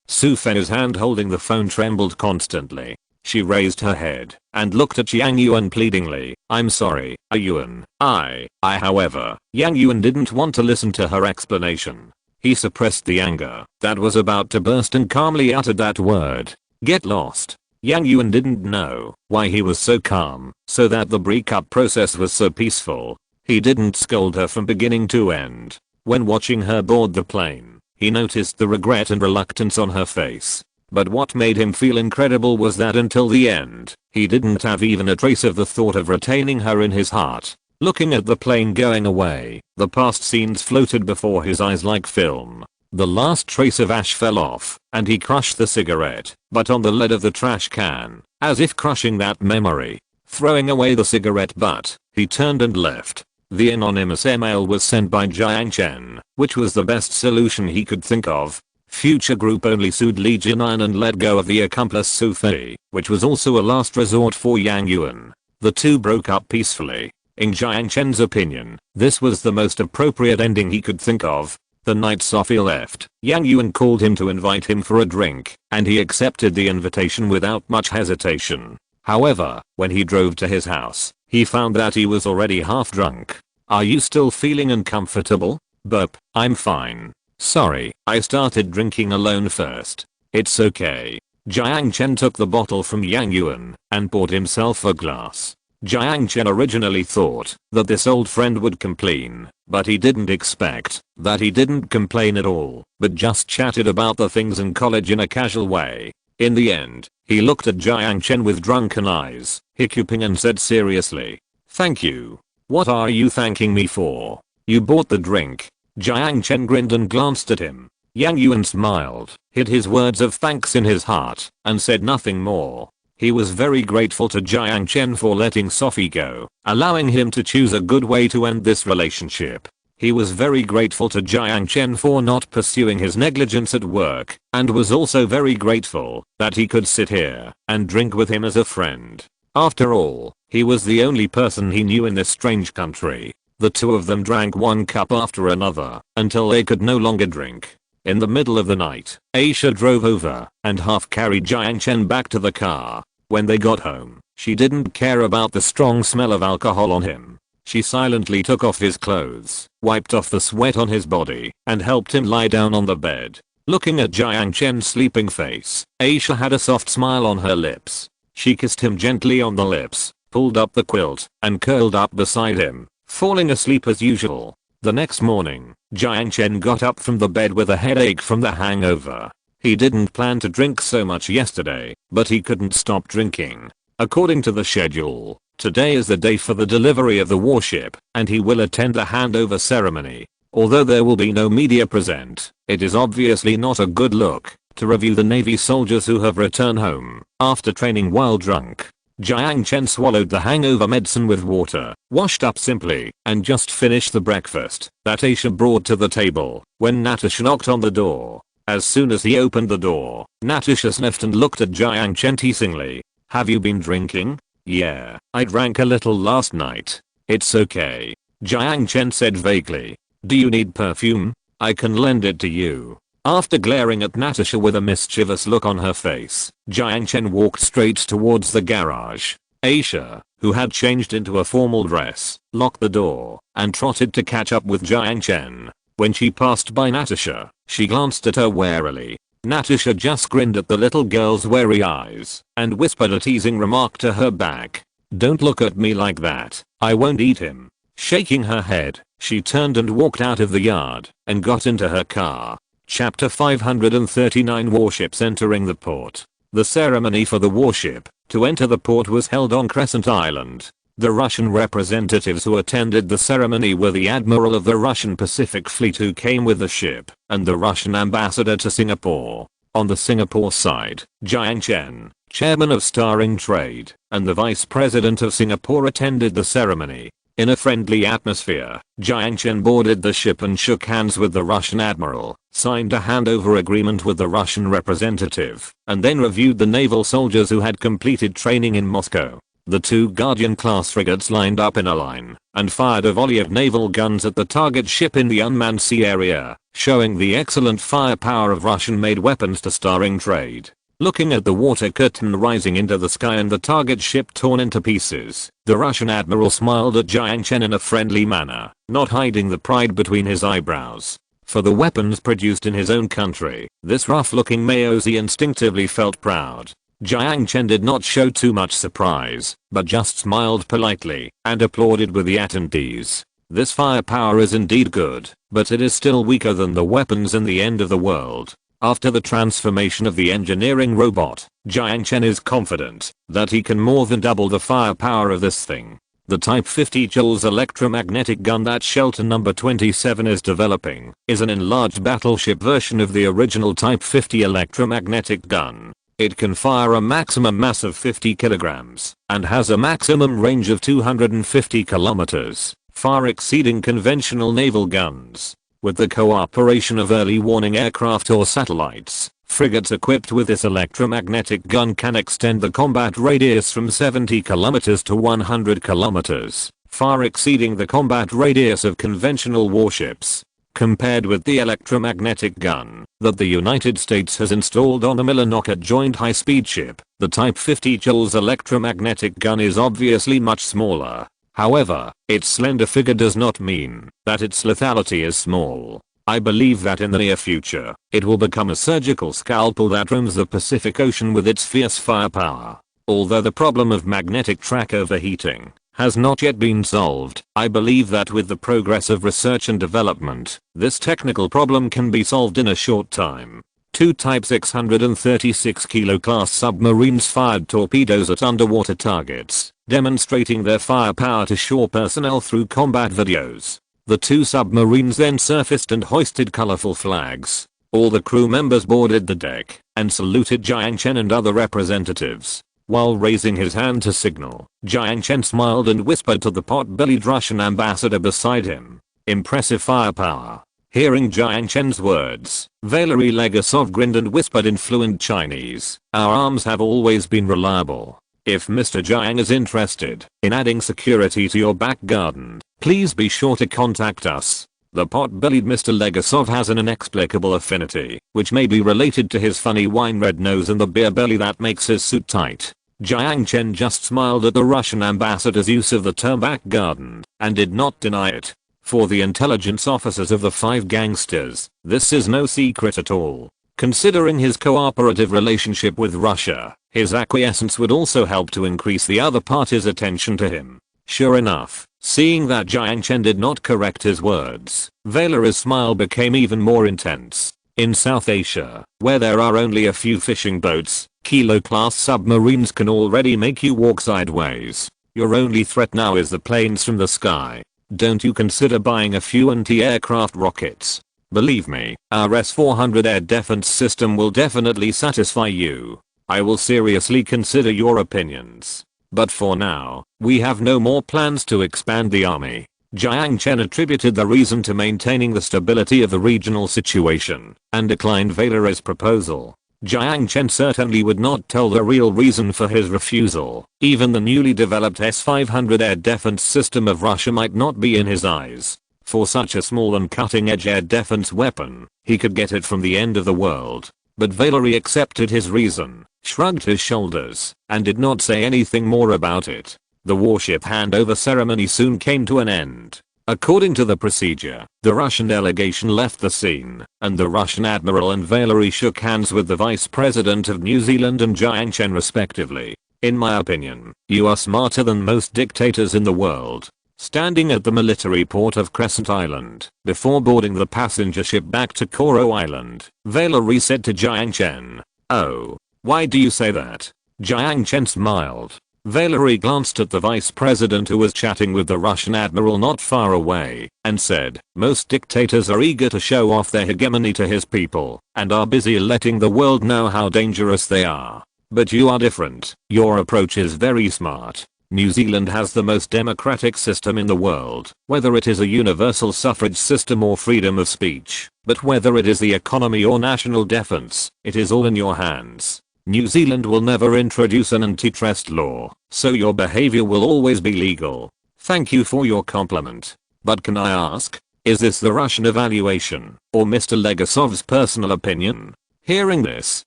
Su Fen's hand holding the phone trembled constantly. She raised her head, and looked at Yang Yuan pleadingly. "I'm sorry, Yuan. However, Yang Yuan didn't want to listen to her explanation. He suppressed the anger that was about to burst and calmly uttered that word. "Get lost." Yang Yuan didn't know why he was so calm, so that the breakup process was so peaceful. He didn't scold her from beginning to end. When watching her board the plane, he noticed the regret and reluctance on her face. But what made him feel incredible was that until the end, he didn't have even a trace of the thought of retaining her in his heart. Looking at the plane going away, the past scenes floated before his eyes like film. The last trace of ash fell off, and he crushed the cigarette, but on the lid of the trash can, as if crushing that memory. Throwing away the cigarette butt, he turned and left. The anonymous email was sent by Jiang Chen, which was the best solution he could think of. Future group only sued Li Jinan and let go of the accomplice Sophie, which was also a last resort for Yang Yuan. The two broke up peacefully. In Jiang Chen's opinion, this was the most appropriate ending he could think of. The night Sophie left, Yang Yuan called him to invite him for a drink, and he accepted the invitation without much hesitation. However, when he drove to his house, he found that he was already half drunk. "Are you still feeling uncomfortable?" "Burp, I'm fine. Sorry, I started drinking alone first." "It's okay." Jiang Chen took the bottle from Yang Yuan and poured himself a glass. Jiang Chen originally thought that this old friend would complain, but he didn't expect that he didn't complain at all, but just chatted about the things in college in a casual way. In the end, he looked at Jiang Chen with drunken eyes, hiccuping and said seriously, "Thank you." "What are you thanking me for? You bought the drink." Jiang Chen grinned and glanced at him. Yang Yuan smiled, hid his words of thanks in his heart, and said nothing more. He was very grateful to Jiang Chen for letting Sophie go, allowing him to choose a good way to end this relationship. He was very grateful to Jiang Chen for not pursuing his negligence at work, and was also very grateful that he could sit here and drink with him as a friend. After all, he was the only person he knew in this strange country. The two of them drank one cup after another until they could no longer drink. In the middle of the night, Aisha drove over and half carried Jiang Chen back to the car. When they got home, she didn't care about the strong smell of alcohol on him. She silently took off his clothes, wiped off the sweat on his body, and helped him lie down on the bed. Looking at Jiang Chen's sleeping face, Aisha had a soft smile on her lips. She kissed him gently on the lips, pulled up the quilt, and curled up beside him, falling asleep as usual. The next morning, Jiang Chen got up from the bed with a headache from the hangover. He didn't plan to drink so much yesterday, but he couldn't stop drinking. According to the schedule, today is the day for the delivery of the warship, and he will attend the handover ceremony. Although there will be no media present, it is obviously not a good look to review the Navy soldiers who have returned home after training while drunk. Jiang Chen swallowed the hangover medicine with water, washed up simply, and just finished the breakfast that Aisha brought to the table when Natasha knocked on the door. As soon as he opened the door, Natasha sniffed and looked at Jiang Chen teasingly. "Have you been drinking?" "Yeah, I drank a little last night." "It's okay," Jiang Chen said vaguely. "Do you need perfume? I can lend it to you." After glaring at Natasha with a mischievous look on her face, Jiang Chen walked straight towards the garage. Aisha, who had changed into a formal dress, locked the door and trotted to catch up with Jiang Chen. When she passed by Natasha, she glanced at her warily. Natasha just grinned at the little girl's wary eyes and whispered a teasing remark to her back. "Don't look at me like that, I won't eat him." Shaking her head, she turned and walked out of the yard and got into her car. Chapter 539 Warships entering the port. The ceremony for the warship to enter the port was held on Crescent Island. The Russian representatives who attended the ceremony were the Admiral of the Russian Pacific Fleet who came with the ship, and the Russian ambassador to Singapore. On the Singapore side, Jiang Chen, chairman of Starring Trade, and the vice president of Singapore attended the ceremony. In a friendly atmosphere, Jiang Chen boarded the ship and shook hands with the Russian admiral, signed a handover agreement with the Russian representative, and then reviewed the naval soldiers who had completed training in Moscow. The two Guardian-class frigates lined up in a line and fired a volley of naval guns at the target ship in the unmanned sea area, showing the excellent firepower of Russian-made weapons to Starring Trade. Looking at the water curtain rising into the sky and the target ship torn into pieces, the Russian admiral smiled at Jiang Chen in a friendly manner, not hiding the pride between his eyebrows. For the weapons produced in his own country, this rough-looking Maozi instinctively felt proud. Jiang Chen did not show too much surprise, but just smiled politely and applauded with the attendees. This firepower is indeed good, but it is still weaker than the weapons in the end of the world. After the transformation of the engineering robot, Jiang Chen is confident that he can more than double the firepower of this thing. The Type 50 joules electromagnetic gun that Shelter No. 27 is developing is an enlarged battleship version of the original Type 50 electromagnetic gun. It can fire a maximum mass of 50 kilograms and has a maximum range of 250 kilometers, far exceeding conventional naval guns. With the cooperation of early warning aircraft or satellites, frigates equipped with this electromagnetic gun can extend the combat radius from 70 kilometers to 100 kilometers, far exceeding the combat radius of conventional warships. Compared with the electromagnetic gun that the United States has installed on a Millinocket joint high-speed ship, the Type 50 joules electromagnetic gun is obviously much smaller. However, its slender figure does not mean that its lethality is small. I believe that in the near future, it will become a surgical scalpel that roams the Pacific Ocean with its fierce firepower. Although the problem of magnetic track overheating has not yet been solved, I believe that with the progress of research and development, this technical problem can be solved in a short time. Two Type 636 kilo class submarines fired torpedoes at underwater targets, demonstrating their firepower to shore personnel through combat videos. The two submarines then surfaced and hoisted colorful flags. All the crew members boarded the deck and saluted Jiang Chen and other representatives. While raising his hand to signal, Jiang Chen smiled and whispered to the pot-bellied Russian ambassador beside him. Impressive firepower. Hearing Jiang Chen's words, Valery Legasov grinned and whispered in fluent Chinese, "Our arms have always been reliable. If Mr. Jiang is interested in adding security to your back garden, please be sure to contact us." The pot-bellied Mr. Legasov has an inexplicable affinity, which may be related to his funny wine-red nose and the beer belly that makes his suit tight. Jiang Chen just smiled at the Russian ambassador's use of the term back garden and did not deny it. For the intelligence officers of the five gangsters, this is no secret at all. Considering his cooperative relationship with Russia, his acquiescence would also help to increase the other party's attention to him. Sure enough, seeing that Jiang Chen did not correct his words, Valery's smile became even more intense. In South Asia, where there are only a few fishing boats, Kilo-class submarines can already make you walk sideways. Your only threat now is the planes from the sky. Don't you consider buying a few anti-aircraft rockets? Believe me, our S-400 air defense system will definitely satisfy you. I will seriously consider your opinions. But for now, we have no more plans to expand the army. Jiang Chen attributed the reason to maintaining the stability of the regional situation and declined Valery's proposal. Jiang Chen certainly would not tell the real reason for his refusal. Even the newly developed S-500 air defense system of Russia might not be in his eyes. For such a small and cutting-edge air defense weapon, he could get it from the end of the world. but Valerie accepted his reason, shrugged his shoulders, and did not say anything more about it. The warship handover ceremony soon came to an end. According to the procedure, the Russian delegation left the scene, and the Russian admiral and Valerie shook hands with the Vice President of New Zealand and Jiang Chen respectively. In my opinion, you are smarter than most dictators in the world. Standing at the military port of Crescent Island, before boarding the passenger ship back to Koro Island, Valerie said to Jiang Chen, "Oh, why do you say that?" Jiang Chen smiled. Valerie glanced at the vice president who was chatting with the Russian admiral not far away, and said, "Most dictators are eager to show off their hegemony to his people, and are busy letting the world know how dangerous they are. But you are different. Your approach is very smart. New Zealand has the most democratic system in the world, whether it is a universal suffrage system or freedom of speech, but whether it is the economy or national defense, it is all in your hands. New Zealand will never introduce an antitrust law, so your behavior will always be legal. Thank you for your compliment. But can I ask, is this the Russian evaluation, or Mr. Legasov's personal opinion?" Hearing this,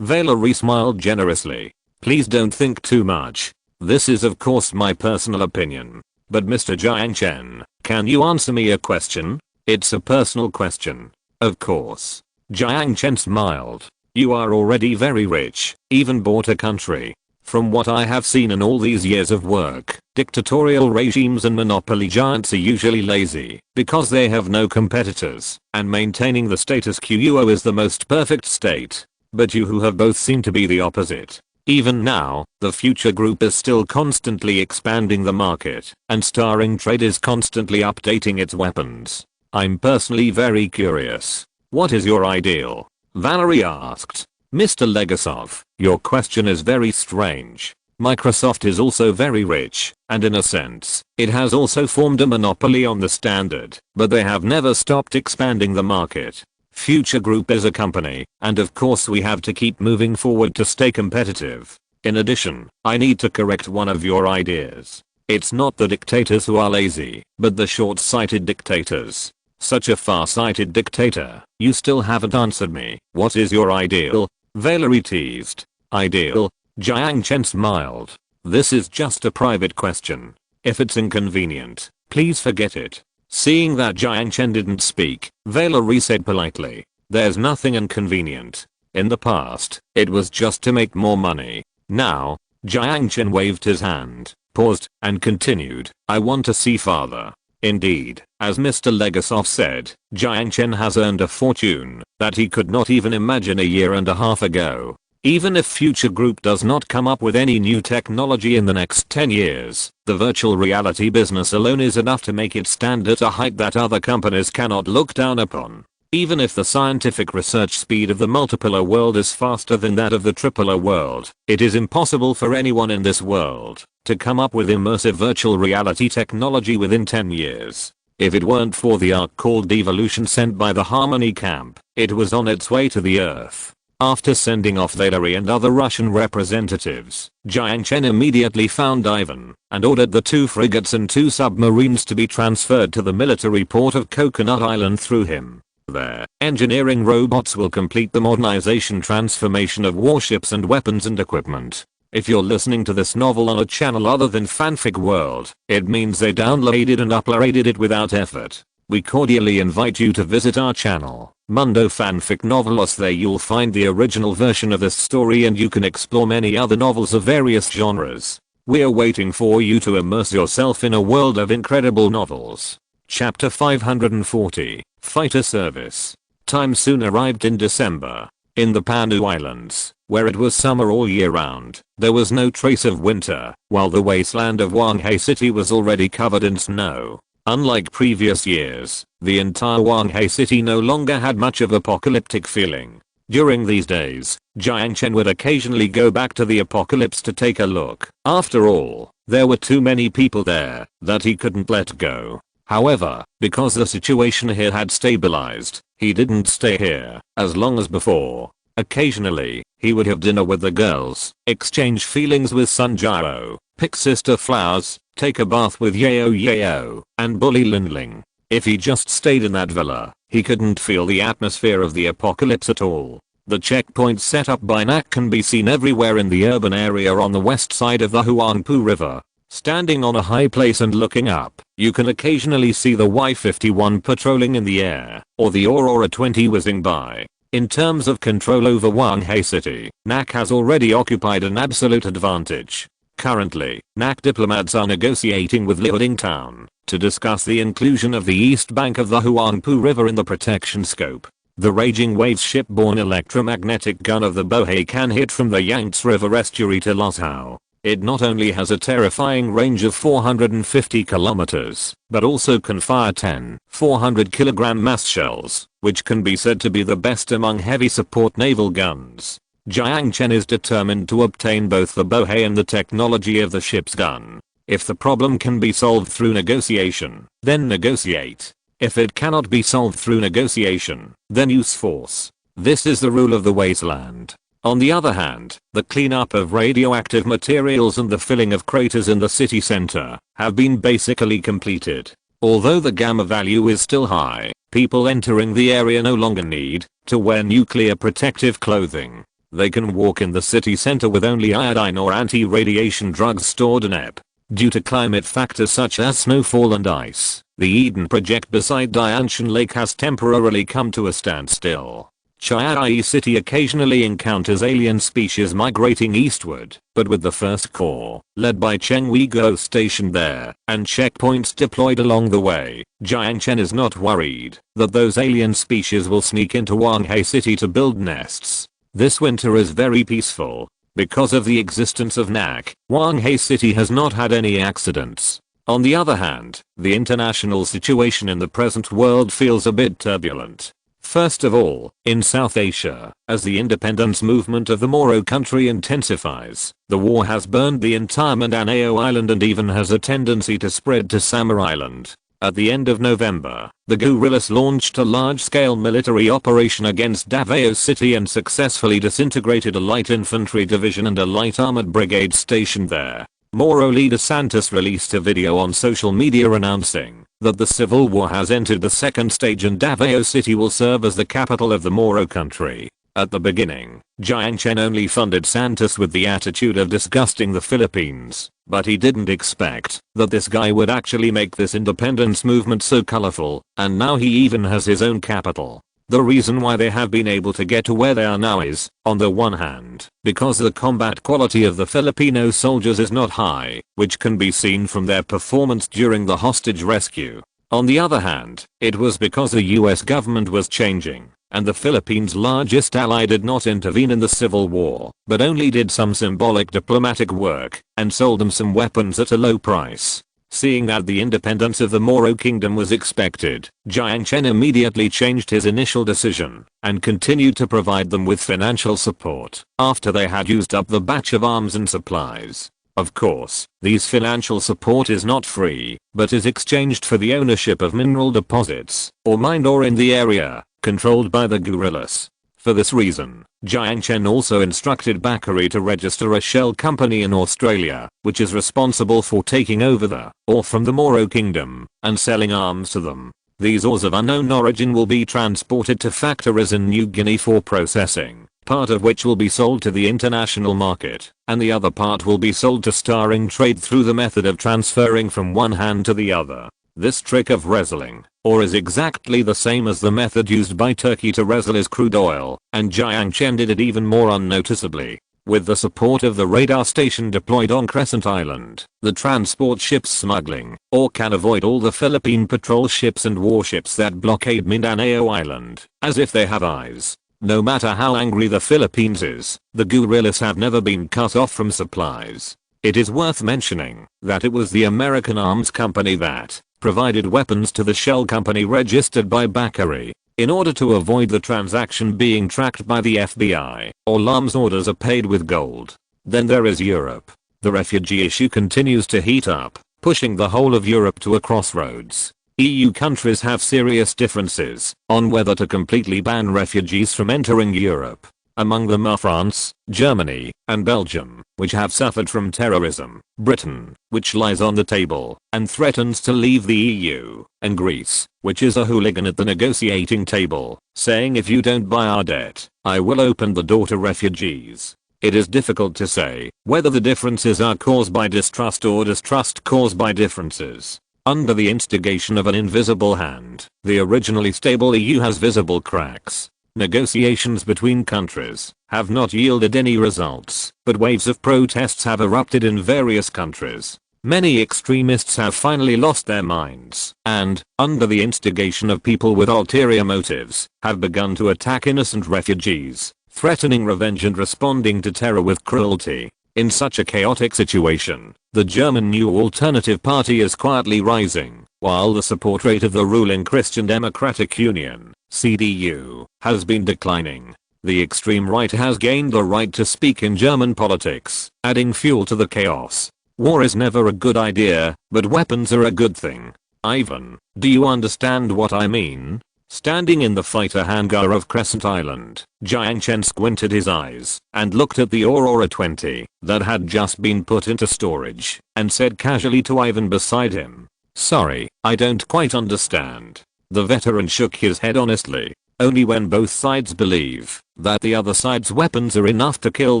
Valerie smiled generously. "Please don't think too much. This is of course my personal opinion. But Mr. Jiang Chen, can you answer me a question? It's a personal question." "Of course." Jiang Chen smiled. "You are already very rich, even bought a country. From what I have seen in all these years of work, dictatorial regimes and monopoly giants are usually lazy, because they have no competitors, and maintaining the status quo is the most perfect state. But you who have both seem to be the opposite. Even now, the Future Group is still constantly expanding the market, and Starring Trade is constantly updating its weapons. I'm personally very curious. What is your ideal?" Valerie asked. "Mr. Legasov, your question is very strange. Microsoft is also very rich, and in a sense, it has also formed a monopoly on the standard, but they have never stopped expanding the market. Future Group is a company, and of course we have to keep moving forward to stay competitive. In addition, I need to correct one of your ideas. It's not the dictators who are lazy, but the short-sighted dictators. Such a far-sighted dictator, you still haven't answered me. What is your ideal?" Valerie teased. "Ideal?" Jiang Chen smiled. "This is just a private question. If it's inconvenient, please forget it." Seeing that Jiang Chen didn't speak, Valerie said politely, "There's nothing inconvenient. In the past, it was just to make more money. Now," Jiang Chen waved his hand, paused, and continued, "I want to see farther. Indeed, as Mr. Legasov said, Jiang Chen has earned a fortune that he could not even imagine a year and a half ago. Even if Future Group does not come up with any new technology in the next 10 years, the virtual reality business alone is enough to make it stand at a height that other companies cannot look down upon. Even if the scientific research speed of the multipolar world is faster than that of the tripolar world, it is impossible for anyone in this world to come up with immersive virtual reality technology within 10 years. If it weren't for the ark called devolution sent by the Harmony camp, it was on its way to the Earth." After sending off Valerie and other Russian representatives, Jiang Chen immediately found Ivan and ordered the 2 frigates and 2 submarines to be transferred to the military port of Coconut Island through him. There, engineering robots will complete the modernization transformation of warships and weapons and equipment. If you're listening to this novel on a channel other than Fanfic World, it means they downloaded and uploaded it without effort. We cordially invite you to visit our channel, Mundo Fanfic Novelos. There you'll find the original version of this story and you can explore many other novels of various genres. We're waiting for you to immerse yourself in a world of incredible novels. Chapter 540, Fighter Service. Time soon arrived in December. In the Panu Islands, where it was summer all year round, there was no trace of winter, while the wasteland of Wanghei City was already covered in snow. Unlike previous years, the entire Wanghei City no longer had much of apocalyptic feeling. During these days, Jiang Chen would occasionally go back to the apocalypse to take a look. After all, there were too many people there that he couldn't let go. However, because the situation here had stabilized, he didn't stay here as long as before. Occasionally, he would have dinner with the girls, exchange feelings with Sun Jiao, pick sister flowers, take a bath with Yao, and bully Linling. If he just stayed in that villa, he couldn't feel the atmosphere of the apocalypse at all. The checkpoints set up by NAC can be seen everywhere in the urban area on the west side of the Huangpu River. Standing on a high place and looking up, you can occasionally see the Y-51 patrolling in the air, or the Aurora 20 whizzing by. In terms of control over Wanghai City, NAC has already occupied an absolute advantage. Currently, NAC diplomats are negotiating with Liaoding Town to discuss the inclusion of the east bank of the Huangpu River in the protection scope. The raging waves shipborne electromagnetic gun of the Bohai can hit from the Yangtze River estuary to Lhasa. It not only has a terrifying range of 450 kilometers, but also can fire 10 400 kilogram mass shells, which can be said to be the best among heavy support naval guns. Jiang Chen is determined to obtain both the Bohai and the technology of the ship's gun. If the problem can be solved through negotiation, then negotiate. If it cannot be solved through negotiation, then use force. This is the rule of the wasteland. On the other hand, the cleanup of radioactive materials and the filling of craters in the city center have been basically completed. Although the gamma value is still high, people entering the area no longer need to wear nuclear protective clothing. They can walk in the city center with only iodine or anti-radiation drugs stored in EP. Due to climate factors such as snowfall and ice, the Eden project beside Jiang Chen Lake has temporarily come to a standstill. Chiayi City occasionally encounters alien species migrating eastward, but with the first corps, led by Cheng Weiguo stationed there, and checkpoints deployed along the way, Jiang Chen is not worried that those alien species will sneak into Wanghai City to build nests. This winter is very peaceful. Because of the existence of NAC, Wanghai City has not had any accidents. On the other hand, the international situation in the present world feels a bit turbulent. First of all, in South Asia, as the independence movement of the Moro country intensifies, the war has burned the entire Mindanao Island and even has a tendency to spread to Samar Island. At the end of November, the guerrillas launched a large-scale military operation against Davao City and successfully disintegrated a light infantry division and a light armored brigade stationed there. Moro leader Santos released a video on social media announcing that the civil war has entered the second stage and Davao City will serve as the capital of the Moro country. At the beginning, Jiang Chen only funded Santos with the attitude of disgusting the Philippines, but he didn't expect that this guy would actually make this independence movement so colorful, and now he even has his own capital. The reason why they have been able to get to where they are now is, on the one hand, because the combat quality of the Filipino soldiers is not high, which can be seen from their performance during the hostage rescue. On the other hand, it was because the US government was changing, and the Philippines' largest ally did not intervene in the civil war, but only did some symbolic diplomatic work, and sold them some weapons at a low price. Seeing that the independence of the Moro kingdom was expected, Jiang Chen immediately changed his initial decision, and continued to provide them with financial support, after they had used up the batch of arms and supplies. Of course, these financial support is not free, but is exchanged for the ownership of mineral deposits, or mined ore in the area, controlled by the guerrillas. For this reason, Jiang Chen also instructed Bakary to register a shell company in Australia, which is responsible for taking over the ore from the Moro kingdom, and selling arms to them. These ores of unknown origin will be transported to factories in New Guinea for processing, part of which will be sold to the international market, and the other part will be sold to starring trade through the method of transferring from one hand to the other. This trick of reseling ore is exactly the same as the method used by Turkey to resell its crude oil, and Jiang Chen did it even more unnoticeably. With the support of the radar station deployed on Crescent Island, the transport ships smuggling ore can avoid all the Philippine patrol ships and warships that blockade Mindanao Island, as if they have eyes. No matter how angry the Philippines is, the guerrillas have never been cut off from supplies. It is worth mentioning that it was the American arms company that provided weapons to the shell company registered by Bakary. In order to avoid the transaction being tracked by the FBI, all arms orders are paid with gold. Then there is Europe. The refugee issue continues to heat up, pushing the whole of Europe to a crossroads. EU countries have serious differences on whether to completely ban refugees from entering Europe. Among them are France, Germany, and Belgium, which have suffered from terrorism, Britain, which lies on the table and threatens to leave the EU, and Greece, which is a hooligan at the negotiating table, saying if you don't buy our debt, I will open the door to refugees. It is difficult to say whether the differences are caused by distrust or distrust caused by differences. Under the instigation of an invisible hand, the originally stable EU has visible cracks. Negotiations between countries have not yielded any results, but waves of protests have erupted in various countries. Many extremists have finally lost their minds and, under the instigation of people with ulterior motives, have begun to attack innocent refugees, threatening revenge and responding to terror with cruelty. In such a chaotic situation, the German New Alternative Party is quietly rising, while the support rate of the ruling Christian Democratic Union, CDU, has been declining. The extreme right has gained the right to speak in German politics, adding fuel to the chaos. War is never a good idea, but weapons are a good thing. Ivan, do you understand what I mean? Standing in the fighter hangar of Crescent Island, Jiang Chen squinted his eyes and looked at the Aurora 20 that had just been put into storage and said casually to Ivan beside him, "Sorry, I don't quite understand." The veteran shook his head honestly. Only when both sides believe that the other side's weapons are enough to kill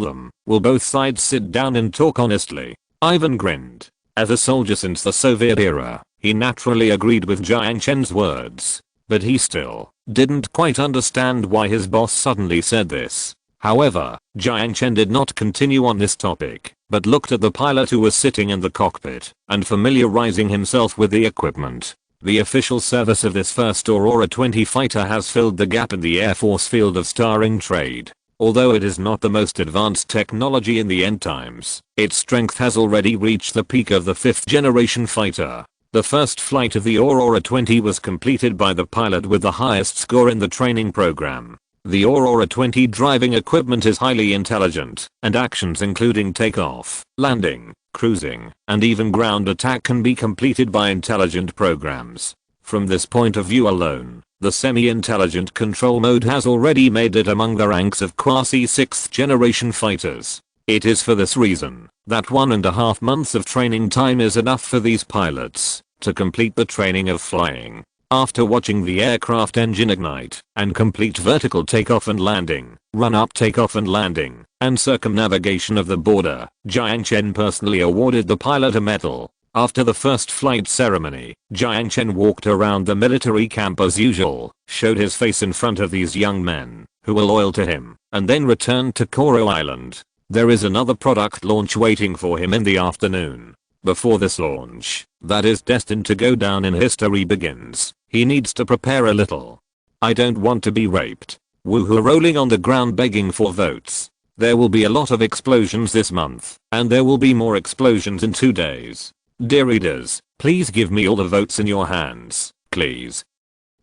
them will both sides sit down and talk honestly. Ivan grinned. As a soldier since the Soviet era, he naturally agreed with Jiang Chen's words. But he still didn't quite understand why his boss suddenly said this. However, Jiang Chen did not continue on this topic, but looked at the pilot who was sitting in the cockpit and familiarizing himself with the equipment. The official service of this first Aurora 20 fighter has filled the gap in the Air Force field of starring trade. Although it is not the most advanced technology in the end times, its strength has already reached the peak of the 5th generation fighter. The first flight of the Aurora 20 was completed by the pilot with the highest score in the training program. The Aurora 20 driving equipment is highly intelligent, and actions including takeoff, landing, cruising, and even ground attack can be completed by intelligent programs. From this point of view alone, the semi-intelligent control mode has already made it among the ranks of quasi 6th generation fighters. It is for this reason that 1.5 months of training time is enough for these pilots to complete the training of flying. After watching the aircraft engine ignite and complete vertical takeoff and landing, run-up takeoff and landing, and circumnavigation of the border, Jiang Chen personally awarded the pilot a medal. After the first flight ceremony, Jiang Chen walked around the military camp as usual, showed his face in front of these young men, who were loyal to him, and then returned to Koro Island. There is another product launch waiting for him in the afternoon. Before this launch, that is destined to go down in history begins, he needs to prepare a little. I don't want to be raped. Woohoo, rolling on the ground begging for votes. There will be a lot of explosions this month, and there will be more explosions in 2 days. Dear readers, please give me all the votes in your hands, please.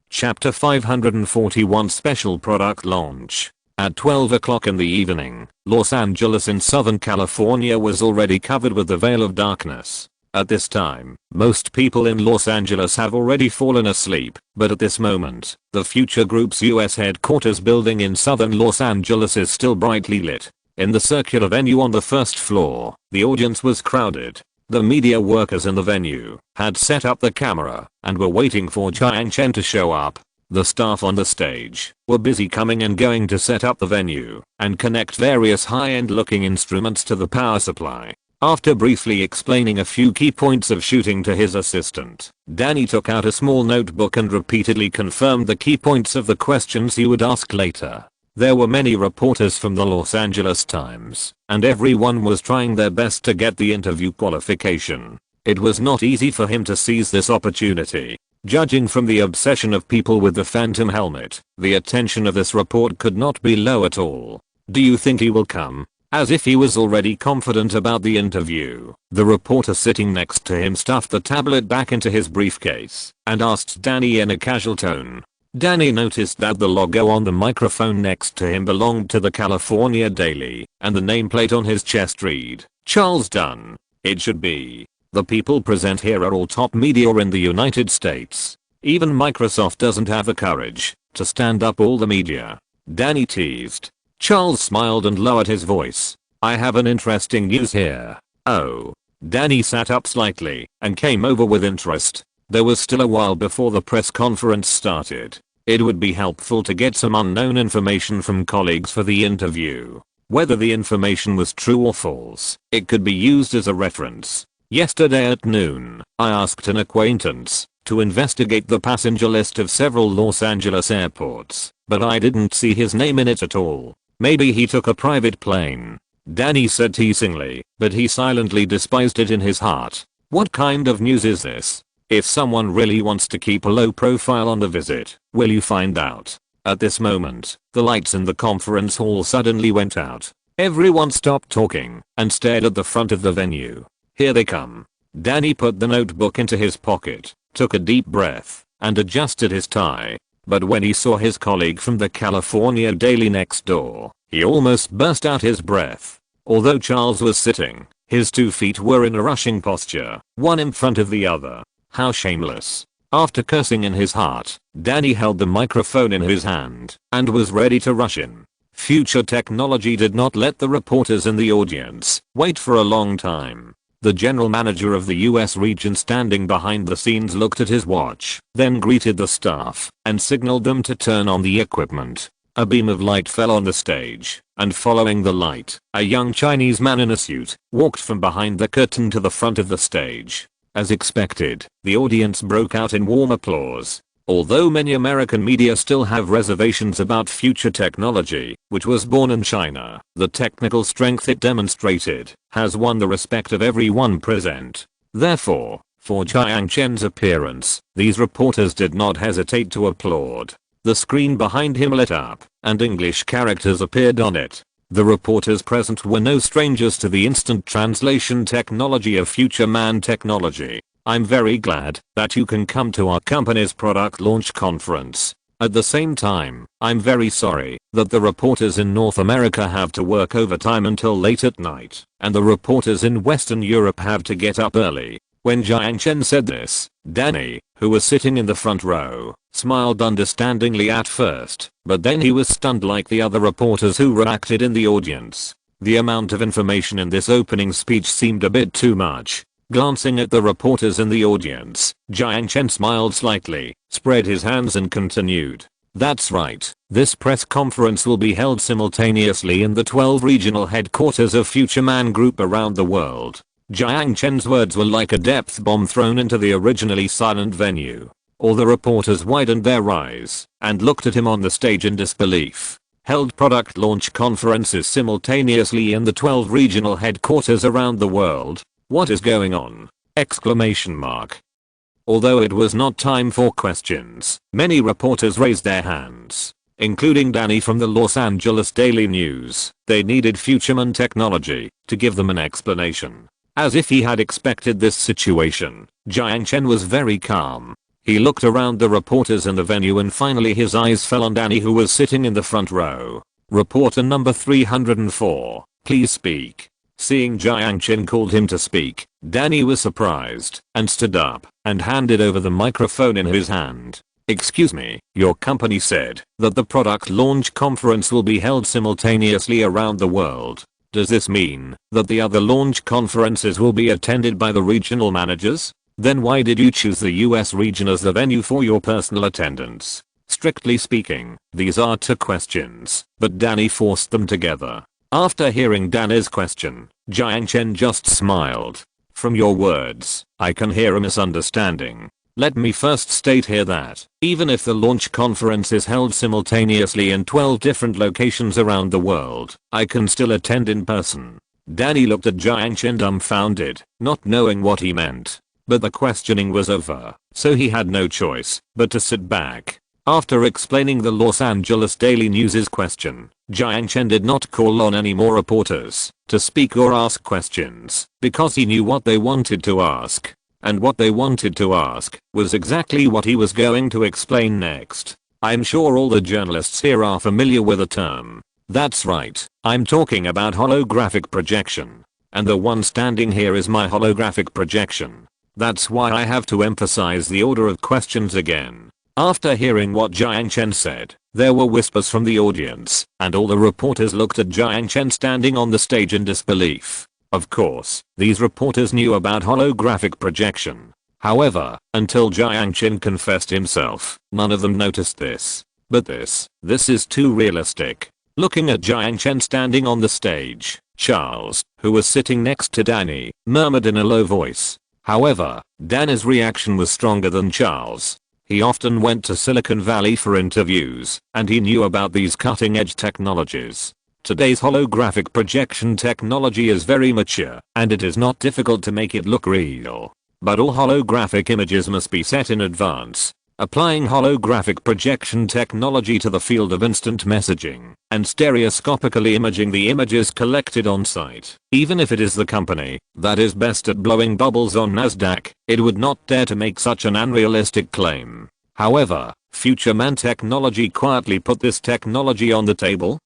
Chapter 541 Special Product Launch. At 12 o'clock in the evening, Los Angeles in Southern California was already covered with the veil of darkness. At this time, most people in Los Angeles have already fallen asleep, but at this moment, the Future Group's US headquarters building in Southern Los Angeles is still brightly lit. In the circular venue on the first floor, the audience was crowded. The media workers in the venue had set up the camera and were waiting for Jiang Chen to show up. The staff on the stage were busy coming and going to set up the venue and connect various high-end looking instruments to the power supply. After briefly explaining a few key points of shooting to his assistant, Danny took out a small notebook and repeatedly confirmed the key points of the questions he would ask later. There were many reporters from the Los Angeles Times, and everyone was trying their best to get the interview qualification. It was not easy for him to seize this opportunity. Judging from the obsession of people with the Phantom helmet, the attention of this report could not be low at all. Do you think he will come? As if he was already confident about the interview, the reporter sitting next to him stuffed the tablet back into his briefcase and asked Danny in a casual tone. Danny noticed that the logo on the microphone next to him belonged to the California Daily, and the nameplate on his chest read, Charles Dunn. It should be. The people present here are all top media in the United States. Even Microsoft doesn't have the courage to stand up all the media. Danny teased. Charles smiled and lowered his voice. I have an interesting news here. Oh. Danny sat up slightly and came over with interest. There was still a while before the press conference started. It would be helpful to get some unknown information from colleagues for the interview. Whether the information was true or false, it could be used as a reference. Yesterday at noon, I asked an acquaintance to investigate the passenger list of several Los Angeles airports, but I didn't see his name in it at all. Maybe he took a private plane. Danny said teasingly, but he silently despised it in his heart. What kind of news is this? If someone really wants to keep a low profile on the visit, will you find out? At this moment, the lights in the conference hall suddenly went out. Everyone stopped talking and stared at the front of the venue. Here they come. Danny put the notebook into his pocket, took a deep breath, and adjusted his tie. But when he saw his colleague from the California Daily next door, he almost burst out his breath. Although Charles was sitting, his 2 feet were in a rushing posture, one in front of the other. How shameless. After cursing in his heart, Danny held the microphone in his hand and was ready to rush in. Future technology did not let the reporters in the audience wait for a long time. The general manager of the US region standing behind the scenes looked at his watch, then greeted the staff and signaled them to turn on the equipment. A beam of light fell on the stage, and following the light, a young Chinese man in a suit walked from behind the curtain to the front of the stage. As expected, the audience broke out in warm applause. Although many American media still have reservations about future technology, which was born in China, the technical strength it demonstrated has won the respect of everyone present. Therefore, for Jiang Chen's appearance, these reporters did not hesitate to applaud. The screen behind him lit up, and English characters appeared on it. The reporters present were no strangers to the instant translation technology of future man technology. I'm very glad that you can come to our company's product launch conference. At the same time, I'm very sorry that the reporters in North America have to work overtime until late at night, and the reporters in Western Europe have to get up early. When Jiang Chen said this, Danny, who was sitting in the front row, smiled understandingly at first, but then he was stunned like the other reporters who reacted in the audience. The amount of information in this opening speech seemed a bit too much. Glancing at the reporters in the audience, Jiang Chen smiled slightly, spread his hands and continued. That's right, this press conference will be held simultaneously in the 12 regional headquarters of Future Man Group around the world. Jiang Chen's words were like a depth bomb thrown into the originally silent venue. All the reporters widened their eyes and looked at him on the stage in disbelief. Held product launch conferences simultaneously in the 12 regional headquarters around the world. What is going on? Exclamation mark. Although it was not time for questions, many reporters raised their hands, including Danny from the Los Angeles Daily News. They needed Futureman technology to give them an explanation. As if he had expected this situation, Jiang Chen was very calm. He looked around the reporters in the venue and finally his eyes fell on Danny, who was sitting in the front row. Reporter number 304, please speak. Seeing Jiang Chen called him to speak, Danny was surprised and stood up and handed over the microphone in his hand. Excuse me, your company said that the product launch conference will be held simultaneously around the world. Does this mean that the other launch conferences will be attended by the regional managers? Then why did you choose the US region as the venue for your personal attendance? Strictly speaking, these are 2 questions, but Danny forced them together. After hearing Danny's question, Jiang Chen just smiled. From your words, I can hear a misunderstanding. Let me first state here that, even if the launch conference is held simultaneously in 12 different locations around the world, I can still attend in person. Danny looked at Jiang Chen dumbfounded, not knowing what he meant. But the questioning was over, so he had no choice but to sit back. After explaining the Los Angeles Daily News's question, Jiang Chen did not call on any more reporters to speak or ask questions because he knew what they wanted to ask. And what they wanted to ask was exactly what he was going to explain next. I'm sure all the journalists here are familiar with the term. That's right, I'm talking about holographic projection. And the one standing here is my holographic projection. That's why I have to emphasize the order of questions again. After hearing what Jiang Chen said, there were whispers from the audience, and all the reporters looked at Jiang Chen standing on the stage in disbelief. Of course, these reporters knew about holographic projection. However, until Jiang Chen confessed himself, none of them noticed this. But this is too realistic. Looking at Jiang Chen standing on the stage, Charles, who was sitting next to Danny, murmured in a low voice. However, Danny's reaction was stronger than Charles. He often went to Silicon Valley for interviews, and he knew about these cutting-edge technologies. Today's holographic projection technology is very mature, and it is not difficult to make it look real. But all holographic images must be set in advance. Applying holographic projection technology to the field of instant messaging and stereoscopically imaging the images collected on site. Even if it is the company that is best at blowing bubbles on Nasdaq, it would not dare to make such an unrealistic claim. However, Future Man Technology quietly put this technology on the table.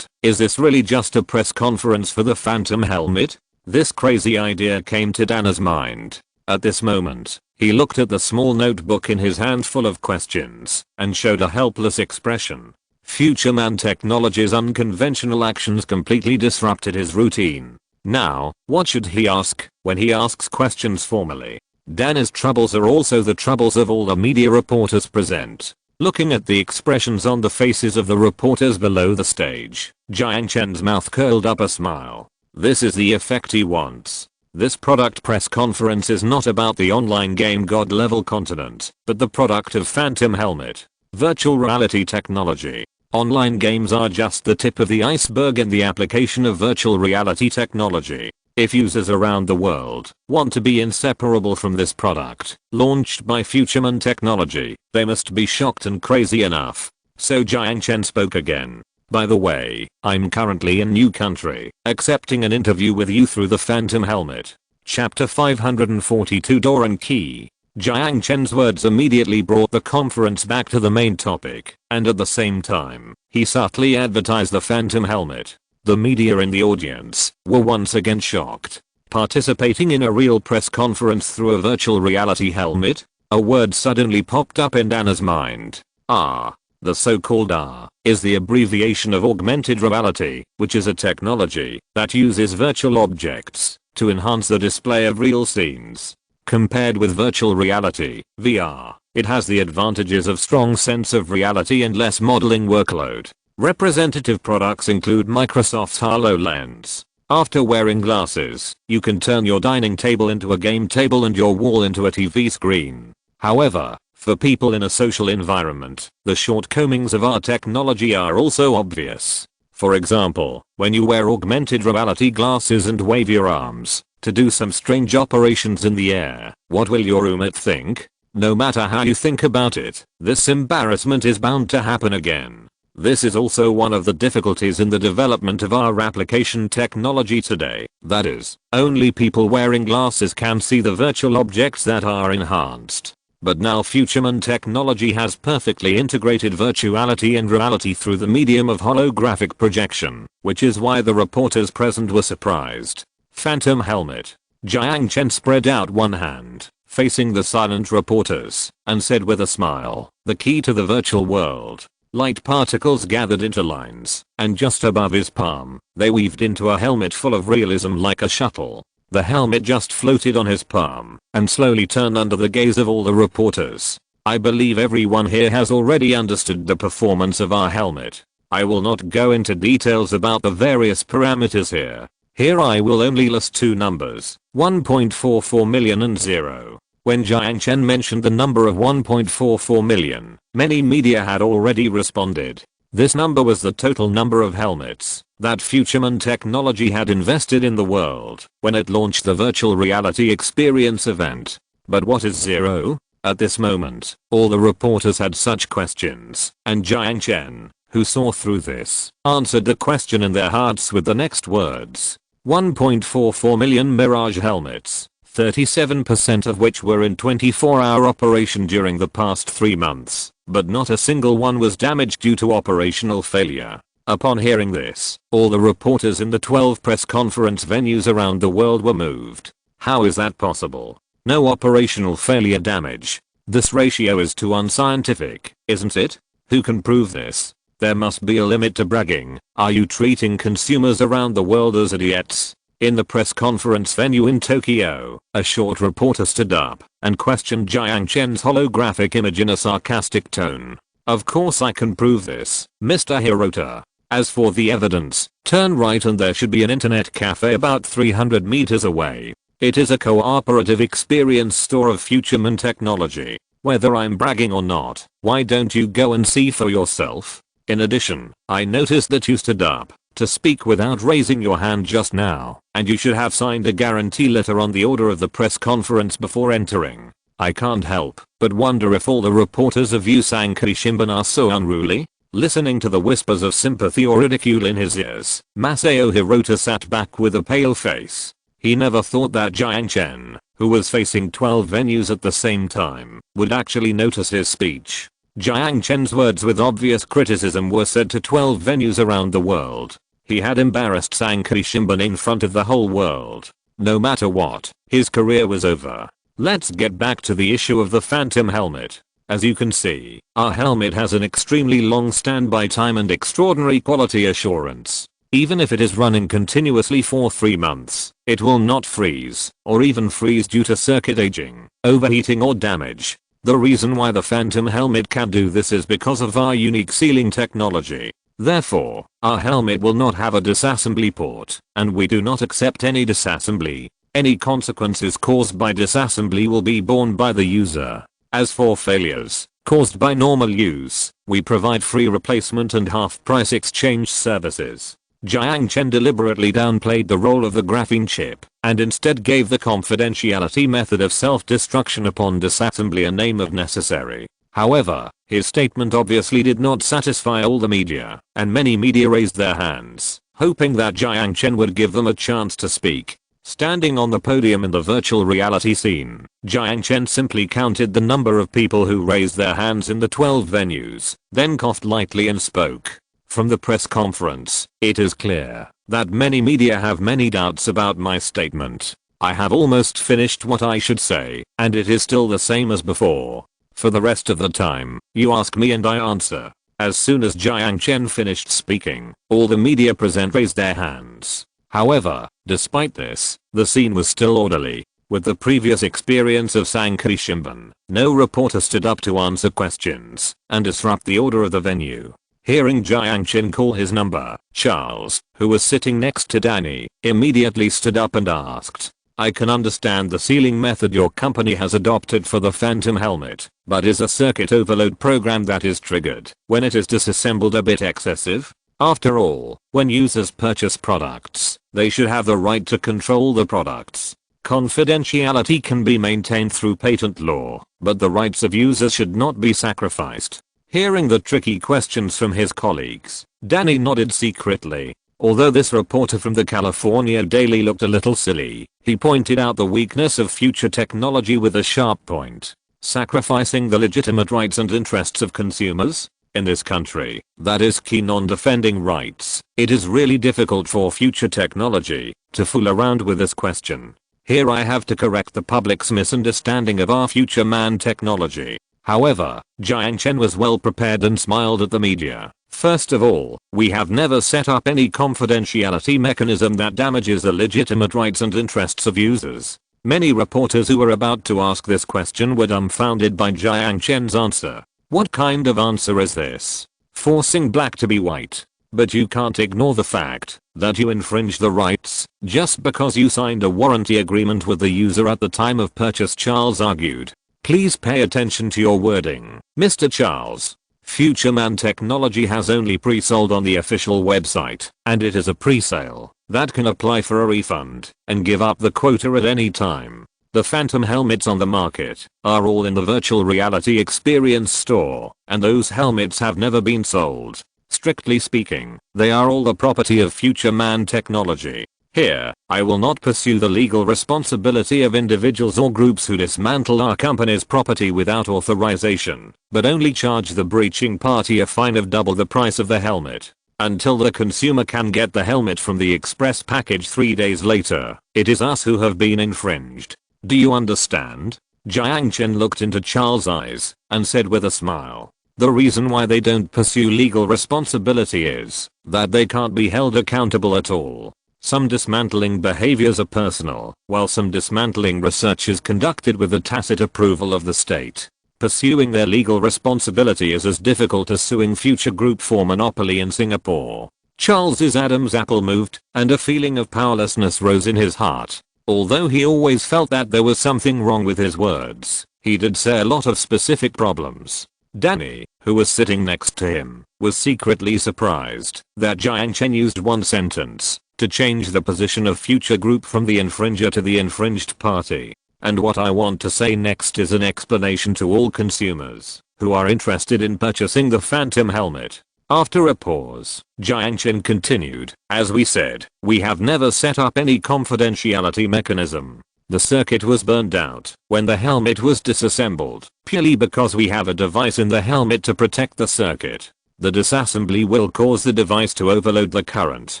Is this really just a press conference for the Phantom Helmet? This crazy idea came to Dana's mind. At this moment, he looked at the small notebook in his hand full of questions and showed a helpless expression. Future Man Technology's unconventional actions completely disrupted his routine. Now, what should he ask when he asks questions formally? Dana's troubles are also the troubles of all the media reporters present. Looking at the expressions on the faces of the reporters below the stage, Jiang Chen's mouth curled up a smile. This is the effect he wants. This product press conference is not about the online game god level content, but the product of Phantom Helmet. Virtual reality technology. Online games are just the tip of the iceberg in the application of virtual reality technology. If users around the world want to be inseparable from this product, launched by Future Man Technology, they must be shocked and crazy enough. So Jiang Chen spoke again. By the way, I'm currently in new country, accepting an interview with you through the Phantom Helmet. Chapter 542 Door and Key. Jiang Chen's words immediately brought the conference back to the main topic, and at the same time, he subtly advertised the Phantom Helmet. The media in the audience were once again shocked. Participating in a real press conference through a virtual reality helmet? A word suddenly popped up in Dana's mind. AR. The so-called AR is the abbreviation of augmented reality, which is a technology that uses virtual objects to enhance the display of real scenes. Compared with virtual reality, VR, it has the advantages of strong sense of reality and less modeling workload. Representative products include Microsoft's HoloLens. After wearing glasses, you can turn your dining table into a game table and your wall into a TV screen. However, for people in a social environment, the shortcomings of our technology are also obvious. For example, when you wear augmented reality glasses and wave your arms to do some strange operations in the air, what will your roommate think? No matter how you think about it, this embarrassment is bound to happen again. This is also one of the difficulties in the development of our application technology today. That is, only people wearing glasses can see the virtual objects that are enhanced. But now Future Man Technology has perfectly integrated virtuality and reality through the medium of holographic projection, which is why the reporters present were surprised. Phantom Helmet. Jiang Chen spread out one hand, facing the silent reporters, and said with a smile, the key to the virtual world. Light particles gathered into lines, and just above his palm, they weaved into a helmet full of realism like a shuttle. The helmet just floated on his palm, and slowly turned under the gaze of all the reporters. I believe everyone here has already understood the performance of our helmet. I will not go into details about the various parameters here. Here I will only list two numbers, 1.44 million and 0. When Jiang Chen mentioned the number of 1.44 million, many media had already responded. This number was the total number of helmets that Future Man Technology had invested in the world when it launched the virtual reality experience event. But what is 0? At this moment, all the reporters had such questions, and Jiang Chen, who saw through this, answered the question in their hearts with the next words. 1.44 million Mirage helmets, 37% of which were in 24-hour operation during the past 3 months, but not a single one was damaged due to operational failure. Upon hearing this, all the reporters in the 12 press conference venues around the world were moved. How is that possible? No operational failure damage. This ratio is too unscientific, isn't it? Who can prove this? There must be a limit to bragging. Are you treating consumers around the world as idiots? In the press conference venue in Tokyo, a short reporter stood up and questioned Jiang Chen's holographic image in a sarcastic tone. Of course I can prove this, Mr. Hirota. As for the evidence, turn right and there should be an internet cafe about 300 meters away. It is a cooperative experience store of future man technology. Whether I'm bragging or not, why don't you go and see for yourself? In addition, I noticed that you stood up to speak without raising your hand just now, and you should have signed a guarantee letter on the order of the press conference before entering. I can't help but wonder if all the reporters of Sankei Shimbun are so unruly. Listening to the whispers of sympathy or ridicule in his ears, Masao Hirota sat back with a pale face. He never thought that Jiang Chen, who was facing 12 venues at the same time, would actually notice his speech. Jiang Chen's words with obvious criticism were said to 12 venues around the world. He had embarrassed Sankei Shimbun in front of the whole world. No matter what, his career was over. Let's get back to the issue of the Phantom helmet. As you can see, our helmet has an extremely long standby time and extraordinary quality assurance. Even if it is running continuously for 3 months, it will not freeze, or even freeze due to circuit aging, overheating or damage. The reason why the Phantom helmet can do this is because of our unique sealing technology. Therefore, our helmet will not have a disassembly port, and we do not accept any disassembly. Any consequences caused by disassembly will be borne by the user. As for failures caused by normal use, we provide free replacement and half-price exchange services. Jiang Chen deliberately downplayed the role of the graphene chip and instead gave the confidentiality method of self-destruction upon disassembly a name if necessary. However, his statement obviously did not satisfy all the media, and many media raised their hands, hoping that Jiang Chen would give them a chance to speak. Standing on the podium in the virtual reality scene, Jiang Chen simply counted the number of people who raised their hands in the 12 venues, then coughed lightly and spoke. From the press conference, it is clear that many media have many doubts about my statement. I have almost finished what I should say, and it is still the same as before. For the rest of the time, you ask me and I answer. As soon as Jiang Chen finished speaking, all the media present raised their hands. However, despite this, the scene was still orderly. With the previous experience of Sankei Shimbun, no reporter stood up to answer questions and disrupt the order of the venue. Hearing Jiang Chen call his number, Charles, who was sitting next to Danny, immediately stood up and asked, I can understand the sealing method your company has adopted for the Phantom helmet, but is a circuit overload program that is triggered when it is disassembled a bit excessive? After all, when users purchase products, they should have the right to control the products. Confidentiality can be maintained through patent law, but the rights of users should not be sacrificed. Hearing the tricky questions from his colleagues, Danny nodded secretly. Although this reporter from the California Daily looked a little silly, he pointed out the weakness of future technology with a sharp point. Sacrificing the legitimate rights and interests of consumers? In this country that is keen on defending rights, it is really difficult for future technology to fool around with this question. Here I have to correct the public's misunderstanding of our future man technology. However, Jiang Chen was well prepared and smiled at the media. First of all, we have never set up any confidentiality mechanism that damages the legitimate rights and interests of users. Many reporters who were about to ask this question were dumbfounded by Jiang Chen's answer. What kind of answer is this? Forcing black to be white. But you can't ignore the fact that you infringe the rights just because you signed a warranty agreement with the user at the time of purchase, Charles argued. Please pay attention to your wording, Mr. Charles. Future Man Technology has only pre-sold on the official website, and it is a pre-sale that can apply for a refund and give up the quota at any time. The Phantom helmets on the market are all in the virtual reality experience store, and those helmets have never been sold. Strictly speaking, they are all the property of Future Man Technology. Here, I will not pursue the legal responsibility of individuals or groups who dismantle our company's property without authorization, but only charge the breaching party a fine of double the price of the helmet. Until the consumer can get the helmet from the express package 3 days later, it is us who have been infringed. Do you understand? Jiang Chen looked into Charles' eyes and said with a smile, "The reason why they don't pursue legal responsibility is that they can't be held accountable at all. Some dismantling behaviors are personal, while some dismantling research is conducted with the tacit approval of the state. Pursuing their legal responsibility is as difficult as suing Future Group for monopoly in Singapore." Charles's Adam's apple moved, and a feeling of powerlessness rose in his heart. Although he always felt that there was something wrong with his words, he did say a lot of specific problems. Danny, who was sitting next to him, was secretly surprised that Jiang Chen used one sentence to change the position of Future Group from the infringer to the infringed party. And what I want to say next is an explanation to all consumers who are interested in purchasing the Phantom helmet. After a pause, Jiang Chen continued, "As we said, we have never set up any confidentiality mechanism. The circuit was burned out when the helmet was disassembled, purely because we have a device in the helmet to protect the circuit. The disassembly will cause the device to overload the current,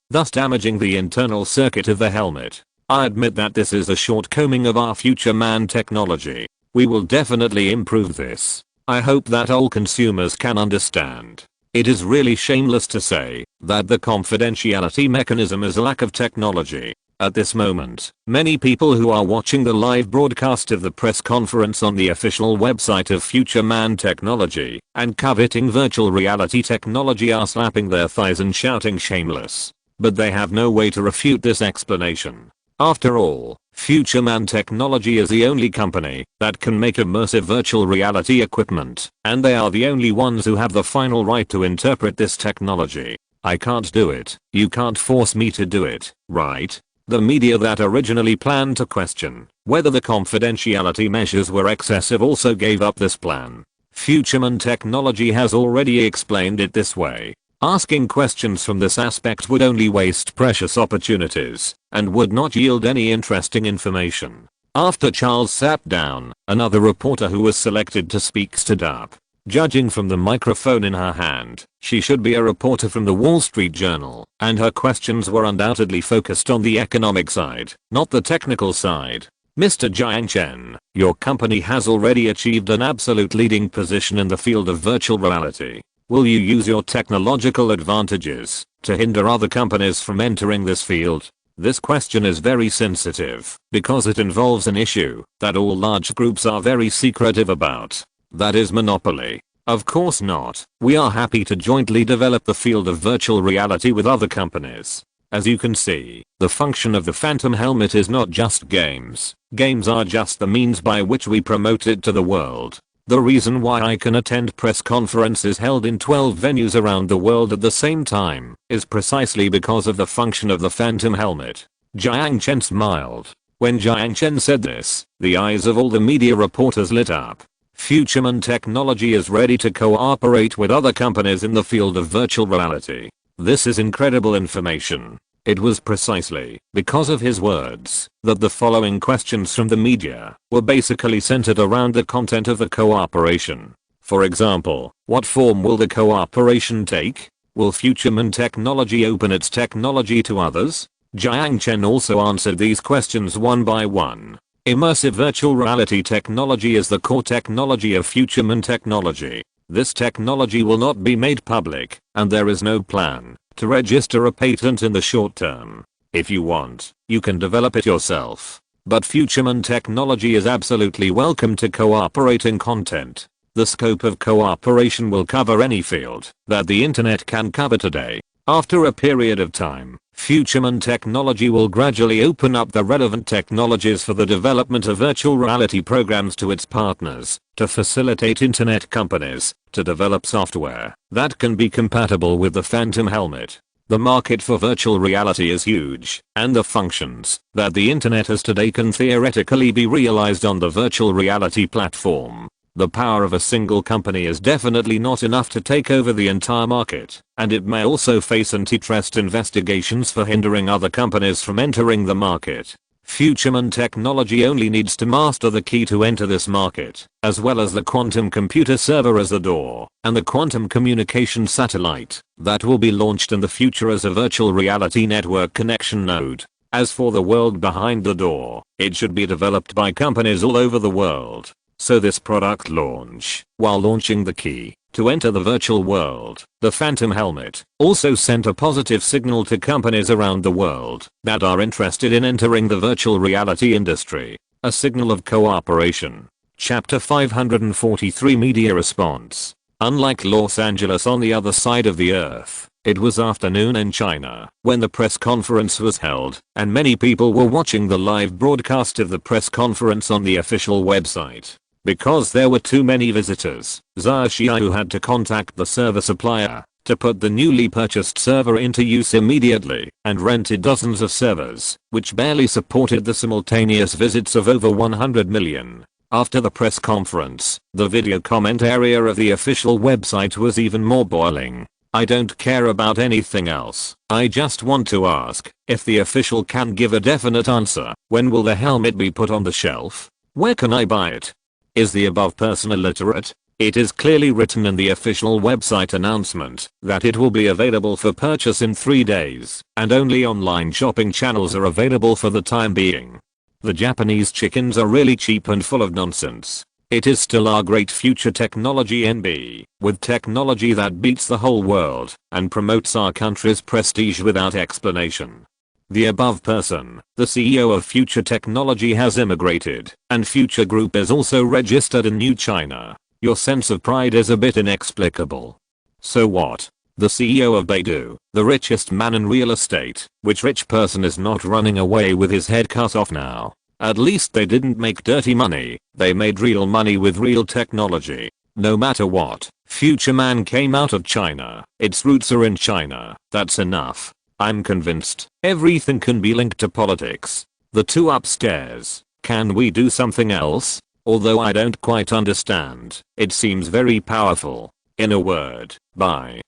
thus damaging the internal circuit of the helmet. I admit that this is a shortcoming of our future man technology. We will definitely improve this. I hope that all consumers can understand. It is really shameless to say that the confidentiality mechanism is a lack of technology. At this moment, many people who are watching the live broadcast of the press conference on the official website of Future Man Technology and coveting virtual reality technology are slapping their thighs and shouting shameless. But they have no way to refute this explanation. After all, Future Man Technology is the only company that can make immersive virtual reality equipment, and they are the only ones who have the final right to interpret this technology. I can't do it. You can't force me to do it, right? The media that originally planned to question whether the confidentiality measures were excessive also gave up this plan. Future Man Technology has already explained it this way. Asking questions from this aspect would only waste precious opportunities and would not yield any interesting information. After Charles sat down, another reporter who was selected to speak stood up. Judging from the microphone in her hand, she should be a reporter from the Wall Street Journal, and her questions were undoubtedly focused on the economic side, not the technical side. "Mr. Jiang Chen, your company has already achieved an absolute leading position in the field of virtual reality. Will you use your technological advantages to hinder other companies from entering this field?" This question is very sensitive because it involves an issue that all large groups are very secretive about. That is monopoly. Of course not. We are happy to jointly develop the field of virtual reality with other companies. As you can see, the function of the Phantom helmet is not just games. Games are just the means by which we promote it to the world. The reason why I can attend press conferences held in 12 venues around the world at the same time is precisely because of the function of the Phantom helmet. Jiang Chen smiled. When Jiang Chen said this, the eyes of all the media reporters lit up. Future Man Technology is ready to cooperate with other companies in the field of virtual reality. This is incredible information. It was precisely because of his words that the following questions from the media were basically centered around the content of the cooperation. For example, what form will the cooperation take? Will Future Man Technology open its technology to others? Jiang Chen also answered these questions one by one. Immersive virtual reality technology is the core technology of Future Man Technology. This technology will not be made public, and there is no plan to register a patent in the short term. If you want, you can develop it yourself. But Future Man Technology is absolutely welcome to cooperating content. The scope of cooperation will cover any field that the internet can cover today. After a period of time, Future Man Technology will gradually open up the relevant technologies for the development of virtual reality programs to its partners, to facilitate internet companies to develop software that can be compatible with the Phantom helmet. The market for virtual reality is huge, and the functions that the internet has today can theoretically be realized on the virtual reality platform. The power of a single company is definitely not enough to take over the entire market, and it may also face antitrust investigations for hindering other companies from entering the market. Future Man Technology only needs to master the key to enter this market, as well as the quantum computer server as the door, and the quantum communication satellite that will be launched in the future as a virtual reality network connection node. As for the world behind the door, it should be developed by companies all over the world. So this product launch, while launching the key to enter the virtual world, the Phantom helmet, also sent a positive signal to companies around the world that are interested in entering the virtual reality industry. A signal of cooperation. Chapter 543 Media Response. Unlike Los Angeles on the other side of the earth, it was afternoon in China when the press conference was held, and many people were watching the live broadcast of the press conference on the official website. Because there were too many visitors, Sun Jiao had to contact the server supplier to put the newly purchased server into use immediately and rented dozens of servers, which barely supported the simultaneous visits of over 100 million. After the press conference, the video comment area of the official website was even more boiling. I don't care about anything else. I just want to ask if the official can give a definite answer. When will the helmet be put on the shelf? Where can I buy it? Is the above person illiterate? It is clearly written in the official website announcement that it will be available for purchase in 3 days, and only online shopping channels are available for the time being. The Japanese chickens are really cheap and full of nonsense. It is still our great future technology NB, with technology that beats the whole world and promotes our country's prestige without explanation. The above person, the CEO of Future Technology, has immigrated, and Future Group is also registered in New China. Your sense of pride is a bit inexplicable. So what? The CEO of Baidu, the richest man in real estate, which rich person is not running away with his head cut off now? At least they didn't make dirty money, they made real money with real technology. No matter what, Future Man came out of China, its roots are in China, that's enough. I'm convinced everything can be linked to politics. The two upstairs, can we do something else? Although I don't quite understand, it seems very powerful. In a word, bye.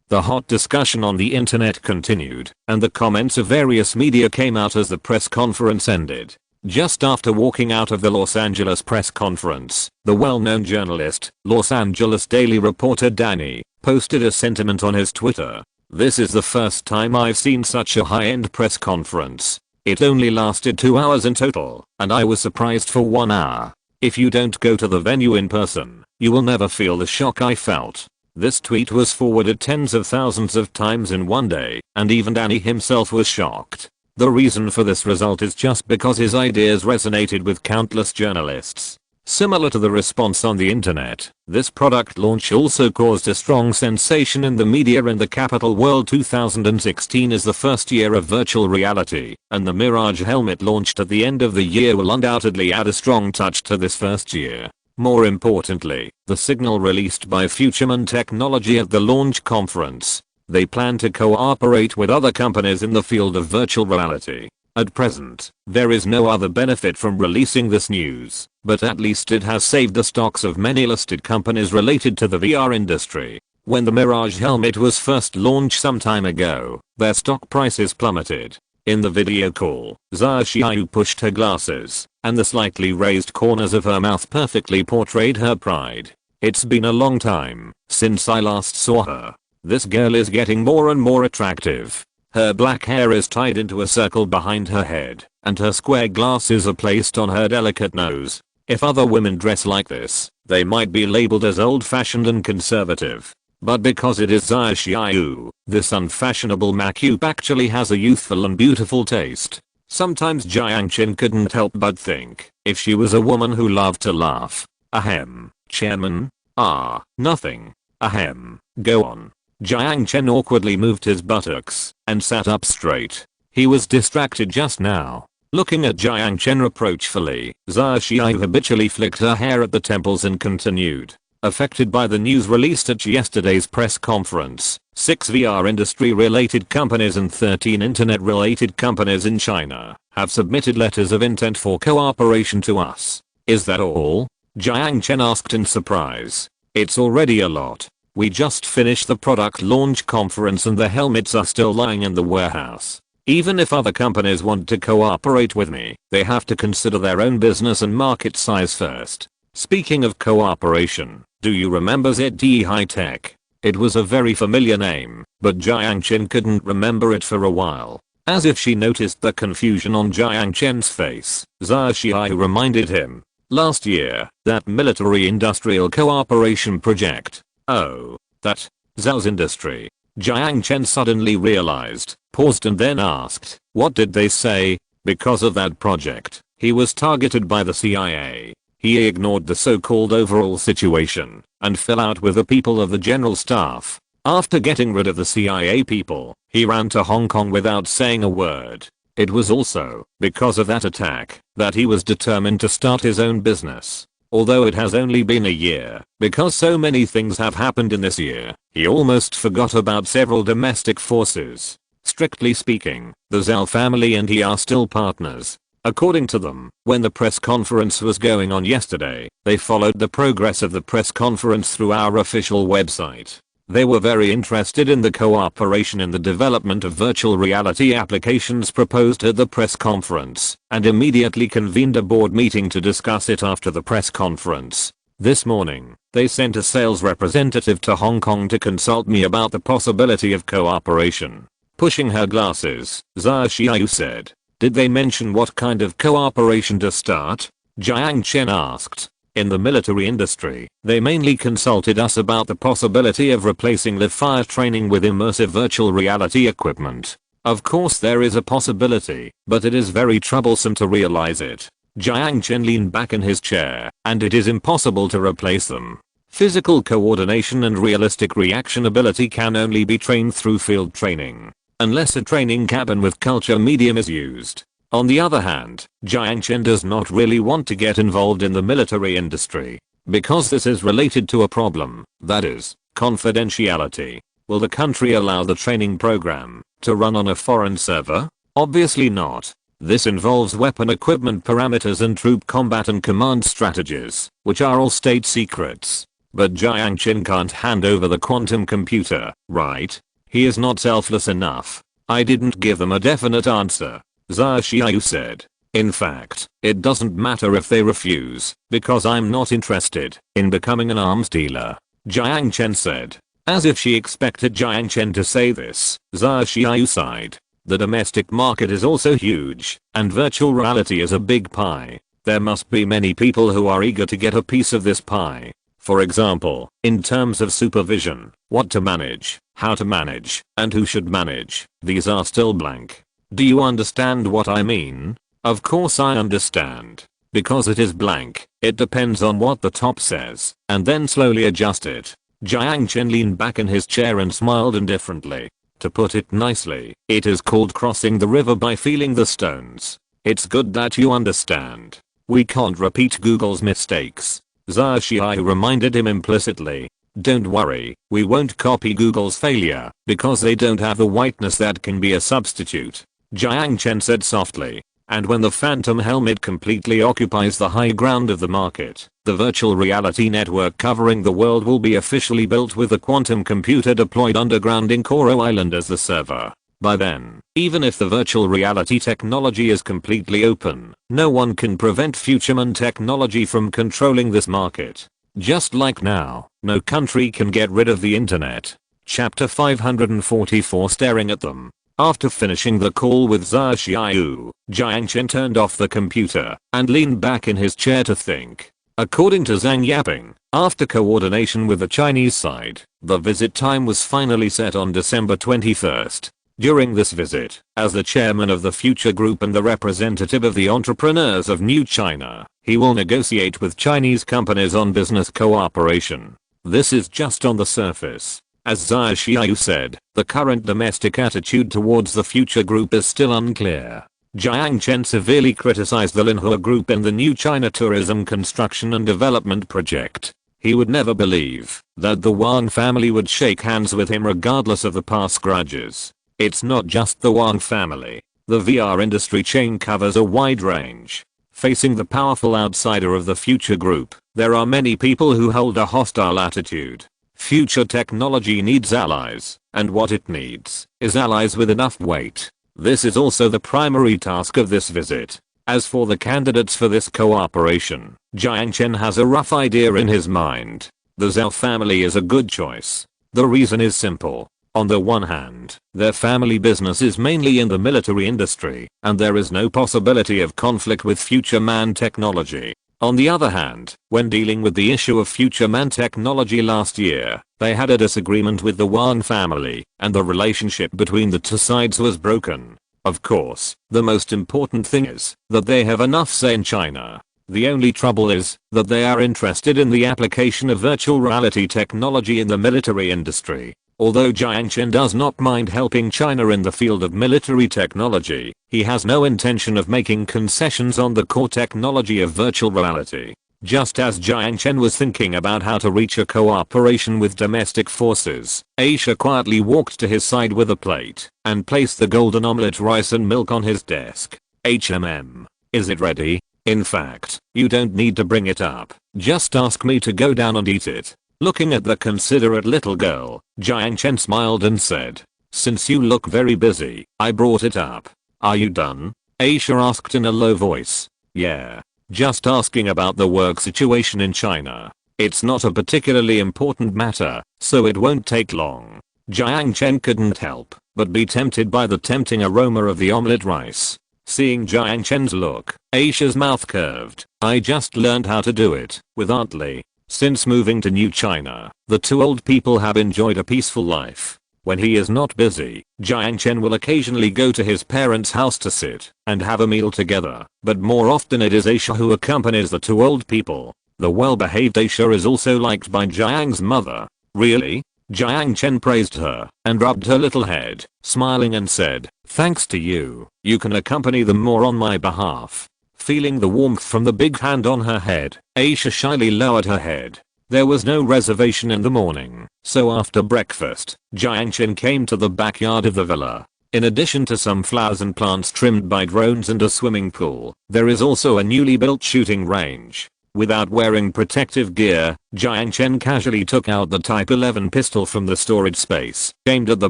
The hot discussion on the internet continued, and the comments of various media came out as the press conference ended. Just after walking out of the Los Angeles press conference, the well-known journalist, Los Angeles Daily reporter Danny, posted a sentiment on his Twitter. This is the first time I've seen such a high-end press conference. It only lasted 2 hours in total, and I was surprised for 1 hour. If you don't go to the venue in person, you will never feel the shock I felt. This tweet was forwarded tens of thousands of times in one day, and even Danny himself was shocked. The reason for this result is just because his ideas resonated with countless journalists. Similar to the response on the internet, this product launch also caused a strong sensation in the media in the capital world. 2016 is the first year of virtual reality, and the Mirage helmet launched at the end of the year will undoubtedly add a strong touch to this first year. More importantly, the signal released by Futureman Technology at the launch conference. They plan to cooperate with other companies in the field of virtual reality. At present, there is no other benefit from releasing this news, but at least it has saved the stocks of many listed companies related to the VR industry. When the Mirage helmet was first launched some time ago, their stock prices plummeted. In the video call, Sun Jiao pushed her glasses, and the slightly raised corners of her mouth perfectly portrayed her pride. It's been a long time since I last saw her. This girl is getting more and more attractive. Her black hair is tied into a circle behind her head, and her square glasses are placed on her delicate nose. If other women dress like this, they might be labeled as old-fashioned and conservative. But because it is Sun Jiao, this unfashionable makeup actually has a youthful and beautiful taste. Sometimes Jiang Chen couldn't help but think, if she was a woman who loved to laugh. Ahem, chairman? Ah, nothing. Ahem, go on. Jiang Chen awkwardly moved his buttocks and sat up straight. He was distracted just now. Looking at Jiang Chen reproachfully, Sun Jiao habitually flicked her hair at the temples and continued. Affected by the news released at yesterday's press conference, 6 VR industry related companies and 13 internet related companies in China have submitted letters of intent for cooperation to us. Is that all? Jiang Chen asked in surprise. It's already a lot. We just finished the product launch conference and the helmets are still lying in the warehouse. Even if other companies want to cooperate with me, they have to consider their own business and market size first. Speaking of cooperation, do you remember ZTE High-Tech? It was a very familiar name, but Jiang Chen couldn't remember it for a while. As if she noticed the confusion on Jiang Chen's face, Zha Xiao reminded him. Last year, that military-industrial cooperation project. Oh, that. Zhao's industry. Jiang Chen suddenly realized, paused and then asked, what did they say? Because of that project, he was targeted by the CIA. He ignored the so-called overall situation and fell out with the people of the general staff. After getting rid of the CIA people, he ran to Hong Kong without saying a word. It was also because of that attack that he was determined to start his own business. Although it has only been a year, because so many things have happened in this year, he almost forgot about several domestic forces. Strictly speaking, the Zhao family and he are still partners. According to them, when the press conference was going on yesterday, they followed the progress of the press conference through our official website. They were very interested in the cooperation in the development of virtual reality applications proposed at the press conference, and immediately convened a board meeting to discuss it after the press conference. This morning, they sent a sales representative to Hong Kong to consult me about the possibility of cooperation. Pushing her glasses, Zha Xiao said, "Did they mention what kind of cooperation to start?" Jiang Chen asked. In the military industry, they mainly consulted us about the possibility of replacing live fire training with immersive virtual reality equipment. Of course there is a possibility, but it is very troublesome to realize it. Jiang Chen leaned back in his chair, and it is impossible to replace them. Physical coordination and realistic reaction ability can only be trained through field training, unless a training cabin with culture medium is used. On the other hand, Jiang Chen does not really want to get involved in the military industry, because this is related to a problem, that is, confidentiality. Will the country allow the training program to run on a foreign server? Obviously not. This involves weapon equipment parameters and troop combat and command strategies, which are all state secrets. But Jiang Chen can't hand over the quantum computer, right? He is not selfless enough. I didn't give them a definite answer. Zha Xiao said. In fact, it doesn't matter if they refuse, because I'm not interested in becoming an arms dealer. Jiang Chen said. As if she expected Jiang Chen to say this, Zha Xiao sighed. The domestic market is also huge, and virtual reality is a big pie. There must be many people who are eager to get a piece of this pie. For example, in terms of supervision, what to manage, how to manage, and who should manage, these are still blank. Do you understand what I mean? Of course I understand. Because it is blank, it depends on what the top says, and then slowly adjust it. Jiang Chen leaned back in his chair and smiled indifferently. To put it nicely, it is called crossing the river by feeling the stones. It's good that you understand. We can't repeat Google's mistakes. Zha Xiao reminded him implicitly. Don't worry, we won't copy Google's failure, because they don't have the whiteness that can be a substitute. Jiang Chen said softly. And when the phantom helmet completely occupies the high ground of the market, the virtual reality network covering the world will be officially built with a quantum computer deployed underground in Koro Island as the server. By then, even if the virtual reality technology is completely open, no one can prevent Futureman technology from controlling this market. Just like now, no country can get rid of the internet. Chapter 544 Staring at them. After finishing the call with Zha Xiao, Jiang Chen turned off the computer and leaned back in his chair to think. According to Zhang Yaping, after coordination with the Chinese side, the visit time was finally set on December 21st. During this visit, as the chairman of the Future Group and the representative of the entrepreneurs of New China, he will negotiate with Chinese companies on business cooperation. This is just on the surface. As Zha Xiao said, the current domestic attitude towards the Future Group is still unclear. Jiang Chen severely criticized the Linhua Group in the New China Tourism Construction and Development Project. He would never believe that the Wang family would shake hands with him regardless of the past grudges. It's not just the Wang family. The VR industry chain covers a wide range. Facing the powerful outsider of the Future Group, there are many people who hold a hostile attitude. Future technology needs allies, and what it needs is allies with enough weight. This is also the primary task of this visit. As for the candidates for this cooperation, Jiang Chen has a rough idea in his mind. The Zhao family is a good choice. The reason is simple. On the one hand, their family business is mainly in the military industry, and there is no possibility of conflict with future man technology. On the other hand, when dealing with the issue of future man technology last year, they had a disagreement with the Wang family, and the relationship between the two sides was broken. Of course, the most important thing is that they have enough say in China. The only trouble is that they are interested in the application of virtual reality technology in the military industry. Although Jiang Chen does not mind helping China in the field of military technology, he has no intention of making concessions on the core technology of virtual reality. Just as Jiang Chen was thinking about how to reach a cooperation with domestic forces, Aisha quietly walked to his side with a plate and placed the golden omelette rice and milk on his desk. Is it ready? In fact, you don't need to bring it up. Just ask me to go down and eat it. Looking at the considerate little girl, Jiang Chen smiled and said, "Since you look very busy, I brought it up. Are you done?" Aisha asked in a low voice. "Yeah. Just asking about the work situation in China. It's not a particularly important matter, so it won't take long." Jiang Chen couldn't help but be tempted by the tempting aroma of the omelette rice. Seeing Jiang Chen's look, Aisha's mouth curved. "I just learned how to do it with Aunt Li." Since moving to New China, the two old people have enjoyed a peaceful life. When he is not busy, Jiang Chen will occasionally go to his parents' house to sit and have a meal together, but more often it is Aisha who accompanies the two old people. The well-behaved Aisha is also liked by Jiang's mother. "Really?" Jiang Chen praised her and rubbed her little head, smiling and said, "Thanks to you, you can accompany them more on my behalf." Feeling the warmth from the big hand on her head, Aisha shyly lowered her head. There was no reservation in the morning, so after breakfast, Jiang Chen came to the backyard of the villa. In addition to some flowers and plants trimmed by drones and a swimming pool, there is also a newly built shooting range. Without wearing protective gear, Jiang Chen casually took out the Type 11 pistol from the storage space, aimed at the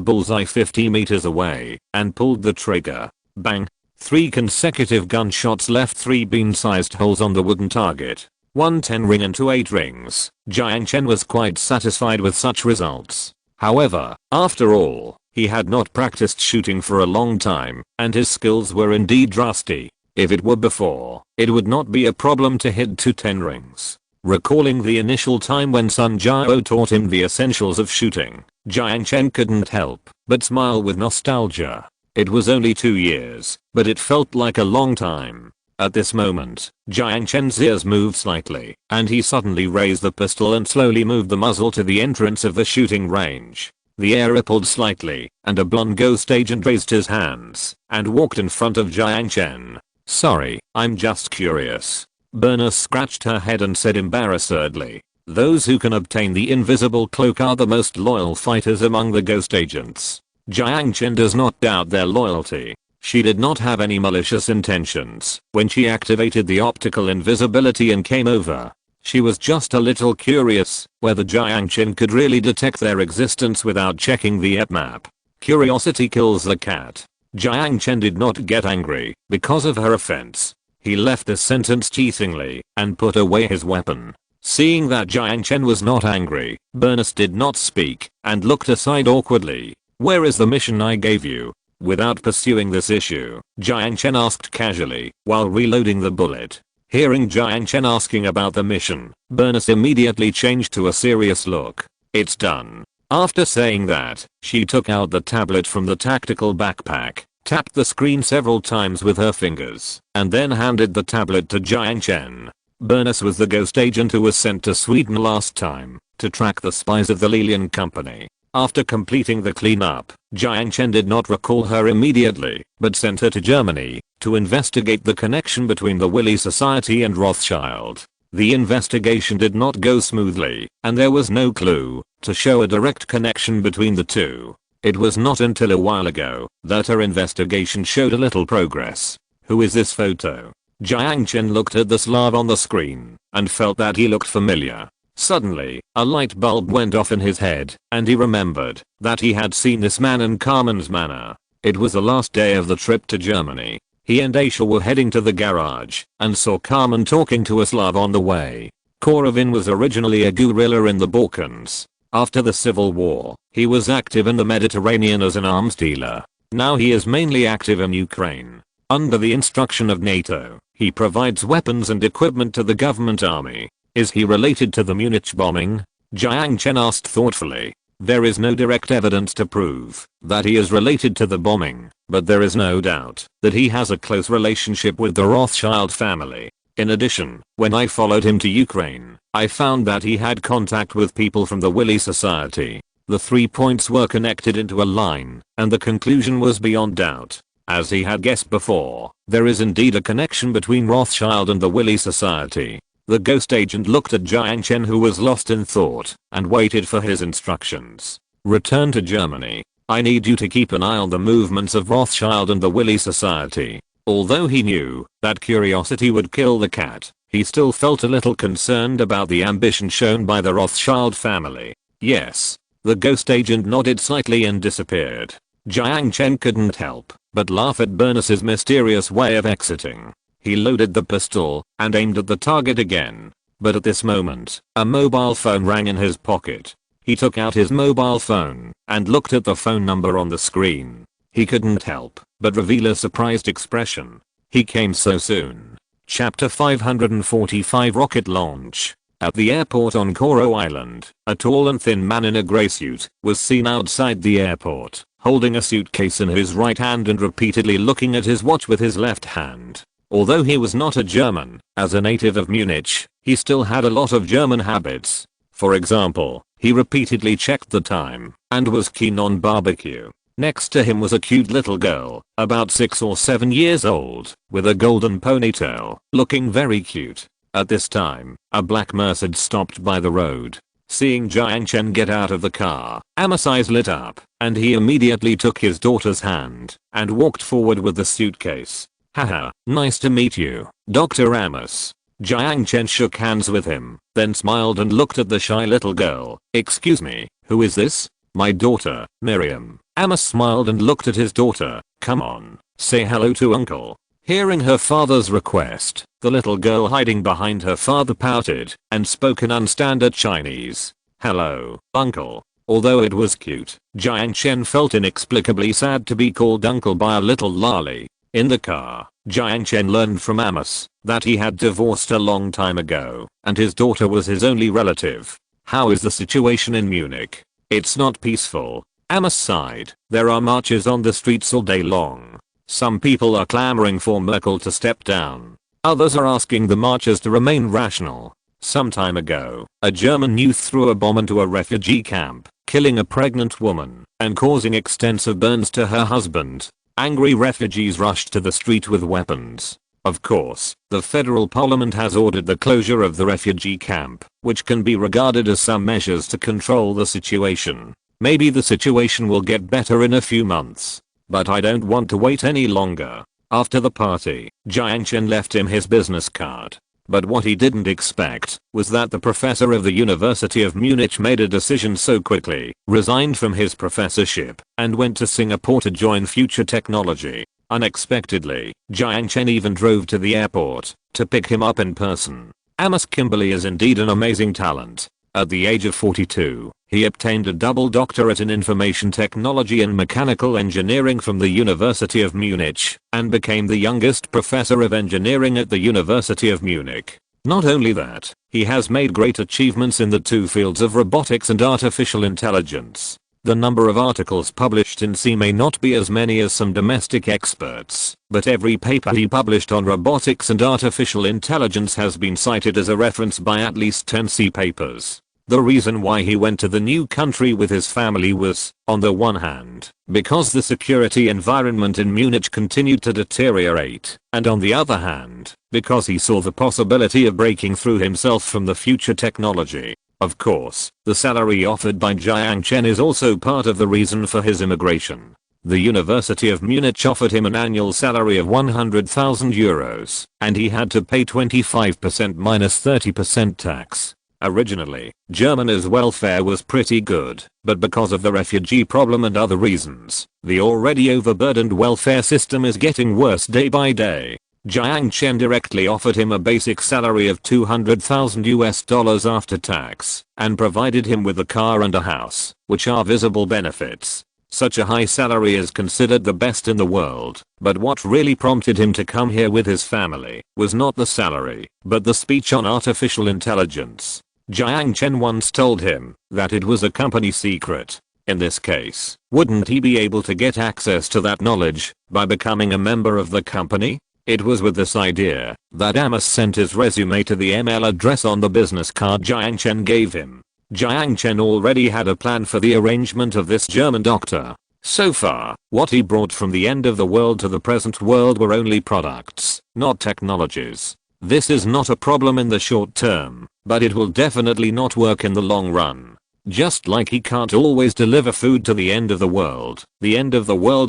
bullseye 50 meters away, and pulled the trigger. Bang! 3 consecutive gunshots left 3 bean-sized holes on the wooden target. 1 10-ring and 2 8-rings. Jiang Chen was quite satisfied with such results. However, after all, he had not practiced shooting for a long time, and his skills were indeed rusty. If it were before, it would not be a problem to hit 2 10-rings. Recalling the initial time when Sun Jiao taught him the essentials of shooting, Jiang Chen couldn't help but smile with nostalgia. It was only 2 years, but it felt like a long time. At this moment, Jiang Chen's ears moved slightly, and he suddenly raised the pistol and slowly moved the muzzle to the entrance of the shooting range. The air rippled slightly, and a blonde ghost agent raised his hands and walked in front of Jiang Chen. "Sorry, I'm just curious." Berna scratched her head and said embarrassedly, "Those who can obtain the invisible cloak are the most loyal fighters among the ghost agents." Jiang Chen does not doubt their loyalty. She did not have any malicious intentions when she activated the optical invisibility and came over. She was just a little curious whether Jiang Chen could really detect their existence without checking the map. Curiosity kills the cat. Jiang Chen did not get angry because of her offense. He left the sentence teasingly and put away his weapon. Seeing that Jiang Chen was not angry, Bernice did not speak and looked aside awkwardly. "Where is the mission I gave you?" Without pursuing this issue, Jiang Chen asked casually while reloading the bullet. Hearing Jiang Chen asking about the mission, Bernice immediately changed to a serious look. "It's done." After saying that, she took out the tablet from the tactical backpack, tapped the screen several times with her fingers, and then handed the tablet to Jiang Chen. Bernice was the ghost agent who was sent to Sweden last time to track the spies of the Lilian Company. After completing the cleanup, Jiang Chen did not recall her immediately, but sent her to Germany to investigate the connection between the Willy Society and Rothschild. The investigation did not go smoothly, and there was no clue to show a direct connection between the two. It was not until a while ago that her investigation showed a little progress. "Who is this photo?" Jiang Chen looked at the Slav on the screen and felt that he looked familiar. Suddenly, a light bulb went off in his head, and he remembered that he had seen this man in Carmen's manor. It was the last day of the trip to Germany. He and Aisha were heading to the garage and saw Carmen talking to a Slav on the way. Korovin was originally a guerrilla in the Balkans. After the Civil War, he was active in the Mediterranean as an arms dealer. Now he is mainly active in Ukraine. Under the instruction of NATO, he provides weapons and equipment to the government army. Is he related to the Munich bombing? Jiang Chen asked thoughtfully. There is no direct evidence to prove that he is related to the bombing, but there is no doubt that he has a close relationship with the Rothschild family. In addition, when I followed him to Ukraine, I found that he had contact with people from the Willy Society. The 3 points were connected into a line, and the conclusion was beyond doubt. As he had guessed before, there is indeed a connection between Rothschild and the Willy Society. The ghost agent looked at Jiang Chen, who was lost in thought, and waited for his instructions. Return to Germany. I need you to keep an eye on the movements of Rothschild and the Willy Society. Although he knew that curiosity would kill the cat, he still felt a little concerned about the ambition shown by the Rothschild family. Yes. The ghost agent nodded slightly and disappeared. Jiang Chen couldn't help but laugh at Bernus's mysterious way of exiting. He loaded the pistol and aimed at the target again. But at this moment, a mobile phone rang in his pocket. He took out his mobile phone and looked at the phone number on the screen. He couldn't help but reveal a surprised expression. He came so soon. Chapter 545 Rocket Launch. At the airport on Koro Island, a tall and thin man in a grey suit was seen outside the airport, holding a suitcase in his right hand and repeatedly looking at his watch with his left hand. Although he was not a German, as a native of Munich, he still had a lot of German habits. For example, he repeatedly checked the time and was keen on barbecue. Next to him was a cute little girl, about 6 or 7 years old, with a golden ponytail, looking very cute. At this time, a black Mercedes stopped by the road. Seeing Jiang Chen get out of the car, Amos' eyes lit up, and he immediately took his daughter's hand and walked forward with the suitcase. Haha, nice to meet you, Dr. Amos. Jiang Chen shook hands with him, then smiled and looked at the shy little girl. Excuse me, who is this? My daughter, Miriam. Amos smiled and looked at his daughter. Come on, say hello to uncle. Hearing her father's request, the little girl hiding behind her father pouted and spoke in unstandard Chinese. Hello, uncle. Although it was cute, Jiang Chen felt inexplicably sad to be called uncle by a little lolly. In the car, Jiang Chen learned from Amos that he had divorced a long time ago, and his daughter was his only relative. How is the situation in Munich? It's not peaceful. Amos sighed. There are marches on the streets all day long. Some people are clamoring for Merkel to step down. Others are asking the marchers to remain rational. Some time ago, a German youth threw a bomb into a refugee camp, killing a pregnant woman and causing extensive burns to her husband. Angry refugees rushed to the street with weapons. Of course, the federal parliament has ordered the closure of the refugee camp, which can be regarded as some measures to control the situation. Maybe the situation will get better in a few months. But I don't want to wait any longer. After the party, Jiang Chen left him his business card. But what he didn't expect was that the professor of the University of Munich made a decision so quickly, resigned from his professorship, and went to Singapore to join Future Technology. Unexpectedly, Jiang Chen even drove to the airport to pick him up in person. Amos Kimberly is indeed an amazing talent. At the age of 42, he obtained a double doctorate in information technology and mechanical engineering from the University of Munich, and became the youngest professor of engineering at the University of Munich. Not only that, he has made great achievements in the two fields of robotics and artificial intelligence. The number of articles published in SI may not be as many as some domestic experts, but every paper he published on robotics and artificial intelligence has been cited as a reference by at least 10 SI papers. The reason why he went to the new country with his family was, on the one hand, because the security environment in Munich continued to deteriorate, and on the other hand, because he saw the possibility of breaking through himself from the Future Technology. Of course, the salary offered by Jiang Chen is also part of the reason for his immigration. The University of Munich offered him an annual salary of 100,000 euros, and he had to pay 25% minus 30% tax. Originally, Germany's welfare was pretty good, but because of the refugee problem and other reasons, the already overburdened welfare system is getting worse day by day. Jiang Chen directly offered him a basic salary of $200,000 after tax and provided him with a car and a house, which are visible benefits. Such a high salary is considered the best in the world, but what really prompted him to come here with his family was not the salary, but the speech on artificial intelligence. Jiang Chen once told him that it was a company secret. In this case, wouldn't he be able to get access to that knowledge by becoming a member of the company? It was with this idea that Amos sent his resume to the email address on the business card Jiang Chen gave him. Jiang Chen already had a plan for the arrangement of this German doctor. So far, what he brought from the end of the world to the present world were only products, not technologies. This is not a problem in the short term, but it will definitely not work in the long run. Just like he can't always deliver food to the end of the world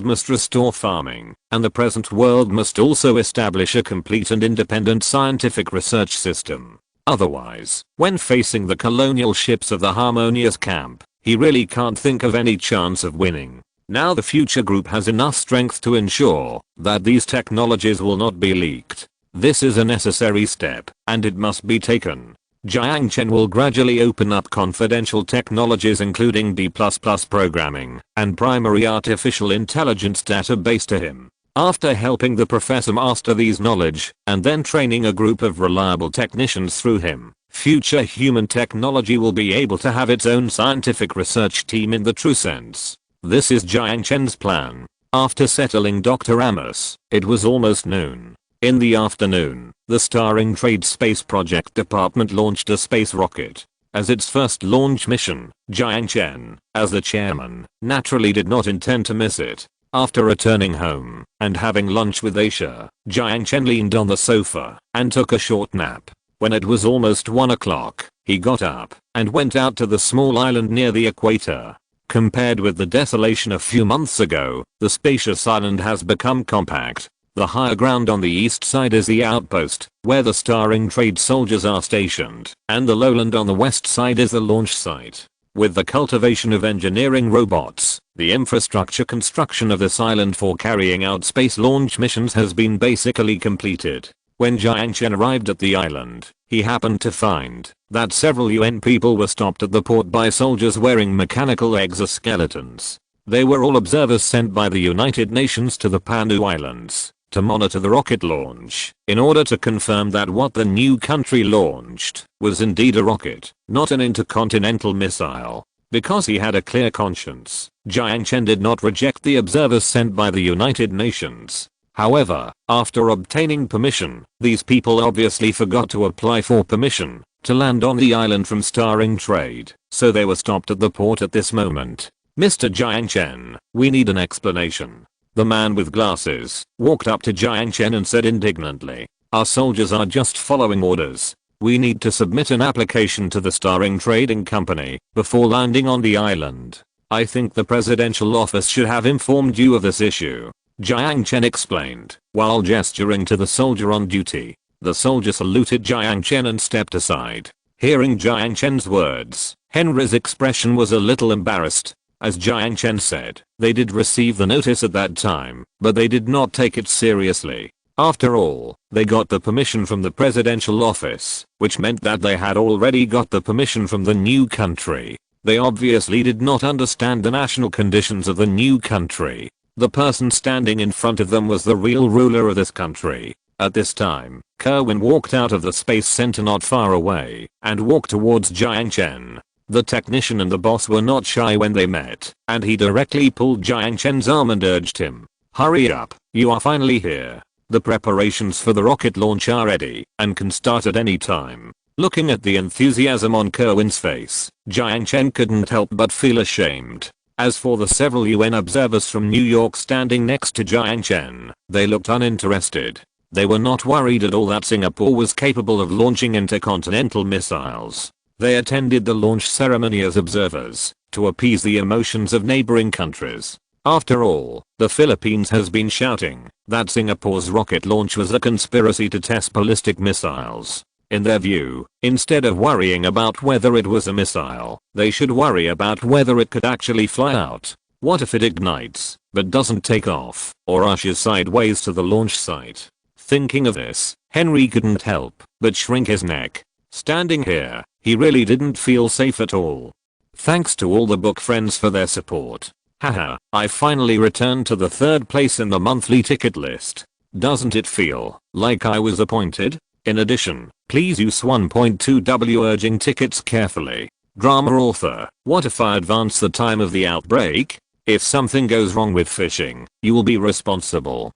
must restore farming, and the present world must also establish a complete and independent scientific research system. Otherwise, when facing the colonial ships of the Harmonious Camp, he really can't think of any chance of winning. Now the future group has enough strength to ensure that these technologies will not be leaked. This is a necessary step, and it must be taken. Jiang Chen will gradually open up confidential technologies including D++ programming and primary artificial intelligence database to him. After helping the professor master these knowledge and then training a group of reliable technicians through him, future human technology will be able to have its own scientific research team in the true sense. This is Jiang Chen's plan. After settling Dr. Amos, it was almost noon. In the afternoon, the Starring Trade Space Project Department launched a space rocket. As its first launch mission, Jiang Chen, as the chairman, naturally did not intend to miss it. After returning home and having lunch with Aisha, Jiang Chen leaned on the sofa and took a short nap. When it was almost 1 o'clock, he got up and went out to the small island near the equator. Compared with the desolation a few months ago, the spacious island has become compact. The higher ground on the east side is the outpost, where the Starring Trade soldiers are stationed, and the lowland on the west side is the launch site. With the cultivation of engineering robots, the infrastructure construction of this island for carrying out space launch missions has been basically completed. When Jiang Chen arrived at the island, he happened to find that several UN people were stopped at the port by soldiers wearing mechanical exoskeletons. They were all observers sent by the United Nations to the Panu Islands to monitor the rocket launch, in order to confirm that what the new country launched was indeed a rocket, not an intercontinental missile. Because he had a clear conscience, Jiang Chen did not reject the observers sent by the United Nations. However, after obtaining permission, these people obviously forgot to apply for permission to land on the island from Starring Trade, so they were stopped at the port at this moment. Mr. Jiang Chen, we need an explanation. The man with glasses walked up to Jiang Chen and said indignantly, "Our soldiers are just following orders. We need to submit an application to the Starring Trading Company before landing on the island. I think the presidential office should have informed you of this issue," Jiang Chen explained, while gesturing to the soldier on duty. The soldier saluted Jiang Chen and stepped aside. Hearing Jiang Chen's words, Henry's expression was a little embarrassed. As Jiang Chen said, they did receive the notice at that time, but they did not take it seriously. After all, they got the permission from the presidential office, which meant that they had already got the permission from the new country. They obviously did not understand the national conditions of the new country. The person standing in front of them was the real ruler of this country. At this time, Kerwin walked out of the space center not far away and walked towards Jiang Chen. The technician and the boss were not shy when they met, and he directly pulled Jiang Chen's arm and urged him, "Hurry up, you are finally here. The preparations for the rocket launch are ready and can start at any time." Looking at the enthusiasm on Kerwin's face, Jiang Chen couldn't help but feel ashamed. As for the several UN observers from New York standing next to Jiang Chen, they looked uninterested. They were not worried at all that Singapore was capable of launching intercontinental missiles. They attended the launch ceremony as observers to appease the emotions of neighboring countries. After all, the Philippines has been shouting that Singapore's rocket launch was a conspiracy to test ballistic missiles. In their view, instead of worrying about whether it was a missile, they should worry about whether it could actually fly out. What if it ignites, but doesn't take off, or rushes sideways to the launch site? Thinking of this, Henry couldn't help but shrink his neck. Standing here, he really didn't feel safe at all. Thanks to all the book friends for their support. Haha, I finally returned to the 3rd place in the monthly ticket list. Doesn't it feel like I was appointed? In addition, please use 1.2W urging tickets carefully. Drama author, what if I advance the time of the outbreak? If something goes wrong with fishing, you will be responsible.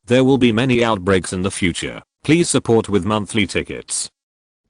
There will be many outbreaks in the future. Please support with monthly tickets.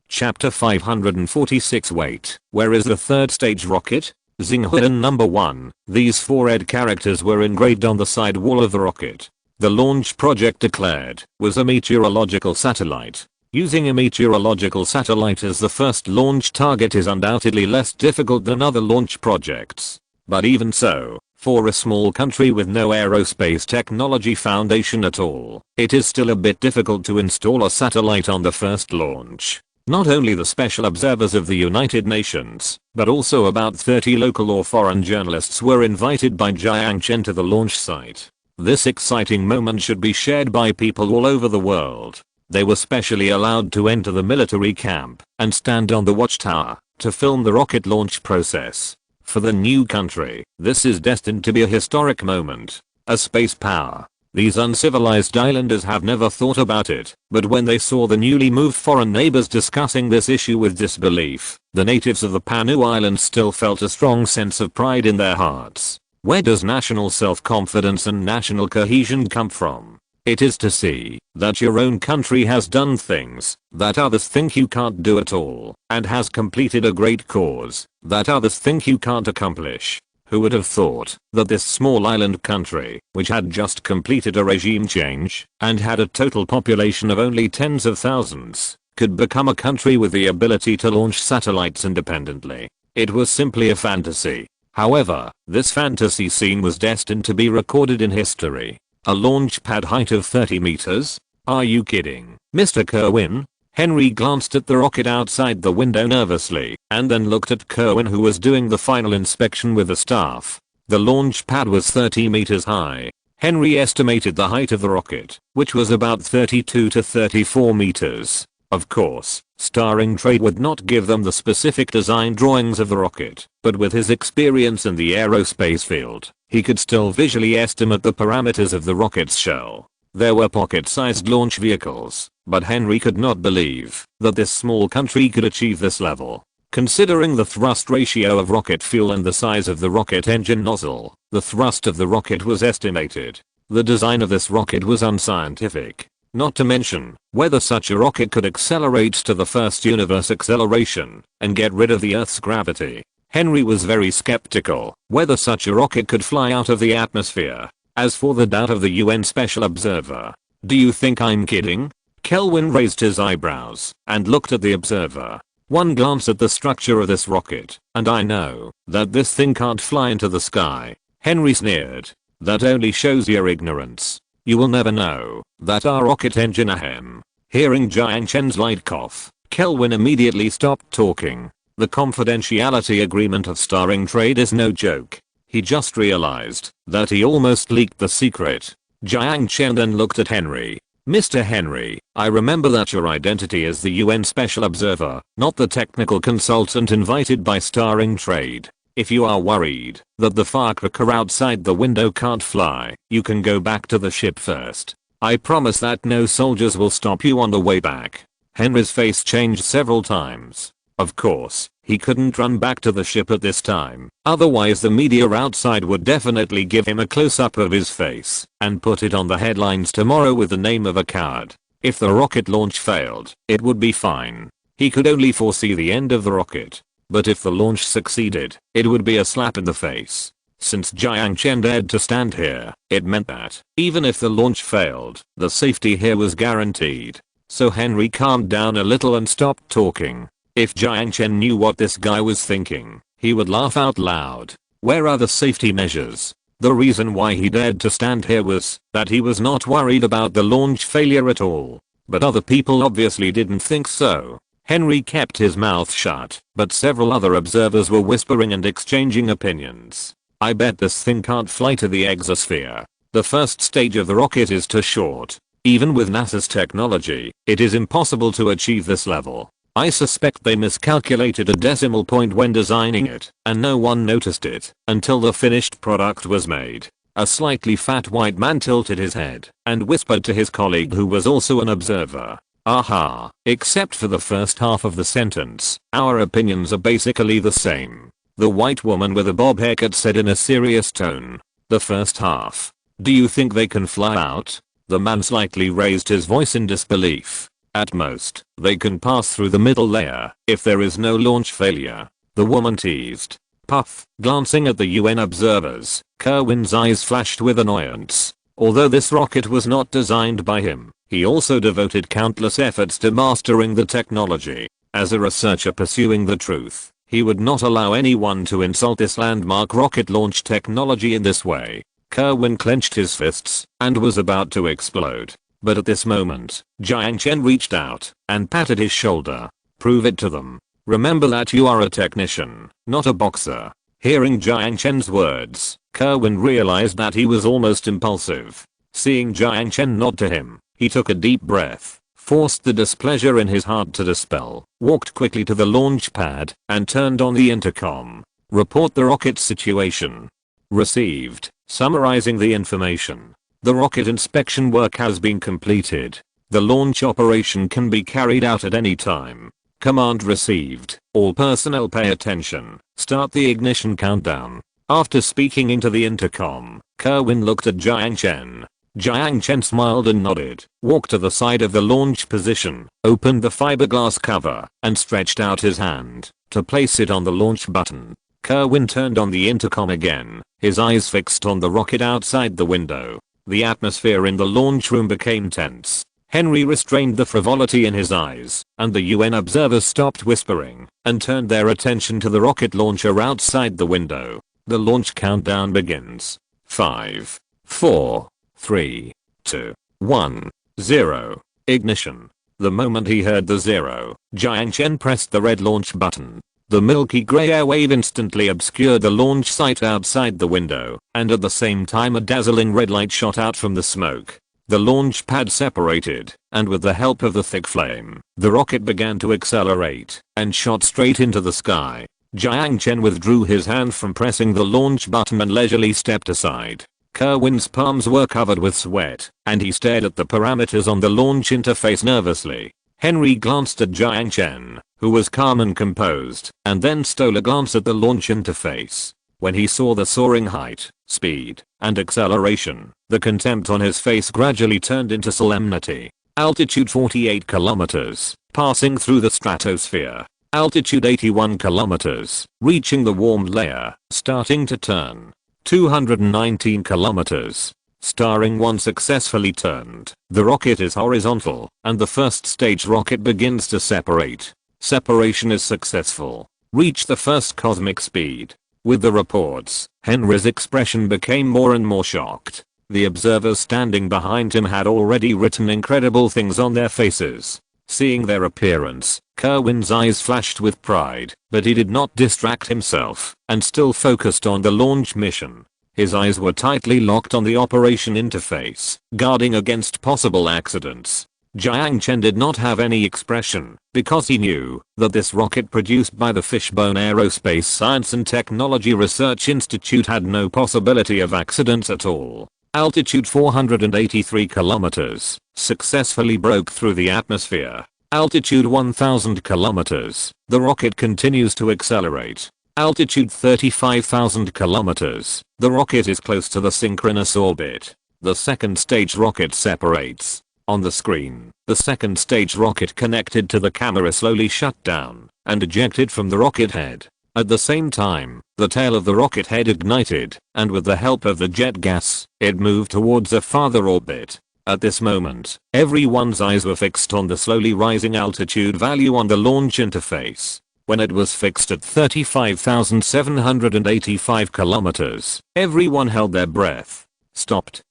Chapter 546 Wait, where is the 3rd stage rocket? Xinghuan number 1. These 4 red characters were engraved on the side wall of the rocket. The launch project declared was a meteorological satellite. Using a meteorological satellite as the first launch target is undoubtedly less difficult than other launch projects. But even so, for a small country with no aerospace technology foundation at all, it is still a bit difficult to install a satellite on the first launch. Not only the special observers of the United Nations, but also about 30 local or foreign journalists were invited by Jiang Chen to the launch site. This exciting moment should be shared by people all over the world. They were specially allowed to enter the military camp and stand on the watchtower to film the rocket launch process. For the new country, this is destined to be a historic moment. A space power. These uncivilized islanders have never thought about it, but when they saw the newly moved foreign neighbors discussing this issue with disbelief, the natives of the Panu Islands still felt a strong sense of pride in their hearts. Where does national self-confidence and national cohesion come from? It is to see that your own country has done things that others think you can't do at all, and has completed a great cause that others think you can't accomplish. Who would have thought that this small island country, which had just completed a regime change and had a total population of only tens of thousands, could become a country with the ability to launch satellites independently? It was simply a fantasy. However, this fantasy scene was destined to be recorded in history. A launch pad height of 30 meters? Are you kidding, Mr. Kerwin? Henry glanced at the rocket outside the window nervously, and then looked at Kerwin, who was doing the final inspection with the staff. The launch pad was 30 meters high. Henry estimated the height of the rocket, which was about 32 to 34 meters. Of course, Starring Trade would not give them the specific design drawings of the rocket, but with his experience in the aerospace field, he could still visually estimate the parameters of the rocket's shell. There were pocket-sized launch vehicles, but Henry could not believe that this small country could achieve this level. Considering the thrust ratio of rocket fuel and the size of the rocket engine nozzle, the thrust of the rocket was estimated. The design of this rocket was unscientific. Not to mention whether such a rocket could accelerate to the first universe acceleration and get rid of the Earth's gravity. Henry was very skeptical whether such a rocket could fly out of the atmosphere. As for the doubt of the UN Special Observer, do you think I'm kidding? Kelvin raised his eyebrows and looked at the observer. One glance at the structure of this rocket, and I know that this thing can't fly into the sky. Henry sneered. That only shows your ignorance. You will never know that our rocket engine ahem. Hearing Jiang Chen's light cough, Kelvin immediately stopped talking. The confidentiality agreement of Starring Trade is no joke. He just realized that he almost leaked the secret. Jiang Chen then looked at Henry. Mr. Henry, I remember that your identity is the UN Special Observer, not the technical consultant invited by Starring Trade. If you are worried that the firecracker outside the window can't fly, you can go back to the ship first. I promise that no soldiers will stop you on the way back. Henry's face changed several times. Of course, he couldn't run back to the ship at this time, otherwise the media outside would definitely give him a close-up of his face and put it on the headlines tomorrow with the name of a coward. If the rocket launch failed, it would be fine. He could only foresee the end of the rocket. But if the launch succeeded, it would be a slap in the face. Since Jiang Chen dared to stand here, it meant that, even if the launch failed, the safety here was guaranteed. So Henry calmed down a little and stopped talking. If Jiang Chen knew what this guy was thinking, he would laugh out loud. Where are the safety measures? The reason why he dared to stand here was that he was not worried about the launch failure at all. But other people obviously didn't think so. Henry kept his mouth shut, but several other observers were whispering and exchanging opinions. I bet this thing can't fly to the exosphere. The first stage of the rocket is too short. Even with NASA's technology, it is impossible to achieve this level. I suspect they miscalculated a decimal point when designing it, and no one noticed it until the finished product was made. A slightly fat white man tilted his head and whispered to his colleague who was also an observer. Aha, except for the first half of the sentence, our opinions are basically the same. The white woman with a bob haircut said in a serious tone. The first half. Do you think they can fly out? The man slightly raised his voice in disbelief. At most, they can pass through the middle layer if there is no launch failure. The woman teased. Puff, glancing at the UN observers, Kerwin's eyes flashed with annoyance. Although this rocket was not designed by him, he also devoted countless efforts to mastering the technology. As a researcher pursuing the truth, he would not allow anyone to insult this landmark rocket launch technology in this way. Kerwin clenched his fists and was about to explode. But at this moment, Jiang Chen reached out and patted his shoulder. Prove it to them. Remember that you are a technician, not a boxer. Hearing Jiang Chen's words, Kerwin realized that he was almost impulsive. Seeing Jiang Chen nod to him, he took a deep breath, forced the displeasure in his heart to dispel, walked quickly to the launch pad, and turned on the intercom. Report the rocket situation. Received. Summarizing the information. The rocket inspection work has been completed. The launch operation can be carried out at any time. Command received. All personnel pay attention. Start the ignition countdown. After speaking into the intercom, Kerwin looked at Jiang Chen. Jiang Chen smiled and nodded, walked to the side of the launch position, opened the fiberglass cover, and stretched out his hand to place it on the launch button. Kerwin turned on the intercom again, his eyes fixed on the rocket outside the window. The atmosphere in the launch room became tense. Henry restrained the frivolity in his eyes, and the UN observers stopped whispering and turned their attention to the rocket launcher outside the window. The launch countdown begins. 5, 4, 3, 2, 1, 0. Ignition. The moment he heard the 0, Jiang Chen pressed the red launch button. The milky gray air wave instantly obscured the launch site outside the window, and at the same time a dazzling red light shot out from the smoke. The launch pad separated, and with the help of the thick flame, the rocket began to accelerate and shot straight into the sky. Jiang Chen withdrew his hand from pressing the launch button and leisurely stepped aside. Kerwin's palms were covered with sweat, and he stared at the parameters on the launch interface nervously. Henry glanced at Jiang Chen, who was calm and composed, and then stole a glance at the launch interface. When he saw the soaring height, speed, and acceleration, the contempt on his face gradually turned into solemnity. Altitude 48 kilometers, passing through the stratosphere. Altitude 81 kilometers, reaching the warm layer, starting to turn. 219 kilometers. Starring 1 successfully turned. The rocket is horizontal, and the first stage rocket begins to separate. Separation is successful. Reach the first cosmic speed. With the reports, Henry's expression became more and more shocked. The observers standing behind him had already written incredible things on their faces. Seeing their appearance, Kerwin's eyes flashed with pride, but he did not distract himself, and still focused on the launch mission. His eyes were tightly locked on the operation interface, guarding against possible accidents. Jiang Chen did not have any expression, because he knew that this rocket produced by the Fishbone Aerospace Science and Technology Research Institute had no possibility of accidents at all. Altitude 483 kilometers, successfully broke through the atmosphere. Altitude 1000 kilometers, the rocket continues to accelerate. Altitude 35,000 kilometers, the rocket is close to the synchronous orbit. The second stage rocket separates. On the screen, the second stage rocket connected to the camera slowly shut down and ejected from the rocket head. At the same time, the tail of the rocket head ignited, and with the help of the jet gas, it moved towards a farther orbit. At this moment, everyone's eyes were fixed on the slowly rising altitude value on the launch interface. When it was fixed at 35,785 kilometers, everyone held their breath. Stopped.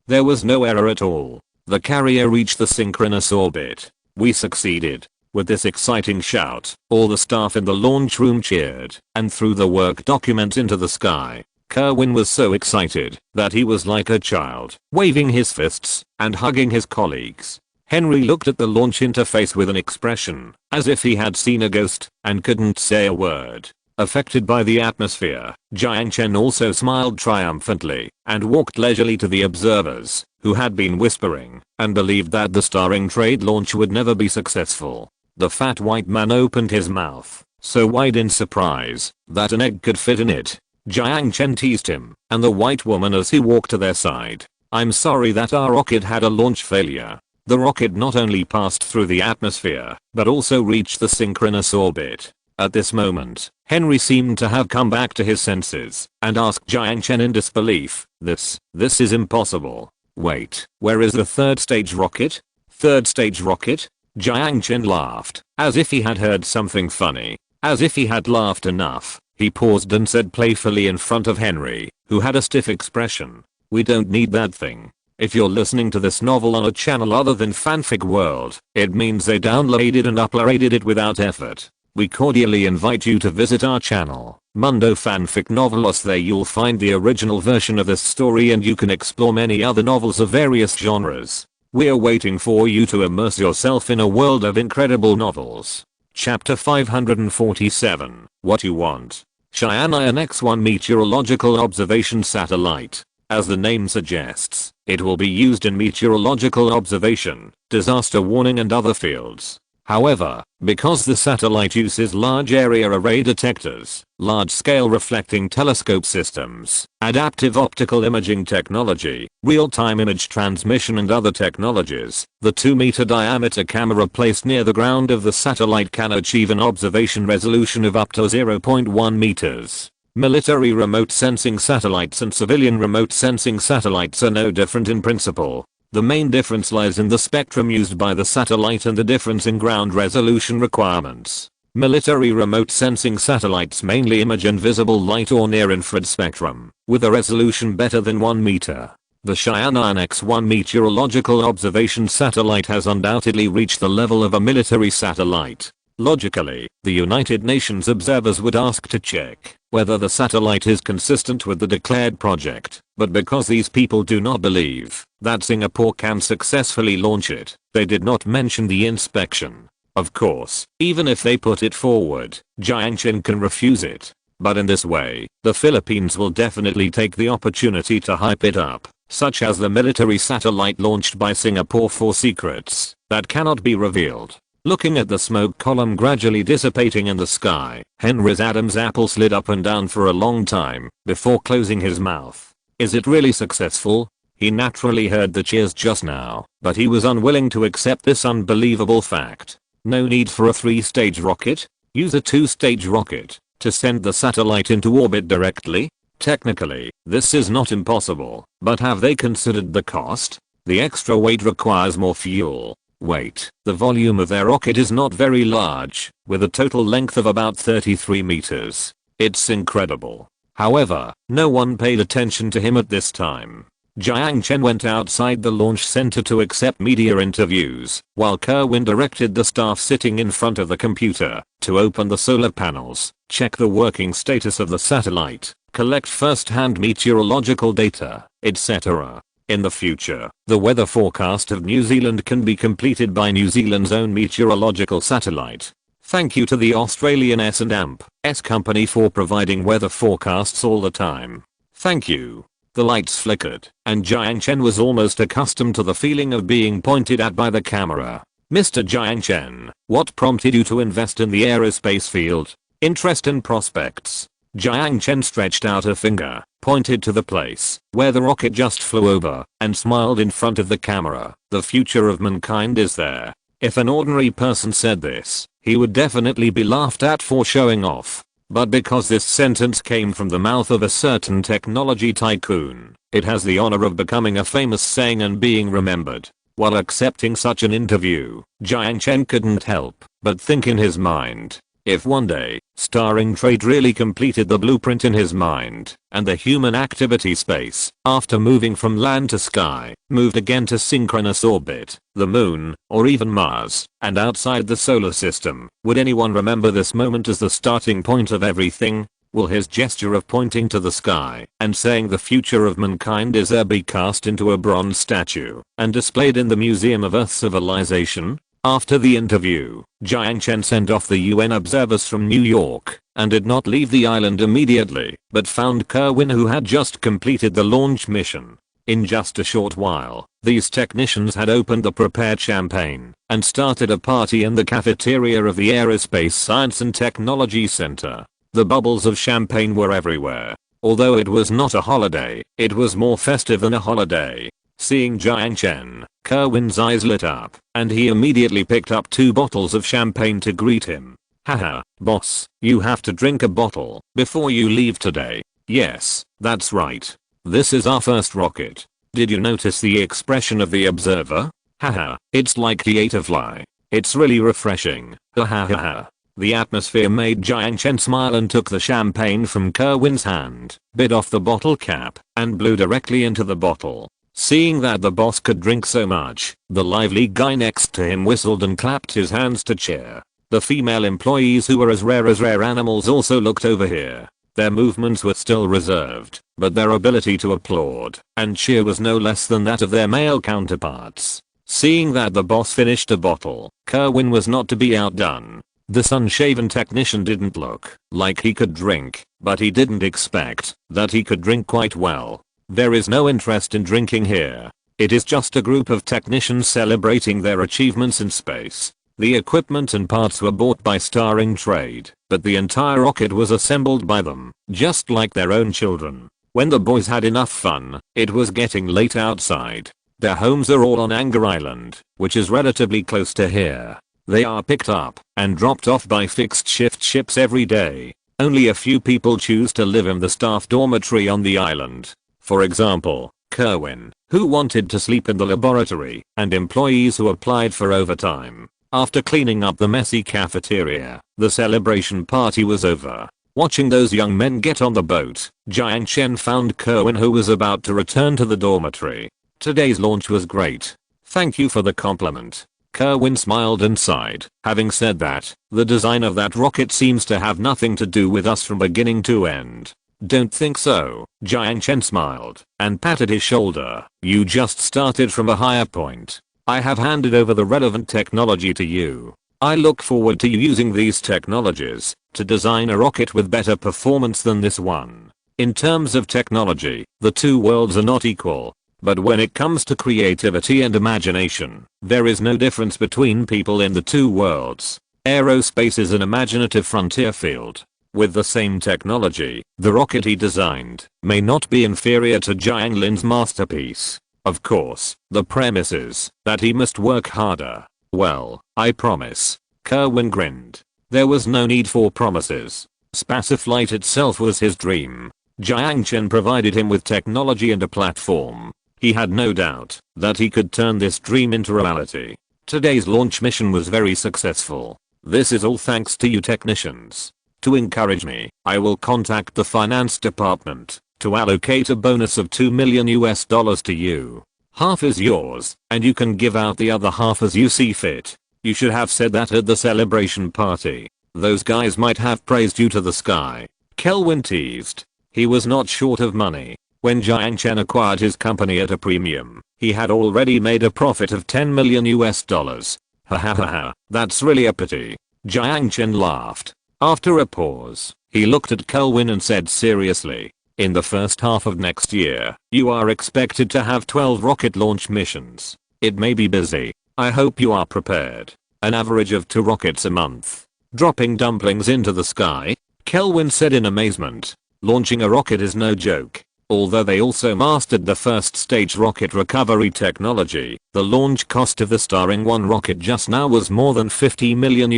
There was no error at all. The carrier reached the synchronous orbit. We succeeded. With this exciting shout, all the staff in the launch room cheered and threw the work documents into the sky. Kerwin was so excited that he was like a child, waving his fists and hugging his colleagues. Henry looked at the launch interface with an expression as if he had seen a ghost and couldn't say a word. Affected by the atmosphere, Jiang Chen also smiled triumphantly and walked leisurely to the observers, who had been whispering and believed that the starring trade launch would never be successful. The fat white man opened his mouth, so wide in surprise that an egg could fit in it. Jiang Chen teased him and the white woman as he walked to their side. "I'm sorry that our rocket had a launch failure." The rocket not only passed through the atmosphere, but also reached the synchronous orbit. At this moment, Henry seemed to have come back to his senses and asked Jiang Chen in disbelief, This is impossible. Wait, where is the third stage rocket? Third stage rocket?" Jiang Chen laughed, as if he had heard something funny. As if he had laughed enough, he paused and said playfully in front of Henry, who had a stiff expression, "We don't need that thing. If you're listening to this novel on a channel other than Fanfic World, it means they downloaded and uploaded it without effort. We cordially invite you to visit our channel, Mundo Fanfic Novelos. There you'll find the original version of this story and you can explore many other novels of various genres. We're waiting for you to immerse yourself in a world of incredible novels." Chapter 547, What You Want. Chang'an X1 Meteorological Observation Satellite. As the name suggests, it will be used in meteorological observation, disaster warning and other fields. However, because the satellite uses large area array detectors, large-scale reflecting telescope systems, adaptive optical imaging technology, real-time image transmission and other technologies, the 2-meter diameter camera placed near the ground of the satellite can achieve an observation resolution of up to 0.1 meters. Military remote sensing satellites and civilian remote sensing satellites are no different in principle. The main difference lies in the spectrum used by the satellite and the difference in ground resolution requirements. Military remote sensing satellites mainly image invisible light or near-infrared spectrum, with a resolution better than 1 meter. The Chang'an X1 meteorological observation satellite has undoubtedly reached the level of a military satellite. Logically, the United Nations observers would ask to check whether the satellite is consistent with the declared project, but because these people do not believe that Singapore can successfully launch it, they did not mention the inspection. Of course, even if they put it forward, Jiang Chen can refuse it. But in this way, the Philippines will definitely take the opportunity to hype it up, such as the military satellite launched by Singapore for secrets that cannot be revealed. Looking at the smoke column gradually dissipating in the sky, Henry's Adam's apple slid up and down for a long time before closing his mouth. Is it really successful? He naturally heard the cheers just now, but he was unwilling to accept this unbelievable fact. No need for a 3-stage rocket? Use a 2-stage rocket to send the satellite into orbit directly? Technically, this is not impossible, but have they considered the cost? The extra weight requires more fuel. Wait, the volume of their rocket is not very large, with a total length of about 33 meters. It's incredible. However, no one paid attention to him at this time. Jiang Chen went outside the launch center to accept media interviews, while Kerwin directed the staff sitting in front of the computer to open the solar panels, check the working status of the satellite, collect first-hand meteorological data, etc. In the future, the weather forecast of New Zealand can be completed by New Zealand's own meteorological satellite. Thank you to the Australian S&S company for providing weather forecasts all the time. Thank you. The lights flickered, and Jiang Chen was almost accustomed to the feeling of being pointed at by the camera. Mr. Jiang Chen, what prompted you to invest in the aerospace field? Interest and prospects. Jiang Chen stretched out a finger, pointed to the place where the rocket just flew over, and smiled in front of the camera. The future of mankind is there. If an ordinary person said this, he would definitely be laughed at for showing off. But because this sentence came from the mouth of a certain technology tycoon, it has the honor of becoming a famous saying and being remembered. While accepting such an interview, Jiang Chen couldn't help but think in his mind, if one day, starring trade really completed the blueprint in his mind, and the human activity space, after moving from land to sky, moved again to synchronous orbit, the moon, or even Mars, and outside the solar system, would anyone remember this moment as the starting point of everything? will his gesture of pointing to the sky and saying the future of mankind is be cast into a bronze statue and displayed in the Museum of Earth Civilization? After the interview, Jiang Chen sent off the UN observers from New York and did not leave the island immediately, but found Kerwin, who had just completed the launch mission. In just a short while, these technicians had opened the prepared champagne and started a party in the cafeteria of the Aerospace Science and Technology Center. The bubbles of champagne were everywhere. Although it was not a holiday, it was more festive than a holiday. Seeing Jiang Chen, Kerwin's eyes lit up, and he immediately picked up 2 bottles of champagne to greet him. Haha, boss, you have to drink a bottle before you leave today. Yes, that's right. This is our first rocket. Did you notice the expression of the observer? Haha, it's like he ate a fly. It's really refreshing. Hahaha. The atmosphere made Jiang Chen smile and took the champagne from Kerwin's hand, bit off the bottle cap, and blew directly into the bottle. Seeing that the boss could drink so much, the lively guy next to him whistled and clapped his hands to cheer. The female employees, who were as rare animals, also looked over here. Their movements were still reserved, but their ability to applaud and cheer was no less than that of their male counterparts. Seeing that the boss finished a bottle, Kerwin was not to be outdone. The sun-shaven technician didn't look like he could drink, but he didn't expect that he could drink quite well. There is no interest in drinking here. It is just a group of technicians celebrating their achievements in space. The equipment and parts were bought by Starring Trade, but the entire rocket was assembled by them, just like their own children. When the boys had enough fun, it was getting late outside. Their homes are all on Anger Island, which is relatively close to here. They are picked up and dropped off by fixed shift ships every day. Only a few people choose to live in the staff dormitory on the island. For example, Kerwin, who wanted to sleep in the laboratory, and employees who applied for overtime. After cleaning up the messy cafeteria, the celebration party was over. Watching those young men get on the boat, Jiang Chen found Kerwin, who was about to return to the dormitory. Today's launch was great. Thank you for the compliment. Kerwin smiled and sighed. Having said that, the design of that rocket seems to have nothing to do with us from beginning to end. Don't think so. Jiang Chen smiled and patted his shoulder. You just started from a higher point. I have handed over the relevant technology to you. I look forward to you using these technologies to design a rocket with better performance than this one. In terms of technology, the two worlds are not equal. But when it comes to creativity and imagination, there is no difference between people in the two worlds. Aerospace is an imaginative frontier field. With the same technology, the rocket he designed may not be inferior to Jiang Lin's masterpiece. Of course, the premise is that he must work harder. Well, I promise. Kerwin grinned. There was no need for promises. Spaceflight itself was his dream. Jiang Chen provided him with technology and a platform. He had no doubt that he could turn this dream into reality. Today's launch mission was very successful. This is all thanks to you technicians. To encourage me, I will contact the finance department to allocate a bonus of $2 million to you. Half is yours, and you can give out the other half as you see fit. You should have said that at the celebration party. Those guys might have praised you to the sky. Kerwin teased. He was not short of money. When Jiang Chen acquired his company at a premium, he had already made a profit of $10 million. Ha ha ha ha, that's really a pity. Jiang Chen laughed. After a pause, he looked at Kerwin and said seriously, in the first half of next year, you are expected to have 12 rocket launch missions. It may be busy. I hope you are prepared. An average of 2 rockets a month. Dropping dumplings into the sky? Kerwin said in amazement. Launching a rocket is no joke. Although they also mastered the first stage rocket recovery technology, the launch cost of the Starring 1 rocket just now was more than $50 million.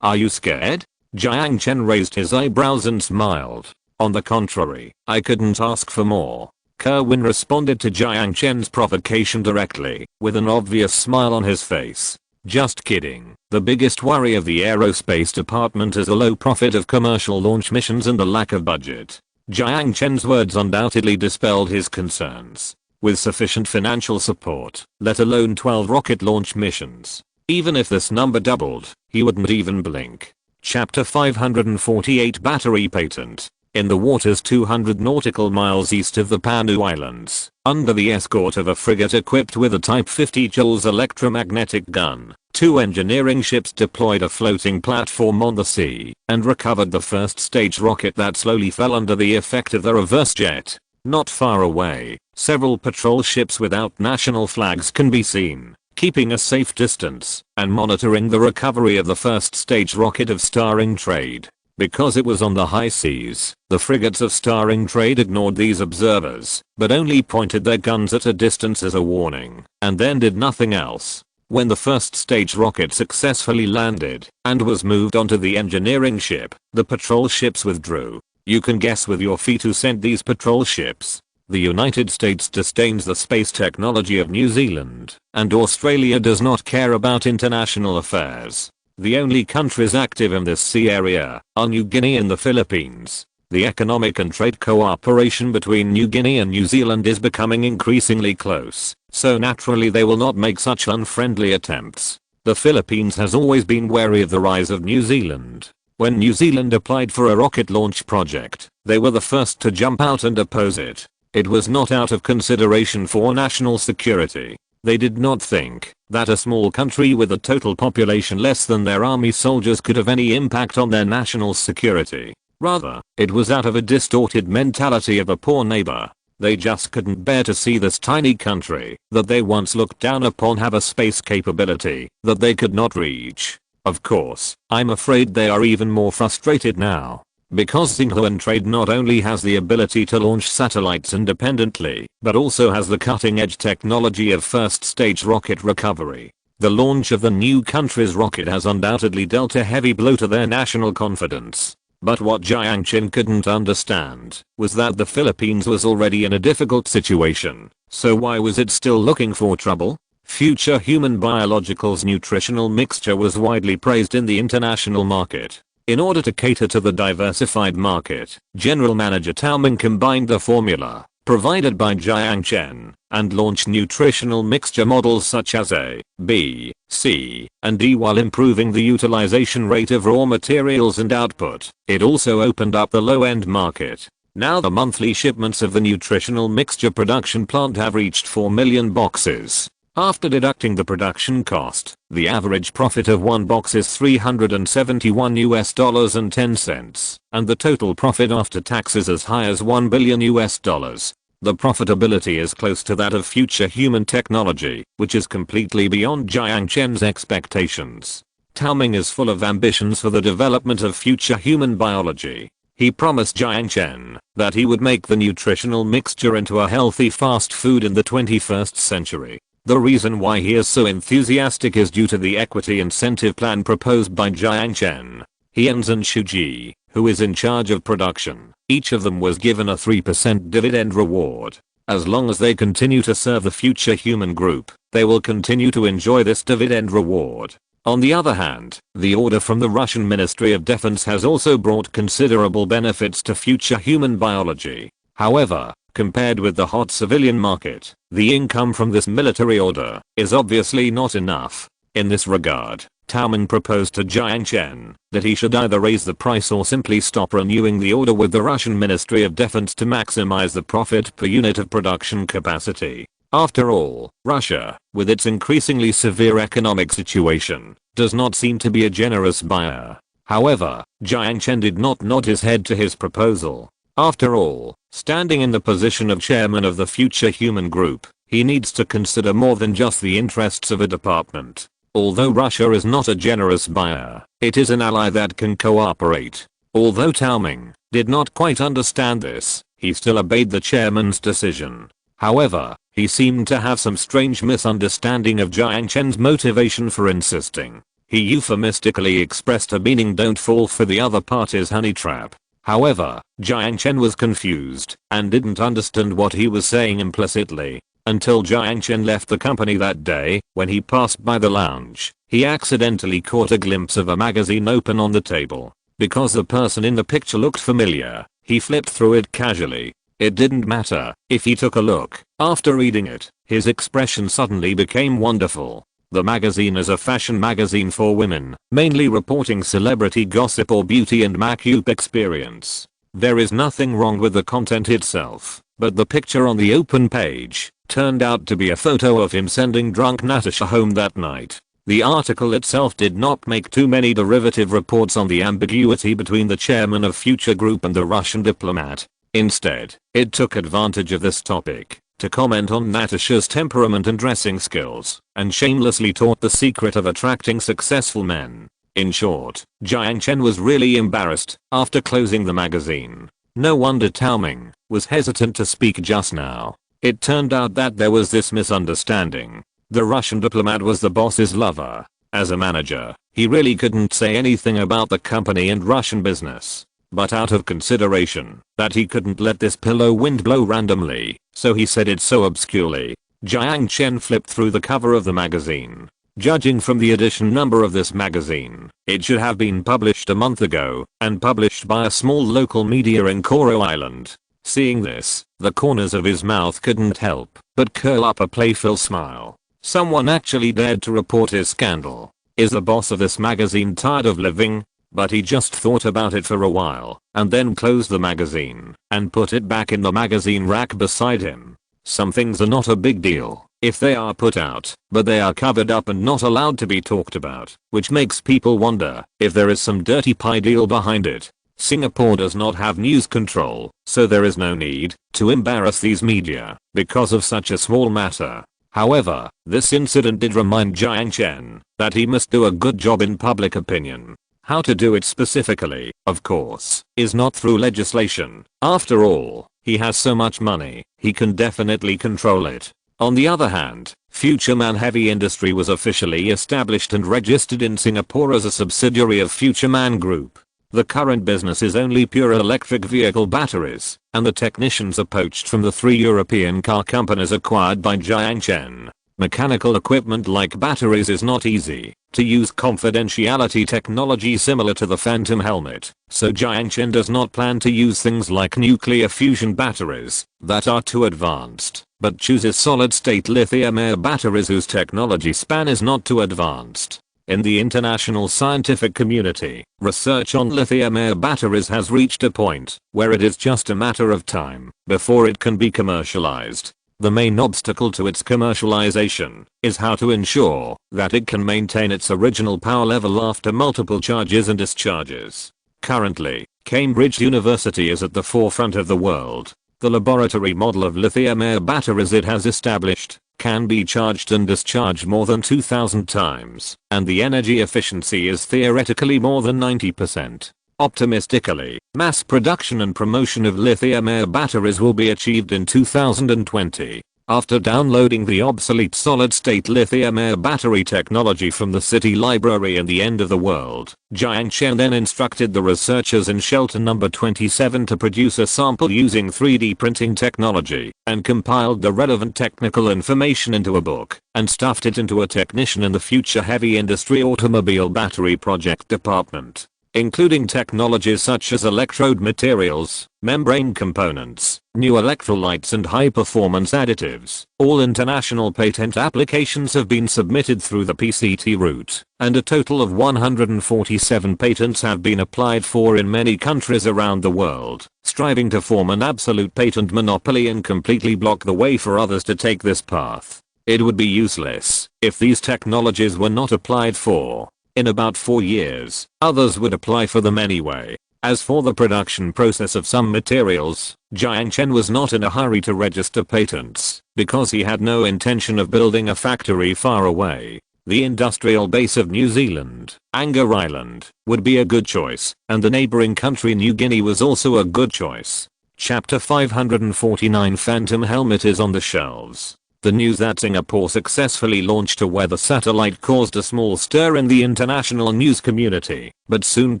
Are you scared? Jiang Chen raised his eyebrows and smiled. On the contrary, I couldn't ask for more. Kerwin responded to Jiang Chen's provocation directly, with an obvious smile on his face. Just kidding. The biggest worry of the aerospace department is the low profit of commercial launch missions and the lack of budget. Jiang Chen's words undoubtedly dispelled his concerns. With sufficient financial support, let alone 12 rocket launch missions, even if this number doubled, he wouldn't even blink. Chapter 548 Battery Patent. In the waters 200 nautical miles east of the Panu Islands, under the escort of a frigate equipped with a Type 50 Joules electromagnetic gun, 2 engineering ships deployed a floating platform on the sea and recovered the first stage rocket that slowly fell under the effect of the reverse jet. Not far away, several patrol ships without national flags can be seen, keeping a safe distance and monitoring the recovery of the first stage rocket of Starring Trade. Because it was on the high seas, the frigates of Starring Trade ignored these observers, but only pointed their guns at a distance as a warning, and then did nothing else. When the first stage rocket successfully landed and was moved onto the engineering ship, the patrol ships withdrew. You can guess with your feet who sent these patrol ships. The United States disdains the space technology of New Zealand, and Australia does not care about international affairs. The only countries active in this sea area are New Guinea and the Philippines. The economic and trade cooperation between New Guinea and New Zealand is becoming increasingly close, so naturally they will not make such unfriendly attempts. The Philippines has always been wary of the rise of New Zealand. When New Zealand applied for a rocket launch project, they were the first to jump out and oppose it. It was not out of consideration for national security. They did not think that a small country with a total population less than their army soldiers could have any impact on their national security. Rather, it was out of a distorted mentality of a poor neighbor. They just couldn't bear to see this tiny country that they once looked down upon have a space capability that they could not reach. Of course, I'm afraid they are even more frustrated now. Because Jiang Chen not only has the ability to launch satellites independently, but also has the cutting-edge technology of first-stage rocket recovery. The launch of the new country's rocket has undoubtedly dealt a heavy blow to their national confidence. But what Jiang Chen couldn't understand was that the Philippines was already in a difficult situation, so why was it still looking for trouble? Future Human Biological's nutritional mixture was widely praised in the international market. In order to cater to the diversified market, General Manager Tao Ming combined the formula provided by Jiang Chen and launched nutritional mixture models such as A, B, C, and D while improving the utilization rate of raw materials and output. It also opened up the low-end market. Now the monthly shipments of the nutritional mixture production plant have reached 4 million boxes. After deducting the production cost, the average profit of one box is $371 and the total profit after tax is as high as $1 billion. The profitability is close to that of future human technology, which is completely beyond Jiang Chen's expectations. Tao Ming is full of ambitions for the development of future human biology. He promised Jiang Chen that he would make the nutritional mixture into a healthy fast food in the 21st century. The reason why he is so enthusiastic is due to the equity incentive plan proposed by Jiang Chen. He and Shuji, who is in charge of production, each of them was given a 3% dividend reward. As long as they continue to serve the future human group, they will continue to enjoy this dividend reward. On the other hand, the order from the Russian Ministry of Defense has also brought considerable benefits to future human biology. However, compared with the hot civilian market, the income from this military order is obviously not enough. In this regard, Tao Ming proposed to Jiang Chen that he should either raise the price or simply stop renewing the order with the Russian Ministry of Defense to maximize the profit per unit of production capacity. After all, Russia, with its increasingly severe economic situation, does not seem to be a generous buyer. However, Jiang Chen did not nod his head to his proposal. After all, standing in the position of chairman of the future human group, he needs to consider more than just the interests of a department. Although Russia is not a generous buyer, it is an ally that can cooperate. Although Tao Ming did not quite understand this, he still obeyed the chairman's decision. However, he seemed to have some strange misunderstanding of Jiang Chen's motivation for insisting. He euphemistically expressed a meaning "don't fall for the other party's honey trap." However, Jiang Chen was confused and didn't understand what he was saying implicitly. Until Jiang Chen left the company that day, when he passed by the lounge, he accidentally caught a glimpse of a magazine open on the table. Because the person in the picture looked familiar, he flipped through it casually. It didn't matter if he took a look. After reading it, his expression suddenly became wonderful. The magazine is a fashion magazine for women, mainly reporting celebrity gossip or beauty and makeup experience. There is nothing wrong with the content itself, but the picture on the open page turned out to be a photo of him sending drunk Natasha home that night. The article itself did not make too many derivative reports on the ambiguity between the chairman of Future Group and the Russian diplomat. Instead, it took advantage of this topic to comment on Natasha's temperament and dressing skills, and shamelessly taught the secret of attracting successful men. In short, Jiang Chen was really embarrassed after closing the magazine. No wonder Tao Ming was hesitant to speak just now. It turned out that there was this misunderstanding. The Russian diplomat was the boss's lover. As a manager, he really couldn't say anything about the company and Russian business. But out of consideration that he couldn't let this pillow wind blow randomly, so he said it so obscurely. Jiang Chen flipped through the cover of the magazine. Judging from the edition number of this magazine, it should have been published a month ago, and published by a small local media in Koro Island. Seeing this, the corners of his mouth couldn't help but curl up a playful smile. Someone actually dared to report his scandal. Is the boss of this magazine tired of living? But he just thought about it for a while, and then closed the magazine, and put it back in the magazine rack beside him. Some things are not a big deal if they are put out, but they are covered up and not allowed to be talked about, which makes people wonder if there is some dirty pie deal behind it. Singapore does not have news control, so there is no need to embarrass these media because of such a small matter. However, this incident did remind Jiang Chen that he must do a good job in public opinion. How to do it specifically, of course, is not through legislation. After all, he has so much money, he can definitely control it. On the other hand, Future Man Heavy Industry was officially established and registered in Singapore as a subsidiary of Future Man Group. The current business is only pure electric vehicle batteries, and the technicians are poached from the 3 European car companies acquired by Jiang Chen. Mechanical equipment like batteries is not easy to use confidentiality technology similar to the Phantom helmet, so Jiang Chen does not plan to use things like nuclear fusion batteries that are too advanced, but chooses solid-state lithium-air batteries whose technology span is not too advanced. In the international scientific community, research on lithium-air batteries has reached a point where it is just a matter of time before it can be commercialized. The main obstacle to its commercialization is how to ensure that it can maintain its original power level after multiple charges and discharges. Currently, Cambridge University is at the forefront of the world. The laboratory model of lithium-air batteries it has established can be charged and discharged more than 2,000 times, and the energy efficiency is theoretically more than 90%. Optimistically, mass production and promotion of lithium-air batteries will be achieved in 2020. After downloading the obsolete solid-state lithium-air battery technology from the City Library in the end of the world, Jiang Chen then instructed the researchers in shelter number 27 to produce a sample using 3D printing technology, and compiled the relevant technical information into a book, and stuffed it into a technician in the Future Heavy Industry Automobile Battery Project Department, including technologies such as electrode materials, membrane components, new electrolytes and high-performance additives. All international patent applications have been submitted through the PCT route, and a total of 147 patents have been applied for in many countries around the world, striving to form an absolute patent monopoly and completely block the way for others to take this path. It would be useless if these technologies were not applied for. In about 4 years, others would apply for them anyway. As for the production process of some materials, Jiang Chen was not in a hurry to register patents, because he had no intention of building a factory far away. The industrial base of New Zealand, Anger Island, would be a good choice, and the neighboring country New Guinea was also a good choice. Chapter 549 Phantom Helmet is on the shelves. The news that Singapore successfully launched a weather satellite caused a small stir in the international news community, but soon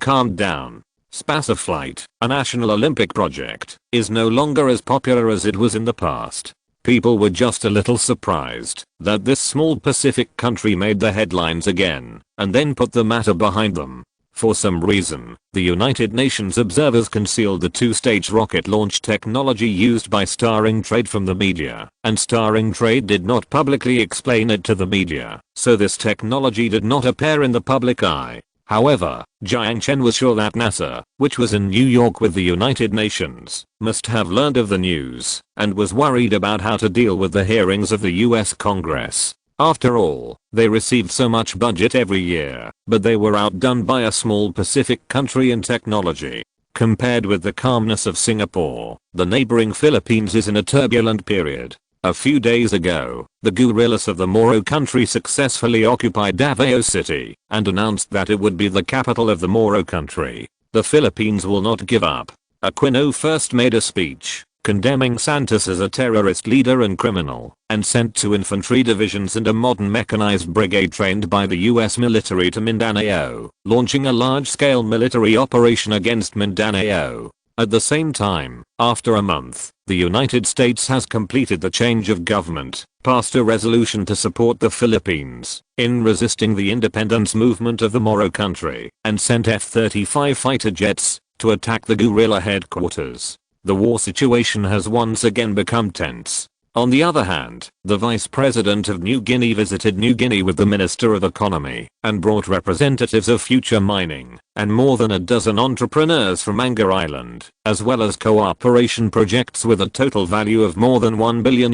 calmed down. Spaceflight, a national Olympic project, is no longer as popular as it was in the past. People were just a little surprised that this small Pacific country made the headlines again, and then put the matter behind them. For some reason, the United Nations observers concealed the two-stage rocket launch technology used by Starring Trade from the media, and Starring Trade did not publicly explain it to the media, so this technology did not appear in the public eye. However, Jiang Chen was sure that NASA, which was in New York with the United Nations, must have learned of the news, and was worried about how to deal with the hearings of the US Congress. After all, they received so much budget every year, but they were outdone by a small Pacific country in technology. Compared with the calmness of Singapore, the neighboring Philippines is in a turbulent period. A few days ago, the guerrillas of the Moro country successfully occupied Davao City and announced that it would be the capital of the Moro country. The Philippines will not give up. Aquino first made a speech condemning Santos as a terrorist leader and criminal, and sent two infantry divisions and a modern mechanized brigade trained by the US military to Mindanao, launching a large-scale military operation against Mindanao. At the same time, after a month, the United States has completed the change of government, passed a resolution to support the Philippines in resisting the independence movement of the Moro country, and sent F-35 fighter jets to attack the guerrilla headquarters. The war situation has once again become tense. On the other hand, the Vice President of New Guinea visited New Guinea with the Minister of Economy and brought representatives of future mining and more than a dozen entrepreneurs from Anger Island, as well as cooperation projects with a total value of more than $1 billion.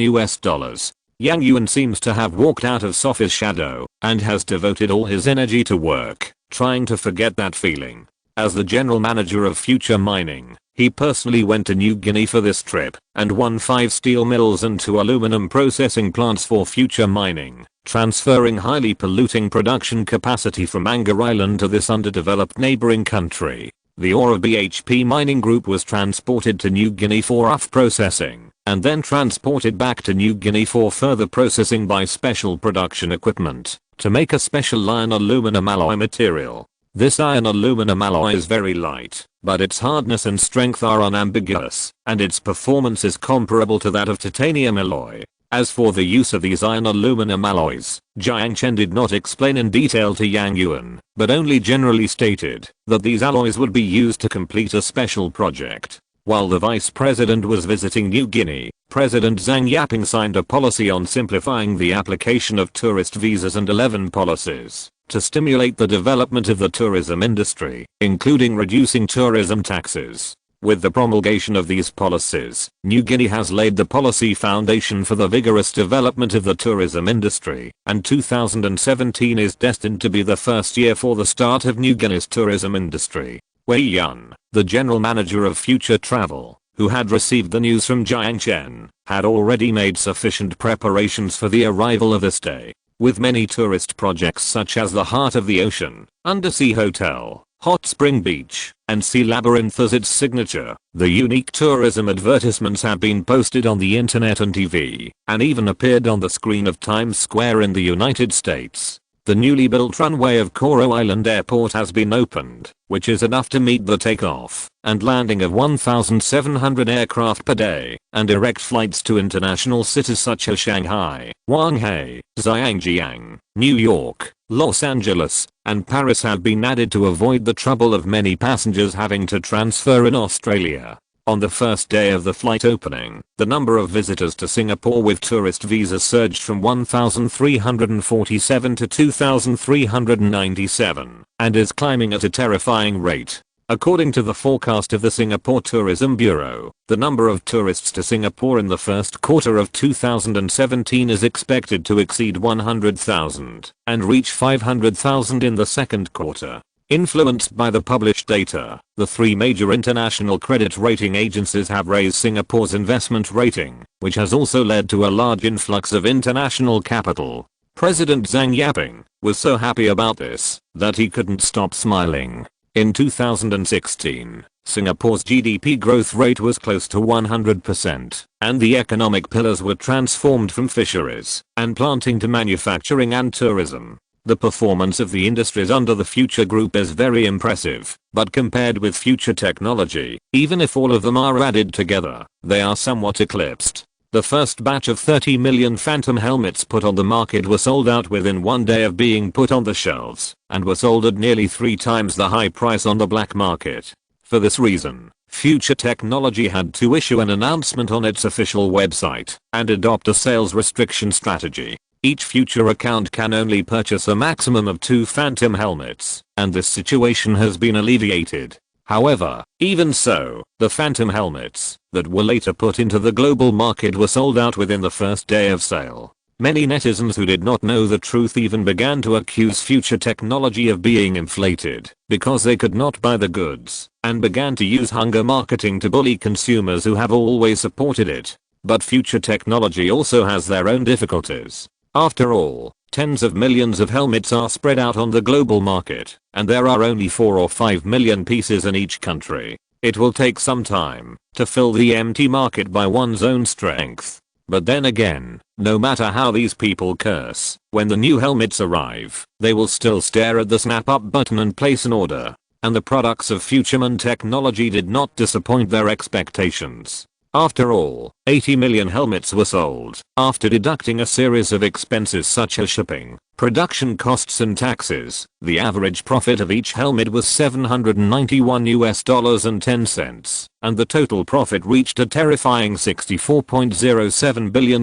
Yang Yuan seems to have walked out of SYNOPSIS shadow and has devoted all his energy to work, trying to forget that feeling. As the general manager of Future Mining, he personally went to New Guinea for this trip and won 5 steel mills and 2 aluminum processing plants for Future Mining, transferring highly polluting production capacity from Anger Island to this underdeveloped neighboring country. The ore of BHP Mining Group was transported to New Guinea for rough processing, and then transported back to New Guinea for further processing by special production equipment to make a special iron aluminum alloy material. This iron aluminum alloy is very light, but its hardness and strength are unambiguous, and its performance is comparable to that of titanium alloy. As for the use of these iron aluminum alloys, Jiang Chen did not explain in detail to Yang Yuan, but only generally stated that these alloys would be used to complete a special project. While the Vice President was visiting New Guinea, President Zhang Yaping signed a policy on simplifying the application of tourist visas and 11 policies to stimulate the development of the tourism industry, including reducing tourism taxes. With the promulgation of these policies, New Guinea has laid the policy foundation for the vigorous development of the tourism industry, and 2017 is destined to be the first year for the start of New Guinea's tourism industry. Wei Yun, the general manager of Future Travel, who had received the news from Jiang Chen, had already made sufficient preparations for the arrival of this day. With many tourist projects such as the Heart of the Ocean, Undersea Hotel, Hot Spring Beach, and Sea Labyrinth as its signature, the unique tourism advertisements have been posted on the internet and TV, and even appeared on the screen of Times Square in the United States. The newly built runway of Coral Island Airport has been opened, which is enough to meet the takeoff and landing of 1,700 aircraft per day, and direct flights to international cities such as Shanghai, Guangzhou, Zhangjiang, New York, Los Angeles, and Paris have been added to avoid the trouble of many passengers having to transfer in Australia. On the first day of the flight opening, the number of visitors to Singapore with tourist visas surged from 1,347 to 2,397, and is climbing at a terrifying rate. According to the forecast of the Singapore Tourism Bureau, the number of tourists to Singapore in the first quarter of 2017 is expected to exceed 100,000 and reach 500,000 in the second quarter. Influenced by the published data, the 3 major international credit rating agencies have raised Singapore's investment rating, which has also led to a large influx of international capital. President Zhang Yaping was so happy about this that he couldn't stop smiling. In 2016, Singapore's GDP growth rate was close to 100%, and the economic pillars were transformed from fisheries and planting to manufacturing and tourism. The performance of the industries under the Future Group is very impressive, but compared with Future Technology, even if all of them are added together, they are somewhat eclipsed. The first batch of 30 million Phantom helmets put on the market were sold out within one day of being put on the shelves, and were sold at nearly 3 times the high price on the black market. For this reason, Future Technology had to issue an announcement on its official website and adopt a sales restriction strategy. Each Future account can only purchase a maximum of 2 Phantom helmets, and this situation has been alleviated. However, even so, the Phantom helmets that were later put into the global market were sold out within the first day of sale. Many netizens who did not know the truth even began to accuse Future Technology of being inflated because they could not buy the goods, and began to use hunger marketing to bully consumers who have always supported it. But Future Technology also has their own difficulties. After all, tens of millions of helmets are spread out on the global market, and there are only 4 or 5 million pieces in each country. It will take some time to fill the empty market by one's own strength. But then again, no matter how these people curse, when the new helmets arrive, they will still stare at the snap up button and place an order. And the products of Futureman Technology did not disappoint their expectations. After all, 80 million helmets were sold, after deducting a series of expenses such as shipping, production costs and taxes. The average profit of each helmet was $791 and the total profit reached a terrifying $64.07 billion.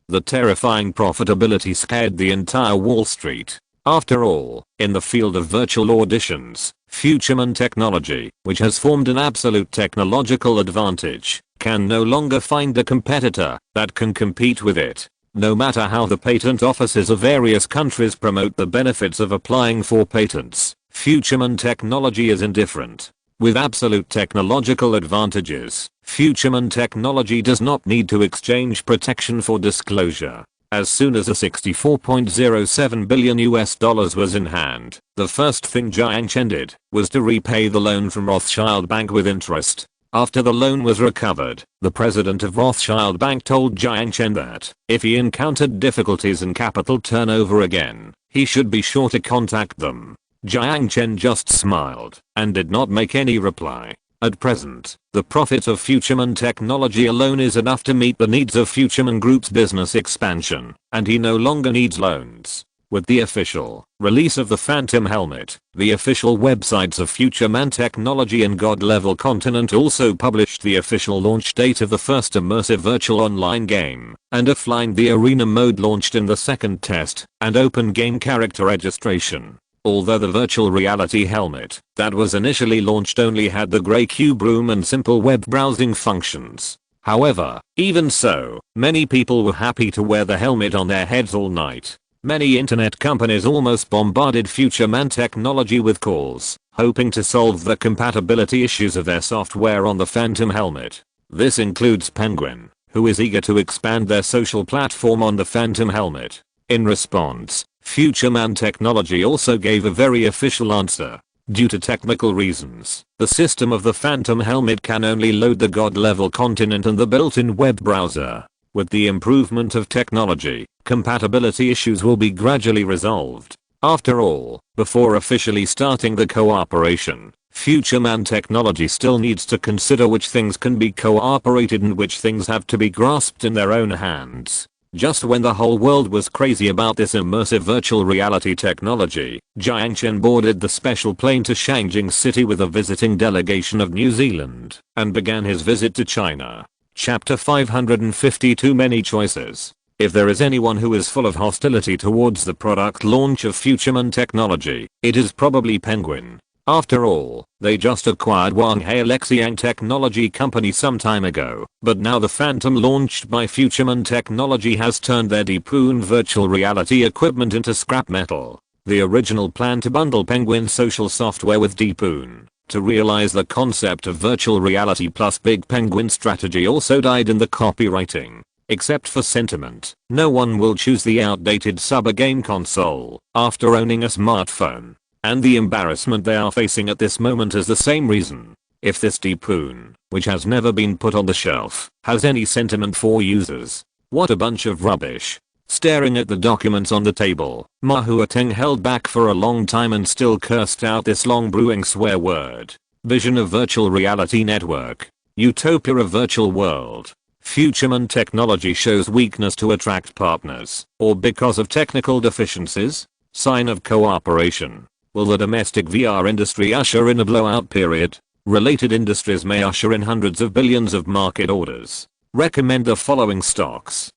The terrifying profitability scared the entire Wall Street. After all, in the field of virtual auditions, Futureman Technology, which has formed an absolute technological advantage, can no longer find a competitor that can compete with it. No matter how the patent offices of various countries promote the benefits of applying for patents, Futureman Technology is indifferent. With absolute technological advantages, Futureman Technology does not need to exchange protection for disclosure. As soon as a $64.07 billion was in hand, the first thing Jiang Chen did was to repay the loan from Rothschild Bank with interest. After the loan was recovered, the president of Rothschild Bank told Jiang Chen that if he encountered difficulties in capital turnover again, he should be sure to contact them. Jiang Chen just smiled and did not make any reply. At present, the profit of Futureman Technology alone is enough to meet the needs of Futureman Group's business expansion, and he no longer needs loans. With the official release of the Phantom helmet, the official websites of Futureman Technology and God Level Continent also published the official launch date of the first immersive virtual online game, and offline the arena mode launched in the second test, and open game character registration. Although the virtual reality helmet that was initially launched only had the gray cube room and simple web browsing functions. However, even so, many people were happy to wear the helmet on their heads all night. Many internet companies almost bombarded Futureman Technology with calls, hoping to solve the compatibility issues of their software on the Phantom helmet. This includes Penguin, who is eager to expand their social platform on the Phantom helmet. In response, Futureman Technology also gave a very official answer. Due to technical reasons, the system of the Phantom helmet can only load the God Level Continent and the built-in web browser. With the improvement of technology, compatibility issues will be gradually resolved. After all, before officially starting the cooperation, Futureman Technology still needs to consider which things can be cooperated and which things have to be grasped in their own hands. Just when the whole world was crazy about this immersive virtual reality technology, Jiang Chen boarded the special plane to Shangjing City with a visiting delegation of New Zealand, and began his visit to China. Chapter 552 Many Choices. If there is anyone who is full of hostility towards the product launch of Futureman Technology, it is probably Penguin. After all, they just acquired Wanghai Lexiang Technology Company some time ago, but now the Phantom launched by Futureman Technology has turned their Deepoon virtual reality equipment into scrap metal. The original plan to bundle Penguin social software with Deepoon to realize the concept of virtual reality plus Big Penguin strategy also died in the copywriting. Except for sentiment, no one will choose the outdated sub game console after owning a smartphone. And the embarrassment they are facing at this moment is the same reason. If this Deepoon, which has never been put on the shelf, has any sentiment for users, what a bunch of rubbish. Staring at the documents on the table, Ma Huateng held back for a long time and still cursed out this long brewing swear word. Vision of virtual reality network. Utopia of virtual world. Futureman technology shows weakness to attract partners, or because of technical deficiencies? Sign of cooperation. Will the domestic VR industry usher in a blowout period? Related industries may usher in hundreds of billions of market orders. Recommend the following stocks.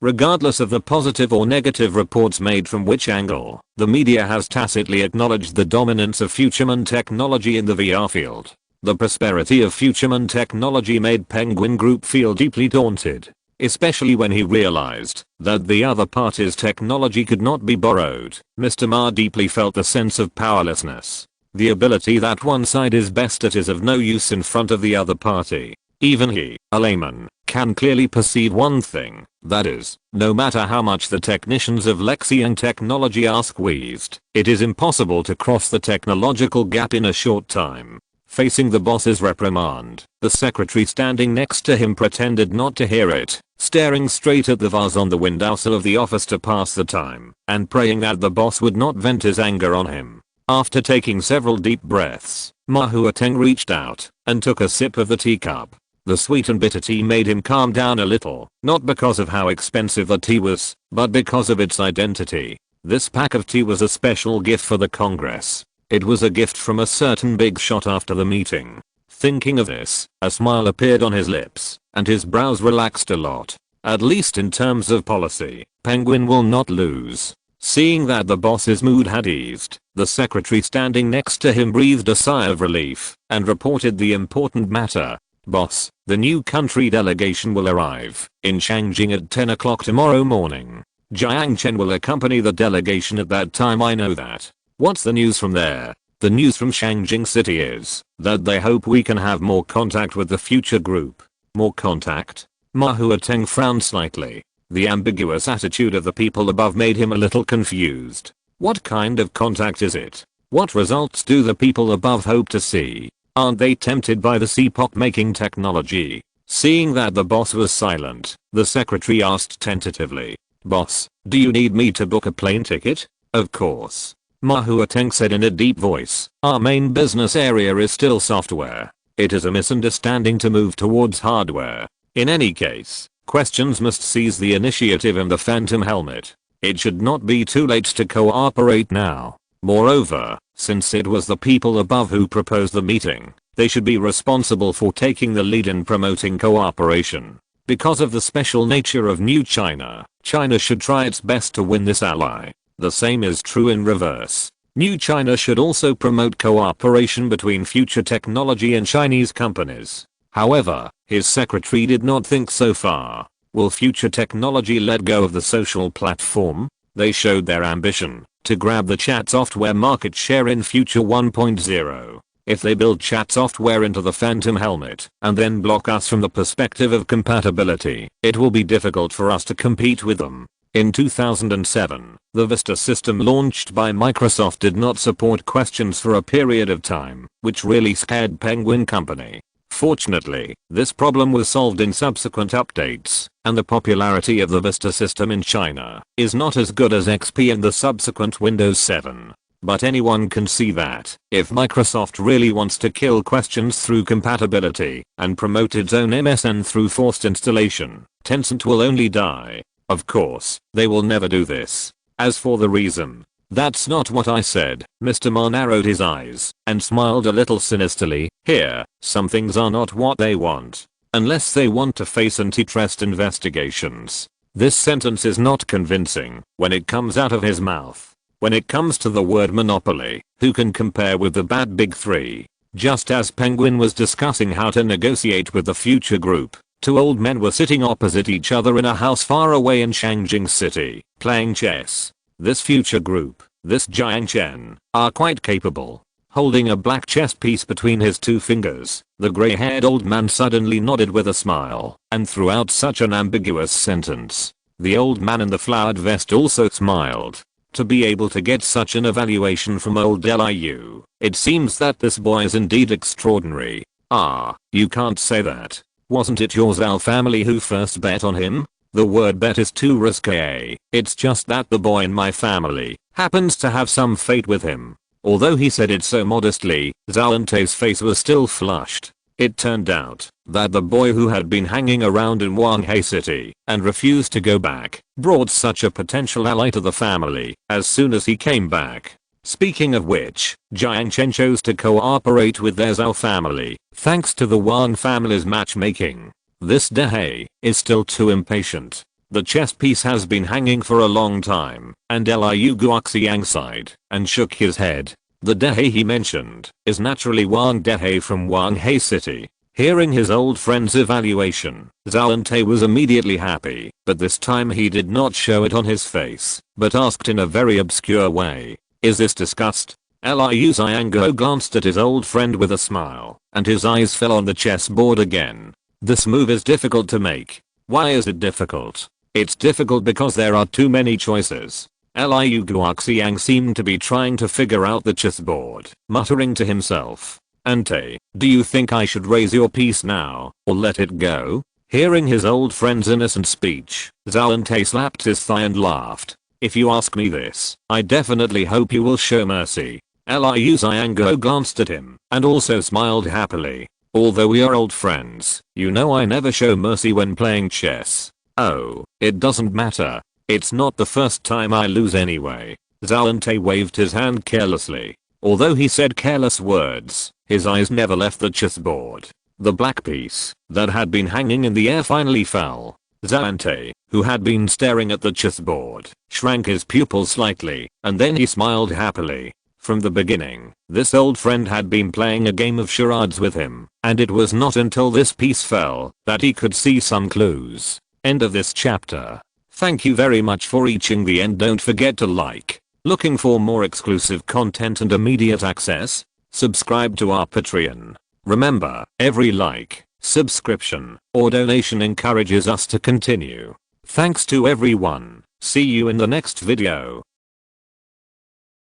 Regardless of the positive or negative reports made from which angle, the media has tacitly acknowledged the dominance of Futureman technology in the VR field. The prosperity of Futureman technology made Penguin Group feel deeply daunted, especially when he realized that the other party's technology could not be borrowed. Mr. Ma deeply felt the sense of powerlessness. The ability that one side is best at is of no use in front of the other party. Even he, a layman, can clearly perceive one thing, that is, no matter how much the technicians of Lexian technology are squeezed, it is impossible to cross the technological gap in a short time. Facing the boss's reprimand, the secretary standing next to him pretended not to hear it, staring straight at the vase on the windowsill of the office to pass the time, and praying that the boss would not vent his anger on him. After taking several deep breaths, Ma Huateng reached out and took a sip of the teacup. The sweet and bitter tea made him calm down a little, not because of how expensive the tea was, but because of its identity. This pack of tea was a special gift for the Congress. It was a gift from a certain big shot after the meeting. Thinking of this, a smile appeared on his lips, and his brows relaxed a lot. At least in terms of policy, Penguin will not lose. Seeing that the boss's mood had eased, the secretary standing next to him breathed a sigh of relief, and reported the important matter. Boss, the new country delegation will arrive in Shangjing at 10 o'clock tomorrow morning. Jiang Chen will accompany the delegation at that time. I know that. What's the news from there? The news from Shangjing City is that they hope we can have more contact with the future group. More contact? Ma Huateng frowned slightly. The ambiguous attitude of the people above made him a little confused. What kind of contact is it? What results do the people above hope to see? Aren't they tempted by this epoch-making technology? Seeing that the boss was silent, the secretary asked tentatively, "Boss, do you need me to book a plane ticket?" "Of course." Ma Huateng said in a deep voice, "Our main business area is still software. It is a misunderstanding to move towards hardware. In any case, questions must seize the initiative in the Phantom Helmet. It should not be too late to cooperate now. Moreover, since it was the people above who proposed the meeting, they should be responsible for taking the lead in promoting cooperation. Because of the special nature of New China, China should try its best to win this ally. The same is true in reverse. New China should also promote cooperation between future technology and Chinese companies." However, his secretary did not think so far. Will future technology let go of the social platform? They showed their ambition to grab the chat software market share in future 1.0. If they build chat software into the Phantom Helmet and then block us from the perspective of compatibility, it will be difficult for us to compete with them. In 2007, the Vista system launched by Microsoft did not support questions for a period of time, which really scared Penguin Company. Fortunately, this problem was solved in subsequent updates, and the popularity of the Vista system in China is not as good as XP and the subsequent Windows 7. But anyone can see that if Microsoft really wants to kill questions through compatibility and promote its own MSN through forced installation, Tencent will only die. Of course, they will never do this. As for the reason, that's not what I said. Mr. Ma narrowed his eyes and smiled a little sinisterly. Here, some things are not what they want, unless they want to face antitrust investigations. This sentence is not convincing when it comes out of his mouth. When it comes to the word monopoly, who can compare with the bad big three? Just as Penguin was discussing how to negotiate with the future group, two old men were sitting opposite each other in a house far away in Shangjing City, playing chess. This future group, this Jiang Chen, are quite capable. Holding a black chess piece between his two fingers, the gray-haired old man suddenly nodded with a smile and threw out such an ambiguous sentence. The old man in the flowered vest also smiled. To be able to get such an evaluation from old Liu, it seems that this boy is indeed extraordinary. Ah, you can't say that. Wasn't it your Zhao family who first bet on him? The word bet is too risque. It's just that the boy in my family happens to have some fate with him. Although he said it so modestly, Zhao Ente's face was still flushed. It turned out that the boy who had been hanging around in Wanghei City and refused to go back brought such a potential ally to the family as soon as he came back. Speaking of which, Jiang Chen chose to cooperate with their Zhao family thanks to the Wang family's matchmaking. This Dehei is still too impatient. The chess piece has been hanging for a long time, and Liu Guoxiang sighed and shook his head. The Dehei he mentioned is naturally Wang Dehei from Wanghei City. Hearing his old friend's evaluation, Zhao was immediately happy, but this time he did not show it on his face, but asked in a very obscure way, "Is this disgust?" Liu Xiango glanced at his old friend with a smile, and his eyes fell on the chessboard again. This move is difficult to make. Why is it difficult? It's difficult because there are too many choices. Liu Guoxiang seemed to be trying to figure out the chessboard, muttering to himself. "Ante, do you think I should raise your piece now, or let it go?" Hearing his old friend's innocent speech, Zhao slapped his thigh and laughed. "If you ask me this, I definitely hope you will show mercy." Liu Xiango glanced at him, and also smiled happily. "Although we are old friends, you know I never show mercy when playing chess." "Oh, it doesn't matter. It's not the first time I lose anyway." Zhao waved his hand carelessly. Although he said careless words, his eyes never left the chessboard. The black piece that had been hanging in the air finally fell. Zhao, who had been staring at the chessboard, shrank his pupils slightly, and then he smiled happily. From the beginning, this old friend had been playing a game of charades with him, and it was not until this piece fell that he could see some clues. End of this chapter. Thank you very much for reaching the end. Don't forget to like. Looking for more exclusive content and immediate access? Subscribe to our Patreon. Remember, every like, subscription, or donation encourages us to continue. Thanks to everyone. See you in the next video.